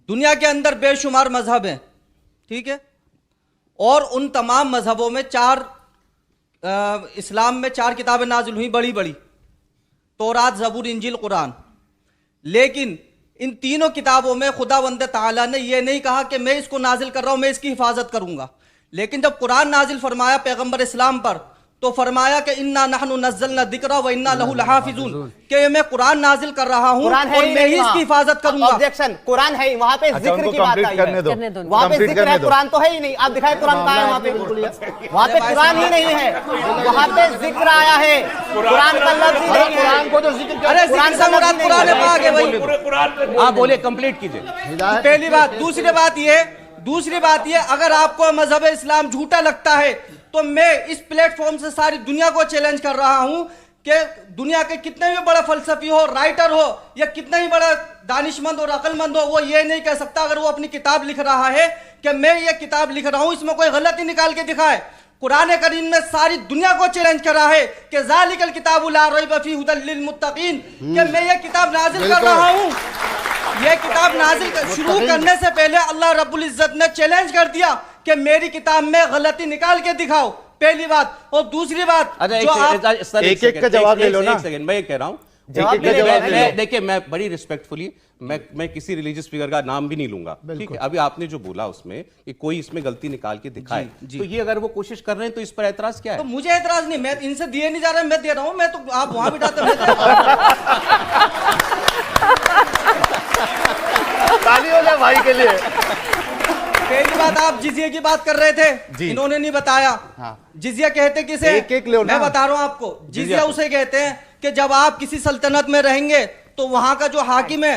J: दुनिया के अंदर बेशुमार मजहब हैं, ठीक है, और उन तमाम मजहबों में इस्लाम में 4 किताबें नाजिल हुई बड़ी बड़ी, तौरात, ज़बूर, इंजील, कुरान। लेकिन इन तीनों किताबों में खुदावंद ताला ने यह नहीं कहा कि मैं इसको नाजिल कर रहा हूं, मैं इसकी हिफाजत करूंगा। लेकिन जब कुरान नाजिल फरमाया पैगंबर इस्लाम पर, तो फरमाया कि इन्ना नहनु नज़्ज़लना ज़िक्रा व इन्ना लहु लहाफ़िज़ून, कि मैं कुरान नाजिल कर रहा हूं और मैं ही इसकी हिफाजत करूंगा।
H: ऑब्जेक्शन, कुरान है ही, वहां पे जिक्र की बात आई है, वहां पे जिक्र है, कुरान तो है ही नहीं। आप दिखाए कुरान कहां है? वहां पे कुरान ही नहीं है, वहां पे जिक्र आया है, कुरान का लफ्ज़ ही नहीं है। कुरान को तो जिक्र,
J: अरे कुरान से मुराद कुरान पाक है भाई।
A: आप बोलिए, कंप्लीट कीजिए।
J: पहली बात। दूसरी बात ये, अगर आपको मजहब इस्लाम झूठा लगता है तो मैं इस प्लेटफॉर्म से सारी दुनिया को चैलेंज कर रहा हूं कि दुनिया के कितने भी बड़ा फलसफी हो, राइटर हो, या कितना ही बड़ा दानिशमंद और अक्लमंद हो, वो ये नहीं कह सकता अगर वो अपनी किताब लिख रहा है कि मैं ये किताब लिख रहा हूं, इसमें कोई गलती निकाल के दिखाए। कुरान करीम ने सारी दुनिया को चैलेंज करा है कि ज़ालिकल किताबु ला रैब फीहि हुदल लिल मुत्तकीन, कि मैं ये किताब नाजिल कर रहा हूं। ये किताब नाजिल शुरू करने से पहले अल्लाह रब्बुल इज्जत ने चैलेंज कर दिया कि मेरी किताब में गलती निकाल के दिखाओ, पहली बात। और दूसरी बात,
B: एक का जवाब ले लो ना।
A: एक सेकंड, मैं ये कह रहा हूं, देखिए मैं बड़ी रिस्पेक्टफुली, मैं किसी रिलीजियस फिगर का नाम भी नहीं लूंगा, ठीक है। अभी आपने जो बोला उसमें कि कोई इसमें गलती निकाल के दिखाए, तो ये अगर वो कोशिश कर रहे हैं तो इस पर एतराज क्या है?
J: तो मुझे एतराज नहीं, मैं इनसे दिए नहीं जा रहे, मैं दे रहा हूं, मैं तो आप वहां बिठाते
B: ताली हो जाए भाई के लिए।
J: पहली बात, आप जिजिया की बात कर रहे थे, इन्होंने नहीं बताया। हाँ। जिजिया कहते किसे?
B: एक ले,
J: मैं बता रहा हूं आपको। जिजिया उसे कहते हैं कि जब आप किसी सल्तनत में रहेंगे तो वहां का जो हाकिम है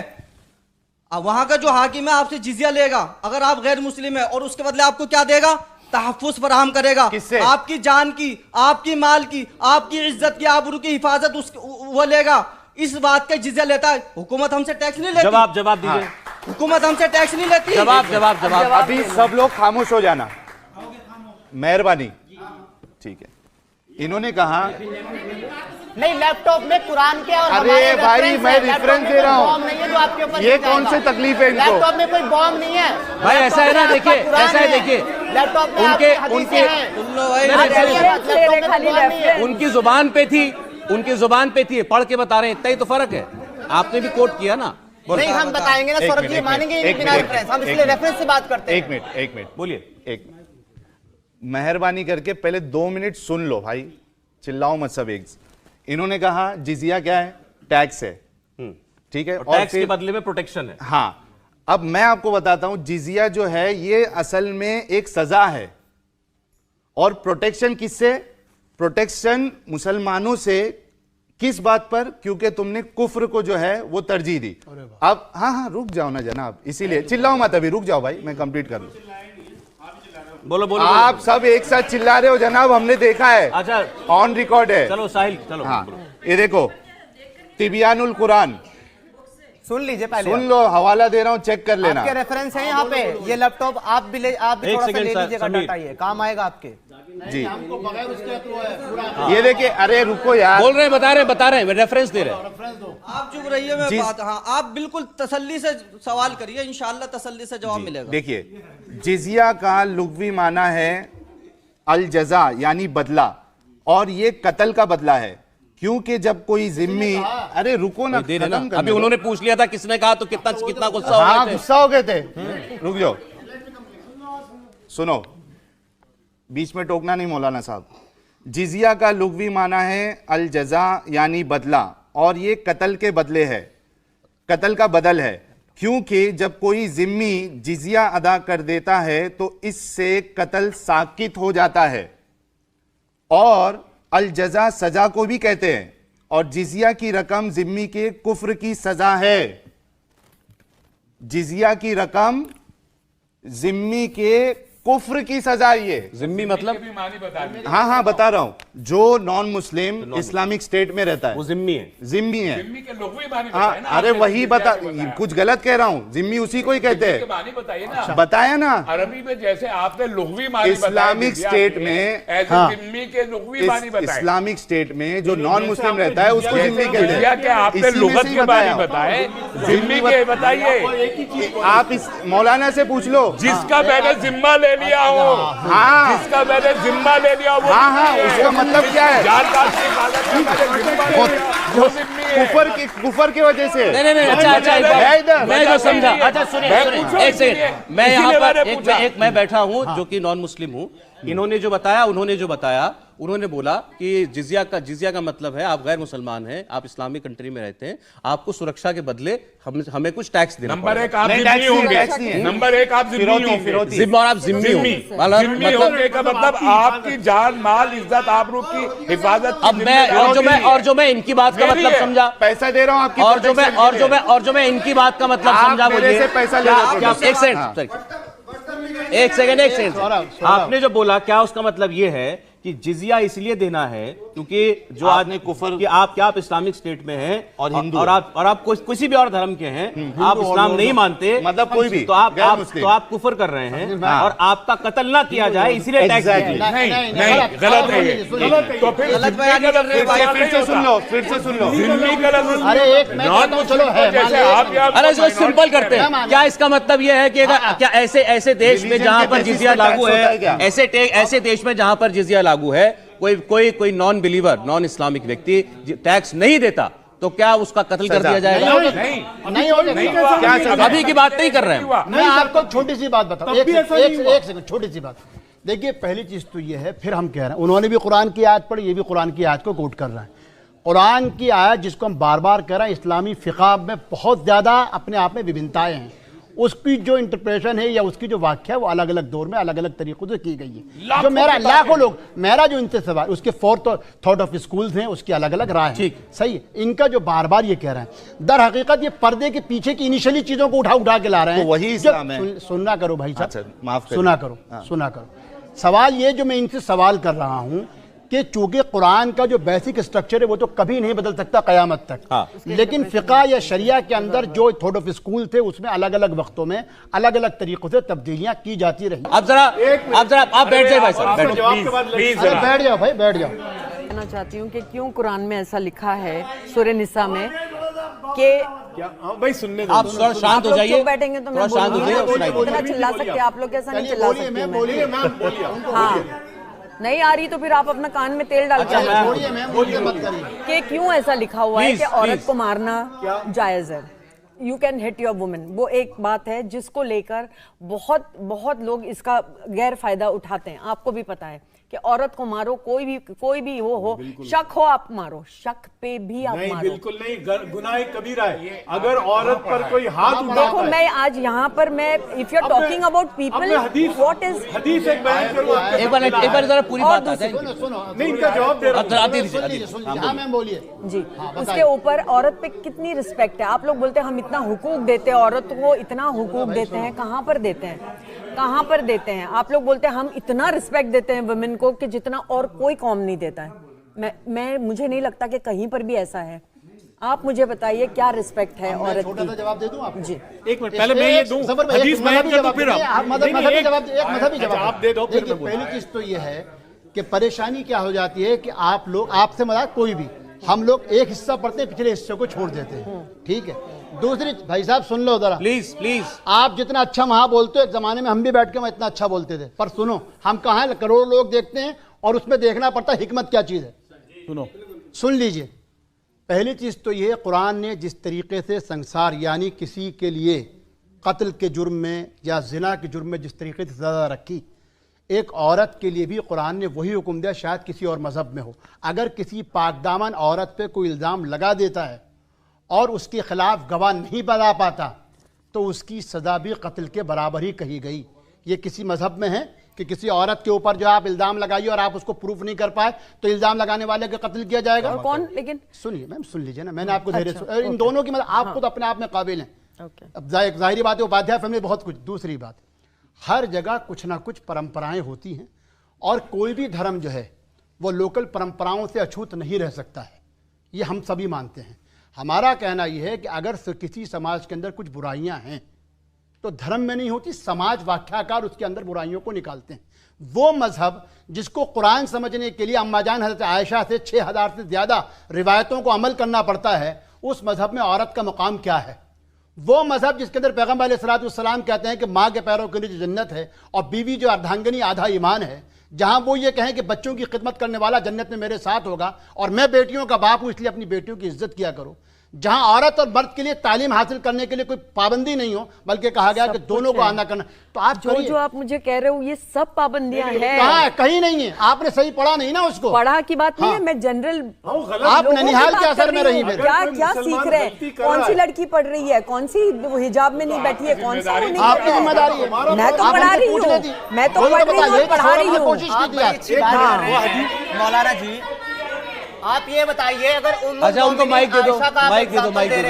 J: आपसे जिजिया लेगा, अगर आप गैर मुस्लिम है, और उसके बदले आपको क्या देगा? तहफ़्फ़ुज़ फराहम करेगा।
B: किससे?
J: आपकी जान की, आपकी माल की, आपकी इज्जत की, आबरू की हिफाजत वो लेगा। इस बात का जिजिया लेता है। हुकूमत हमसे टैक्स नहीं लेती।
A: जवाब दीजिए।
J: हुकूमत हमसे टैक्स नहीं लेती।
A: जवाब।
B: अभी सब लोग खामोश हो जाना, मेहरबानी। ठीक है, इन्होंने कहा
H: नहीं, लैपटॉप में कुरान के और
B: अरे भाई मैं रेफरेंस दे रहा
H: बॉम्ब नहीं है जो आपके ऊपर
B: हूँ, ये कौन सी तकलीफ है इनको?
H: लैपटॉप में कोई बॉम्ब नहीं है
A: भाई, ऐसा है ना, देखिए ऐसा है, देखिए
H: लैपटॉप में
A: उनकी जुबान पे थी, पढ़ के बता रहे हैं, इतना ही तो फर्क है। आपने भी कोट किया ना।
H: नहीं, हम बताएंगे ना सौरभ जी, मानेंगे बिना रेफरेंस, हम इसलिए रेफरेंस से बात करते हैं।
B: एक मिनट
A: बोलिए।
B: एक मेहरबानी करके पहले 2 मिनट सुन लो भाई, चिल्लाओ मत सब एक। इन्होंने कहा जिजिया क्या है? टैक्स है, ठीक है, और
A: टैक्स के बदले में प्रोटेक्शन है।
B: हाँ, अब मैं आपको बताता हूं, जिजिया जो है ये असल में एक सजा है, और प्रोटेक्शन किससे? प्रोटेक्शन मुसलमानों से। किस बात पर? क्योंकि तुमने कुफ्र को जो है वो तरजीह दी। अब हाँ, रुक जाओ ना जनाब, इसीलिए चिल्लाओ मत, अभी रुक जाओ भाई, मैं कंप्लीट कर लूं।
A: बोलो।
B: आप सब एक साथ चिल्ला रहे हो जनाब, हमने देखा है।
A: अच्छा,
B: ऑन रिकॉर्ड है।
A: चलो साहिल, चलो।
B: हाँ, ये देखो तिबियानुल कुरान,
H: सुन लीजिए पहले,
B: सुन लो, हवाला दे रहा हूं, चेक कर लेना।
H: आपके रेफरेंस है यहाँ पे। ये लैपटॉप आप भी थोड़ा सा ले लीजिएगा, डाटा ये काम आएगा आपके।
B: जी, ये देखिए, अरे रुको यार,
A: बोल रहे हैं, बता रहे हैं, रेफरेंस दे रहे हैं।
J: आप चुप रहिए, मैं बात। हाँ, आप बिल्कुल तसल्ली से सवाल करिए, इंशाल्लाह तसल्ली से जवाब मिलेगा।
B: देखिए, जिजिया का लुग़वी माना है अल जज़ा, यानी बदला, और ये कत्ल का बदला है। क्योंकि जब कोई जिम्मी, अरे रुको ना,
A: अभी उन्होंने पूछ लिया था किसने कहा, तो कितना गुस्सा हो गए थे।
B: गुस्सा हो गए थे। रुक जाओ, सुनो, बीच में टोकना नहीं मौलाना साहब। जिजिया का लुग़वी माना है अल जज़ा, यानी बदला, और ये कत्ल के बदले है, कत्ल का बदल है। क्योंकि जब कोई जिम्मी जिजिया अदा कर देता है तो इससे कत्ल साकित हो जाता है। और अल जज़ा सजा को भी कहते हैं, और जिजिया की रकम जिम्मी के कुफ्र की सजा है। जिजिया की रकम जिम्मी के कुफ्र की सजा ये।
A: जिम्मी मतलब
B: हाँ हाँ बता रहा हूँ, जो नॉन मुस्लिम इस्लामिक स्टेट में रहता है
A: वो जिम्मी है।
B: जिम्मी है।
G: जिम्मी के लुग़वी मानी
B: हाँ
G: बताए ना,
B: अरे
G: आपने
B: वही बता,
G: जिम्मी क्या
B: कुछ गलत कह रहा हूँ, जिम्मी उसी को ही कहते
G: जिम्मी के
B: हैं।
G: मानी बताइए ना,
B: बताया ना,
G: अरबी में जैसे आपने लुग़वी मानी बताया,
B: इस्लामिक
G: जिजिया
B: स्टेट
G: के,
B: में
G: ऐसे
F: हाँ।
G: जिम्मी के लुग़वी मानी बताए।
B: इस्लामिक स्टेट में जो नॉन मुस्लिम रहता है उसको जिम्मी कहते
G: जिजिया
B: हैं।
G: के आपने
B: इसी में
G: लुगत
B: से ही
G: के बारे
B: बताया।
G: में बताए, जिम्मी के बताइए।
B: आप इस मौलाना से पूछ लो।
G: जिसका मैंने जिम्मा ले लिया हो,
B: हाँ
G: जिसका मैंने जिम्मा ले लिया हो, वो
B: हाँ हाँ
G: जिम्मी है।
B: उसका मतलब क्या है?
G: जानकार की कागज में मैंने जिम्मा ले लिया, वो जिम्मी है।
B: कुफर की वजह से।
I: नहीं नहीं नहीं, अच्छा अच्छा एक
B: है
I: बात
B: इधर।
I: मैं जो समझा, अच्छा
G: मैं
I: सुनिए
G: पूछो
I: सुनिए एक
G: इसीलिए,
I: सेकंड, मैं यहाँ
G: इसीलिए
I: पर
G: मैंने पूछा।
I: मैं बैठा हूँ जो कि नॉन मुस्लिम हूँ। इन्होंने जो बताया, उन्होंने बोला कि जिजिया का मतलब है आप गैर मुसलमान हैं, आप इस्लामिक कंट्री में रहते हैं, आपको सुरक्षा के बदले हमें कुछ टैक्स देना
G: नंबर
I: पड़ेगा।
G: एक आप
B: नहीं,
G: जिम्मी
B: टैक्स नहीं
G: होंगे,
B: है।
G: नंबर एक आप जिम्मी
B: फिरौती,
G: होंगे,
B: फिरौती।
I: जिम्मी और आप जिम्मी होंगे।
G: जिम्मी होने का मतलब आपकी जान माल इज्जत आबरू की हिफाजत की
I: अब मैं और जो मैं इनकी बात का
G: मेरी
I: मतलब
G: है।
I: समझा,
B: पैसा दे रहा हूँ आपकी
I: और जो मैं
B: protection के लिए।
I: इनकी बात का मतलब
B: आप
I: समझा
B: मेरे
I: मुझे,
B: से पैसा ले रहे हो।
I: एक सेकंड, एक सेकंड, आपने जो बोला क्या उसका मतलब ये है कि जिजिया इसलिए देना है क्योंकि जो
B: आपने
I: आज
B: कुफर
I: कि आप इस्लामिक स्टेट में हैं
B: और हिंदू
I: और आप किसी भी और धर्म के हैं, आप इस्लाम नहीं मानते,
B: मतलब कोई भी
I: तो आप कुफर कर रहे हैं
B: हाँ।
I: और आपका कत्ल ना किया जाए इसीलिए टैक्स
B: Exactly.
G: नहीं गलत है ये। तो फिर
J: गलत बयान नहीं कर रहे भाई।
B: फिर से सुन लो, फिर से सुन लो।
G: जिम्मी गलत।
F: अरे एक मैं
G: नॉन
F: कहता हूं, चलो है,
G: जैसे
F: मान
G: आप
F: लीजिए।
G: यहाँ
I: अरे इसको सिंपल करते हैं, क्या इसका मतलब यह है कि क्या ऐसे देश में
B: Religion
I: जहां
B: के
I: पर
B: basis
I: जिजिया
B: पर
I: लागू
B: tax होता है
I: है,
B: क्या?
I: ऐसे देश में जहां पर जिजिया लागू है, कोई नॉन बिलीवर, नॉन इस्लामिक व्यक्ति टैक्स नहीं देता तो क्या उसका कत्ल कर दिया जाएगा?
F: नहीं हो सकता।
B: क्या सजा?
I: अभी की बात नहीं कर रहे हैं।
F: मैं आपको छोटी सी बात बताऊं,
E: तब भी ऐसा नहीं हुआ।
F: एक सेकंड, छोटी सी बात। देखिए पहली चीज तो ये है, फिर हम कह रहे हैं उन्होंने भी कुरान की आयत पढ़ी, ये भी कुरान की आयत को कोट कर रहे हैं। कुरान की आयत जिसको हम बार बार कह रहे हैं, इस्लामी फ़िक़ह में बहुत ज़्यादा अपने आप में विभिन्नताएं हैं। उसकी जो इंटरप्रेशन है या उसकी जो व्याख्या है वो अलग अलग दौर में अलग अलग तरीकों से की गई है। जो मेरा लाखों लोग, मेरा जो इनसे सवाल, उसके फोर्थ थॉट ऑफ स्कूल्स हैं, उसकी अलग अलग राय है, सही है। इनका जो बार बार ये कह रहे हैं, दर हकीकत ये पर्दे के पीछे की इनिशियली चीजों को उठा के ला रहे हैं।
B: तो वही इस्लाम है।
F: सुनना करो भाई साहब,
B: अच्छा, माफ करिए।
F: सुना करो, सुना करो। सवाल ये जो मैं इनसे सवाल कर रहा हूं कि चूंकि कुरान का जो बेसिक स्ट्रक्चर है वो तो कभी नहीं बदल सकता क़यामत तक, लेकिन फ़िक़ा या शरिया के अंदर जो थॉट ऑफ स्कूल थे उसमें अलग अलग वक्तों में अलग अलग तरीकों से तब्दीलियां की जाती रही।
I: आप बैठ जाइए भाई साहब, बैठ जाइए।
F: अरे बैठ जाओ भाई, बैठ जाओ।
C: कहना चाहती हूँ कि क्यों कुरान में ऐसा लिखा है सूरह निसा में कि
E: भाई सुनने दो।
I: आप थोड़ा शांत हो जाइए,
C: चुप बैठेंगे तो मैं
I: थोड़ा शांत हो जाइए,
C: बोलूंगी।
I: सुनाई
C: इतना चिल्ला सकते आप लोग, कैसा नहीं
F: चलिए
C: चिल्ला
F: बोलिए,
C: सकती
F: मैं
C: हूँ
F: बोलिए,
C: मैं।
F: मैम बोलिए, उनको
C: हाँ, नहीं आ रही तो फिर आप अपना कान में तेल डाल के आना।
F: बोलिए, मैम बोलिए, मत करिए।
C: कि क्यों ऐसा लिखा हुआ है
I: Please,
C: कि औरत
I: please.
C: को मारना जायज है, you can hit your women. वो एक बात है जिसको लेकर बहुत लोग इसका गैर फायदा उठाते हैं। आपको भी पता है कि औरत को मारो, कोई भी वो हो, शक हो आप मारो, शक पे भी आप
E: नहीं,
C: मारो।
E: बिल्कुल नहीं, गुनाह कबीरा है। अगर औरत पर कोई हाथ उठाता
C: देखो
E: है,
C: मैं आज यहाँ पर मैं if you are talking about people, what is
E: हदीस एक बयान करूँ आपके
I: एक बार जरा पूरी
C: और
I: बात आ जाए।
F: सुनो, सुनो,
E: नहीं, इनका जवाब दे रहा हूँ।
I: आप दे दीजिए,
F: सुन लीजिए, सुन लीजिए। हाँ मैम बोलिए।
C: जी, उसके ऊपर औरत पे कितनी रिस्पेक्ट है। आप लोग बोलते हैं हम इतना हुकूक देते हैं औरत को, इतना हुकूक देते हैं, कहाँ पर देते हैं, कहाँ पर देते हैं? आप लोग बोलते हैं हम इतना रिस्पेक्ट देते हैं वुमेन को कि जितना और कोई कौम नहीं देता है। मुझे नहीं लगता कि कहीं पर भी ऐसा है। आप मुझे बताइए क्या रिस्पेक्ट है औरत
F: छोटा सा
C: की?
F: जवाब दे दूं आपको?
C: जी,
E: एक मिनट पहले मैं ये दूं, हदीस बयान कर दूं फिर आप।
F: मजहबी जवाब, एक मजहबी
E: जवाब दे दो फिर
F: देखिए,
E: मैं बोलूं।
F: पहली चीज तो ये है कि परेशानी क्या हो जाती है कि आप लोग, आपसे मजाक कोई भी, हम लोग एक हिस्सा पढ़ते हैं, पिछले हिस्से को छोड़ देते हैं, ठीक है। दूसरी, भाई साहब सुन लो जरा,
I: प्लीज
F: आप जितना अच्छा वहां बोलते हो, एक जमाने में हम भी बैठ के इतना अच्छा बोलते थे, पर सुनो, हम कहाँ हैं, करोड़ों लोग देखते हैं और उसमें देखना पड़ता है हिकमत क्या चीज है। सुन लीजिए, पहली चीज तो ये, कुरान ने जिस तरीके से संसार यानी किसी के लिए कत्ल के जुर्म में या जिना के जुर्म में जिस तरीके से सजा रखी, एक औरत के लिए भी कुरान ने वही हुक्म दिया, शायद किसी और मजहब में हो। अगर किसी पाकदामन औरत पे कोई इल्ज़ाम लगा देता है और उसके खिलाफ गवाह नहीं बना पाता तो उसकी सजा भी कत्ल के बराबर ही कही गई। ये किसी मजहब में है कि किसी औरत के ऊपर जो आप इल्ज़ाम लगाइए और आप उसको प्रूफ नहीं कर पाए तो इल्ज़ाम लगाने वाले का कत्ल किया जाएगा।
C: और कौन? लेकिन
F: सुनिए मैम, सुन लीजिए ना, मैंने आपको इन दोनों की मतलब आप खुद अपने आप में काबिल हैं।
C: ओके,
F: अब जाहिर बात है, उपाध्याय फैमिली बहुत कुछ। दूसरी बात, हर जगह कुछ ना कुछ परंपराएं होती हैं और कोई भी धर्म जो है वो लोकल परंपराओं से अछूत नहीं रह सकता है, ये हम सभी मानते हैं। हमारा कहना यह है कि अगर किसी समाज के अंदर कुछ बुराइयां हैं तो धर्म में नहीं होती, समाज व्याख्याकार उसके अंदर बुराइयों को निकालते हैं। वो मजहब जिसको कुरान समझने के लिए अम्मा जान हज़रत आयशा से 6000 से ज़्यादा रिवायतों को अमल करना पड़ता है, उस मजहब में औरत का मुकाम क्या है? वो मजहब जिसके अंदर पैगम्बर अलैहिस्सलाम कहते हैं कि माँ के पैरों के नीचे जन्नत है और बीवी जो अर्धांगिनी आधा ईमान है, जहां वो ये कहें कि बच्चों की खिदमत करने वाला जन्नत में मेरे साथ होगा और मैं बेटियों का बाप हूं इसलिए अपनी बेटियों की इज्जत किया करो, जहां औरत और मर्द के लिए तालीम हासिल करने के लिए कोई पाबंदी नहीं हो बल्कि कहा गया कि दोनों को आना करना। तो आप
C: जो आप मुझे कह रहे हो ये सब पाबंदियां हैं।
F: कहाँ है? कहीं नहीं है। आपने सही पढ़ा नहीं ना उसको।
C: पढ़ा की बात नहीं है, मैं जनरल
F: आप ननिहाल के असर में रही।
C: क्या क्या सीख रहे हैं? कौन सी लड़की पढ़ रही है, कौन सी हिजाब में नहीं बैठी है, कौन सा नहीं?
F: आपकी जिम्मेदारी है।
C: मैं तो पढ़ा रही हूँ, मैं तो पढ़ रही हूँ, पढ़ा रही हूँ।
H: मौलाना जी आप ये बताइए, अगर
I: अच्छा उनको माइक दे दो, माइक दे दो, माइक दे दो।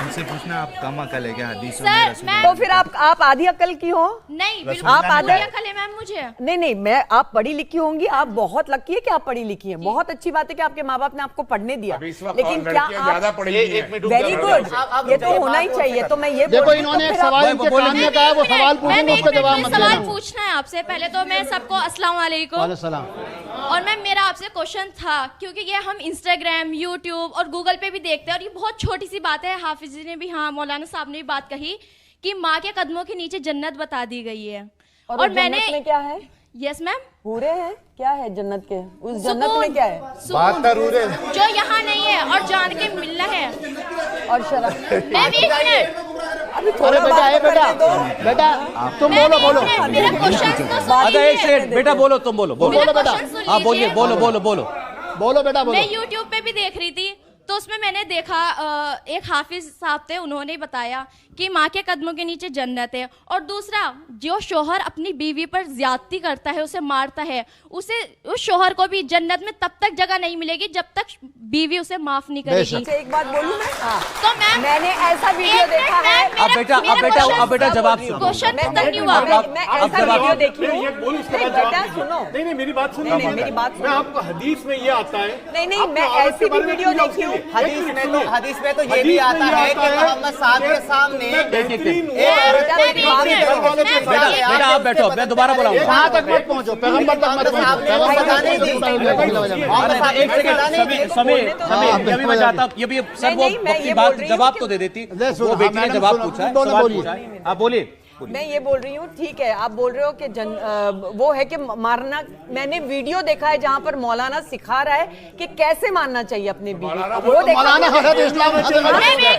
K: उनसे पूछना आप कम अकल है क्या? हदीस
C: तो फिर आप आधी अकल की हो?
L: नहीं बिल्कुल
C: आप आधी
L: अकल है मैम मुझे।
C: नहीं मैं आप पढ़ी लिखी होंगी, आप बहुत लकी है कि आप पढ़ी लिखी हैं। बहुत अच्छी बात है कि आपके माँ बाप ने आपको पढ़ने दिया, लेकिन क्या आप वेरी गुड, ये तो होना ही चाहिए। तो मैं ये
F: देखो इन्होंने एक सवाल इनके सामने कहा है, वो सवाल पूछेंगे उसका जवाब मत देना।
L: सवाल पूछना है आपसे। पहले तो मैं सबको अस्सलाम वालेकुम। और मैम मेरा आपसे क्वेश्चन था, क्योंकि ये हम इंस्टाग्राम, यूट्यूब और गूगल पे भी देखते हैं और ये बहुत छोटी सी बात है, हाफिज जी ने भी, हाँ मौलाना साहब ने भी बात कही कि माँ के कदमों के नीचे जन्नत बता दी गई है। और मैंने
C: में क्या है?
L: यस मैम,
C: पूरे हैं क्या है जन्नत के? उस जन्नत में क्या है?
L: जो यहाँ नहीं है और जान के मिलना है।
C: और शराब।
L: मैम एक मिनट,
F: अरे बेटा तुम बोलो।
L: मेरा क्वेश्चन तो
I: आधा एक सेकंड बेटा, बोलो तुम बोलो
F: बेटा।
I: हाँ बोलिए, बोलो
F: बेटा।
L: मैं यूट्यूब पे भी देख रही थी तो उसमें मैंने देखा एक हाफिज साहब थे, उन्होंने बताया कि माँ के कदमों के नीचे जन्नत है। और दूसरा, जो शोहर अपनी बीवी पर ज्यादती करता है, उसे मारता है, उसे उस शोहर को भी जन्नत में तब तक जगह नहीं मिलेगी जब तक बीवी उसे माफ नहीं करेगी।
C: एक बात बोलूं मैं?
L: तो मैम
C: मैंने ऐसा वीडियो देखा है।
I: अब बेटा जवाब सुनो।
L: क्वेश्चन खत्म नहीं हुआ।
C: मैं ऐसा वीडियो देखी हूँ। बेटा सुनो,
E: नहीं मेरी बात सुनो।
C: मेरी बात सुनो।
E: आपको हदीस में ये आता है।
C: नहीं मैं ऐसी भी वीडियो देखी हूँ।
H: हदीस में तो ये भी आता है कि मोहम्मद साहब के सामने
I: बेटा आप बैठो, मैं दोबारा बुलाऊंगा।
F: वहां तक मत पहुंचो, पैगंबर तक मत
I: पहुंचो। मैं चाहता हूँ ये भी सर वो अपनी बात जवाब तो दे देती, वो बेटी ने जवाब पूछा है। आप बोलिए।
C: मैं ये बोल रही हूँ, ठीक है आप बोल रहे हो कि वो है कि मारना। मैंने वीडियो देखा है जहाँ पर मौलाना सिखा रहा है कि कैसे मारना चाहिए अपनी बीवी। वो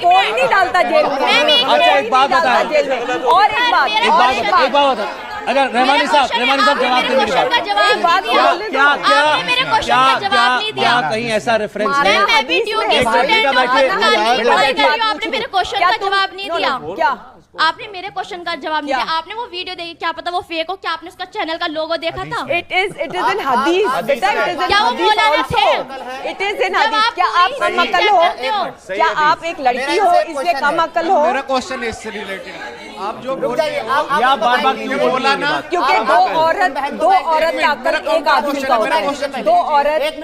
C: कोई नहीं डालता जेल में।
I: अच्छा एक बात बता,
C: जेल में। और एक बात
I: अगर रहमानी साहब जवाब दें मेरी बात। क्या कहीं ऐसा रेफरेंस है?
L: आपने मेरे क्वेश्चन का जवाब नहीं दिया।
C: क्या
L: आपने मेरे क्वेश्चन का जवाब नहीं दिया? आपने वो वीडियो देखी, क्या पता वो फेक हो, क्या आपने उसका चैनल का लोगो देखा था?
C: इट इज इन हदीस बेटा, इट इज इन
L: क्या वो मौलाना थे?
C: इट इज इन हदीस। क्या आप कम अकल हो? क्या आप एक लड़की हो इसलिए कम अकल हो?
K: मेरा क्वेश्चन इससे रिलेटेड आप जो
I: आप बार-बार क्यों बोला ना?
C: क्योंकि दो औरत का अकल एक आदमी का होता है। दो औरत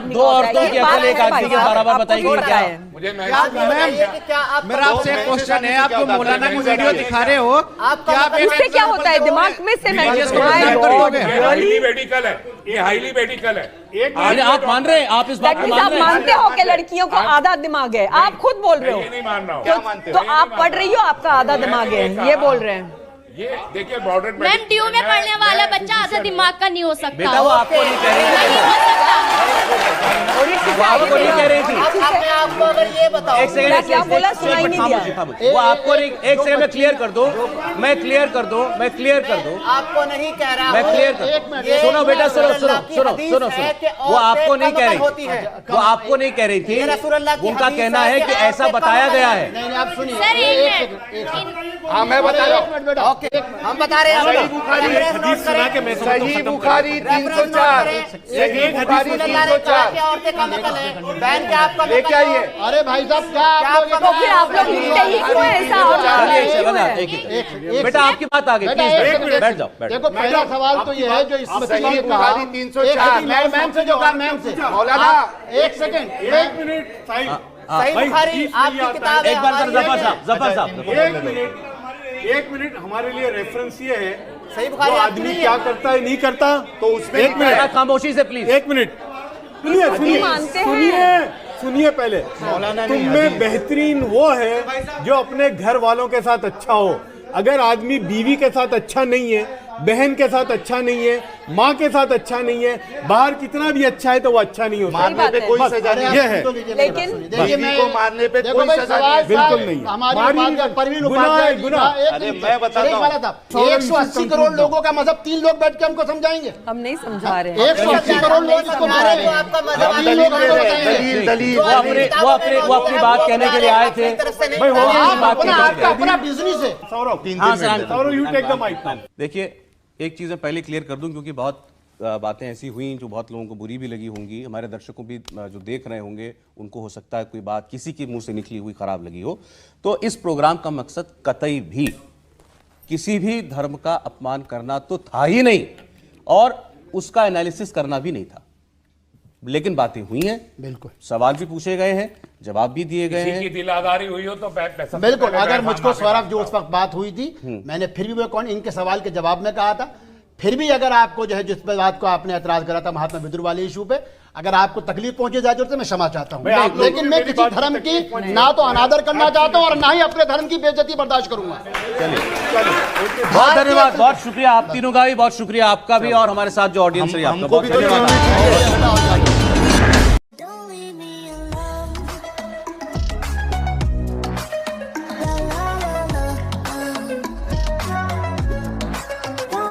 I: दो औरतों की अकल एक आदमी के बराबर बताई गई क्या है?
K: मेरा आपसे एक क्वेश्चन है, आप जो मौलाना की वीडियो दिखा रहे हो,
C: उससे क्या होता है? दिमाग में से
G: हाईली मेडिकल है, ये हाईली मेडिकल है।
I: आप मान रहे हैं? आप इस बात को मान रहे हैं?
C: मानते हो कि लड़कियों को आधा दिमाग है? आप खुद बोल रहे हो।
G: नहीं मान रहा हूँ।
C: तो आप पढ़ रही हो, आपका आधा दिमाग है, ये बोल रहे हैं।
G: ये देखिए बॉर्डर
L: मैम ड्यू में पढ़ने वाला बच्चा आधा दिमाग का नहीं हो सकता।
I: बेटा वो आपको नहीं कह रही आपको नहीं कह रही थी।
H: आपको अगर ये बताओ
I: एक सेकंड,
C: क्या बोला सुनाई नहीं दिया।
I: वो आपको नहीं। एक सेकंड में क्लियर कर दो, मैं क्लियर कर दो।
H: आपको नहीं कह रहा,
I: मैं क्लियर कर। सुनो बेटा, सुनो। वो आपको नहीं कह रही, वो आपको नहीं कह रही थी। उनका कहना है कि ऐसा बताया गया है।
F: नहीं आप सुनिए।
B: हाँ मैं बता रहा हूँ,
H: हम बता रहे हैं।
B: सही बुखारी 304, सही बुखारी
K: सरकार ने कहा कि औरतें कम अकल है, बहन क्या आपका
B: लेके आइए।
F: अरे भाई साहब क्या आप लोग
C: तो फिर आप लोग लिखते ही क्यों ऐसा
I: बेटा आपकी बात आ गई, प्लीज बैठ जाओ।
F: देखो पहला सवाल तो ये है जो इसमें
B: सही बुखारी 304
F: मैम से जो कहा मैम से
B: मौलाना
F: एक सेकंड
E: एक मिनट साहिब,
K: सही बुखारी आपकी किताब है,
I: एक बार
K: हमारी
I: जफर
K: है।
I: साहब, जफर साहब,
E: एक मिनट हमारे लिए रेफरेंस ये है
K: सही
E: वो
K: बुखारी आपकी
E: आदमी
K: नहीं
E: क्या
K: है।
E: करता है नहीं करता, तो उसमें एक
I: बेटा
E: मिनट,
I: खामोशी से प्लीज।
E: एक मिनट सुनिए सुनिए
C: मानते हैं।
E: सुनिए सुनिए पहले, तुम में बेहतरीन वो है जो अपने घर वालों के साथ अच्छा हो। अगर आदमी बीवी के साथ अच्छा नहीं है, बहन के साथ अच्छा नहीं है, माँ के साथ अच्छा नहीं है, बाहर कितना भी अच्छा है तो वो अच्छा नहीं हो सकता।
B: मारने पे कोई सजा नहीं
E: ये है।
C: लेकिन
B: बीवी को मारने पे
F: देखो
B: कोई
F: भाई
B: सजा
F: सवाल
B: नहीं।
E: बिल्कुल नहीं।
F: हमारी
E: मारी
F: उपाध्याय
E: नहीं।
F: परवीन
E: गुनाह
F: उपाध्याय
E: है,
F: जी
E: गुनाह।
F: का
B: अरे मैं बताता
F: एक
B: हूँ।
F: वाला था 180 करोड़ लोगों का मजहब 3 लोग बैठ के हमको समझाएंगे।
C: हम नहीं समझा रहे हैं।
F: 180 करोड़ लोग इसको मारे
K: तो आपका मजहब
B: हम
F: 3
B: दलील
F: लोग
B: दे
F: हमको
B: रहे हैं,
F: बताएंगे।
B: दलील दलील
I: वो अपनी बात कहने के लिए आए थे।
E: भाई हो गई
F: आप
E: बात
F: अपना
E: की
F: आपका अपना बिजनेस है।
E: सौरभ,
I: हाँ, sir,
E: Saurabh you take the mic.
A: देखिए, एक चीज़ मैं पहले क्लियर कर दूं क्योंकि बहुत बातें ऐसी हुई जो बहुत लोगों को बुरी भी लगी होंगी, हमारे दर्शकों भी जो देख रहे होंगे उनको हो सकता है कोई बात किसी के मुंह से निकली हुई खराब लगी हो। तो इस प्रोग्राम का मकसद कतई भी किसी भी धर्म का अपमान करना तो था ही नहीं और उसका एनालिसिस करना भी नहीं था, लेकिन बातें हुई हैं,
F: बिल्कुल
A: सवाल भी पूछे गए हैं, जवाब भी दिए गए
G: किसी
A: हैं।
G: की दिलादारी हुई हो तो
F: बिल्कुल, अगर मुझको सौरभ जो उस वक्त बात हुई थी, मैंने फिर भी वो कौन इनके सवाल के जवाब में कहा था, फिर भी अगर आपको जो है जिस बात को आपने एतराज करा था महात्मा विद्रोह वाले इशू पे, अगर आपको तकलीफ पहुंचे जाए तो मैं क्षमा चाहता हूं, लेकिन मैं किसी धर्म की ना तो अनादर करना चाहता हूं और ना ही अपने धर्म की बेइज्जती बर्दाश्त करूंगा।
I: बहुत धन्यवाद, बहुत शुक्रिया आप तीनों का भी, बहुत शुक्रिया आपका भी और हमारे साथ जो ऑडियंस रही आपका
B: हमको
I: बहुत
B: भी तो
I: धन्यवाद।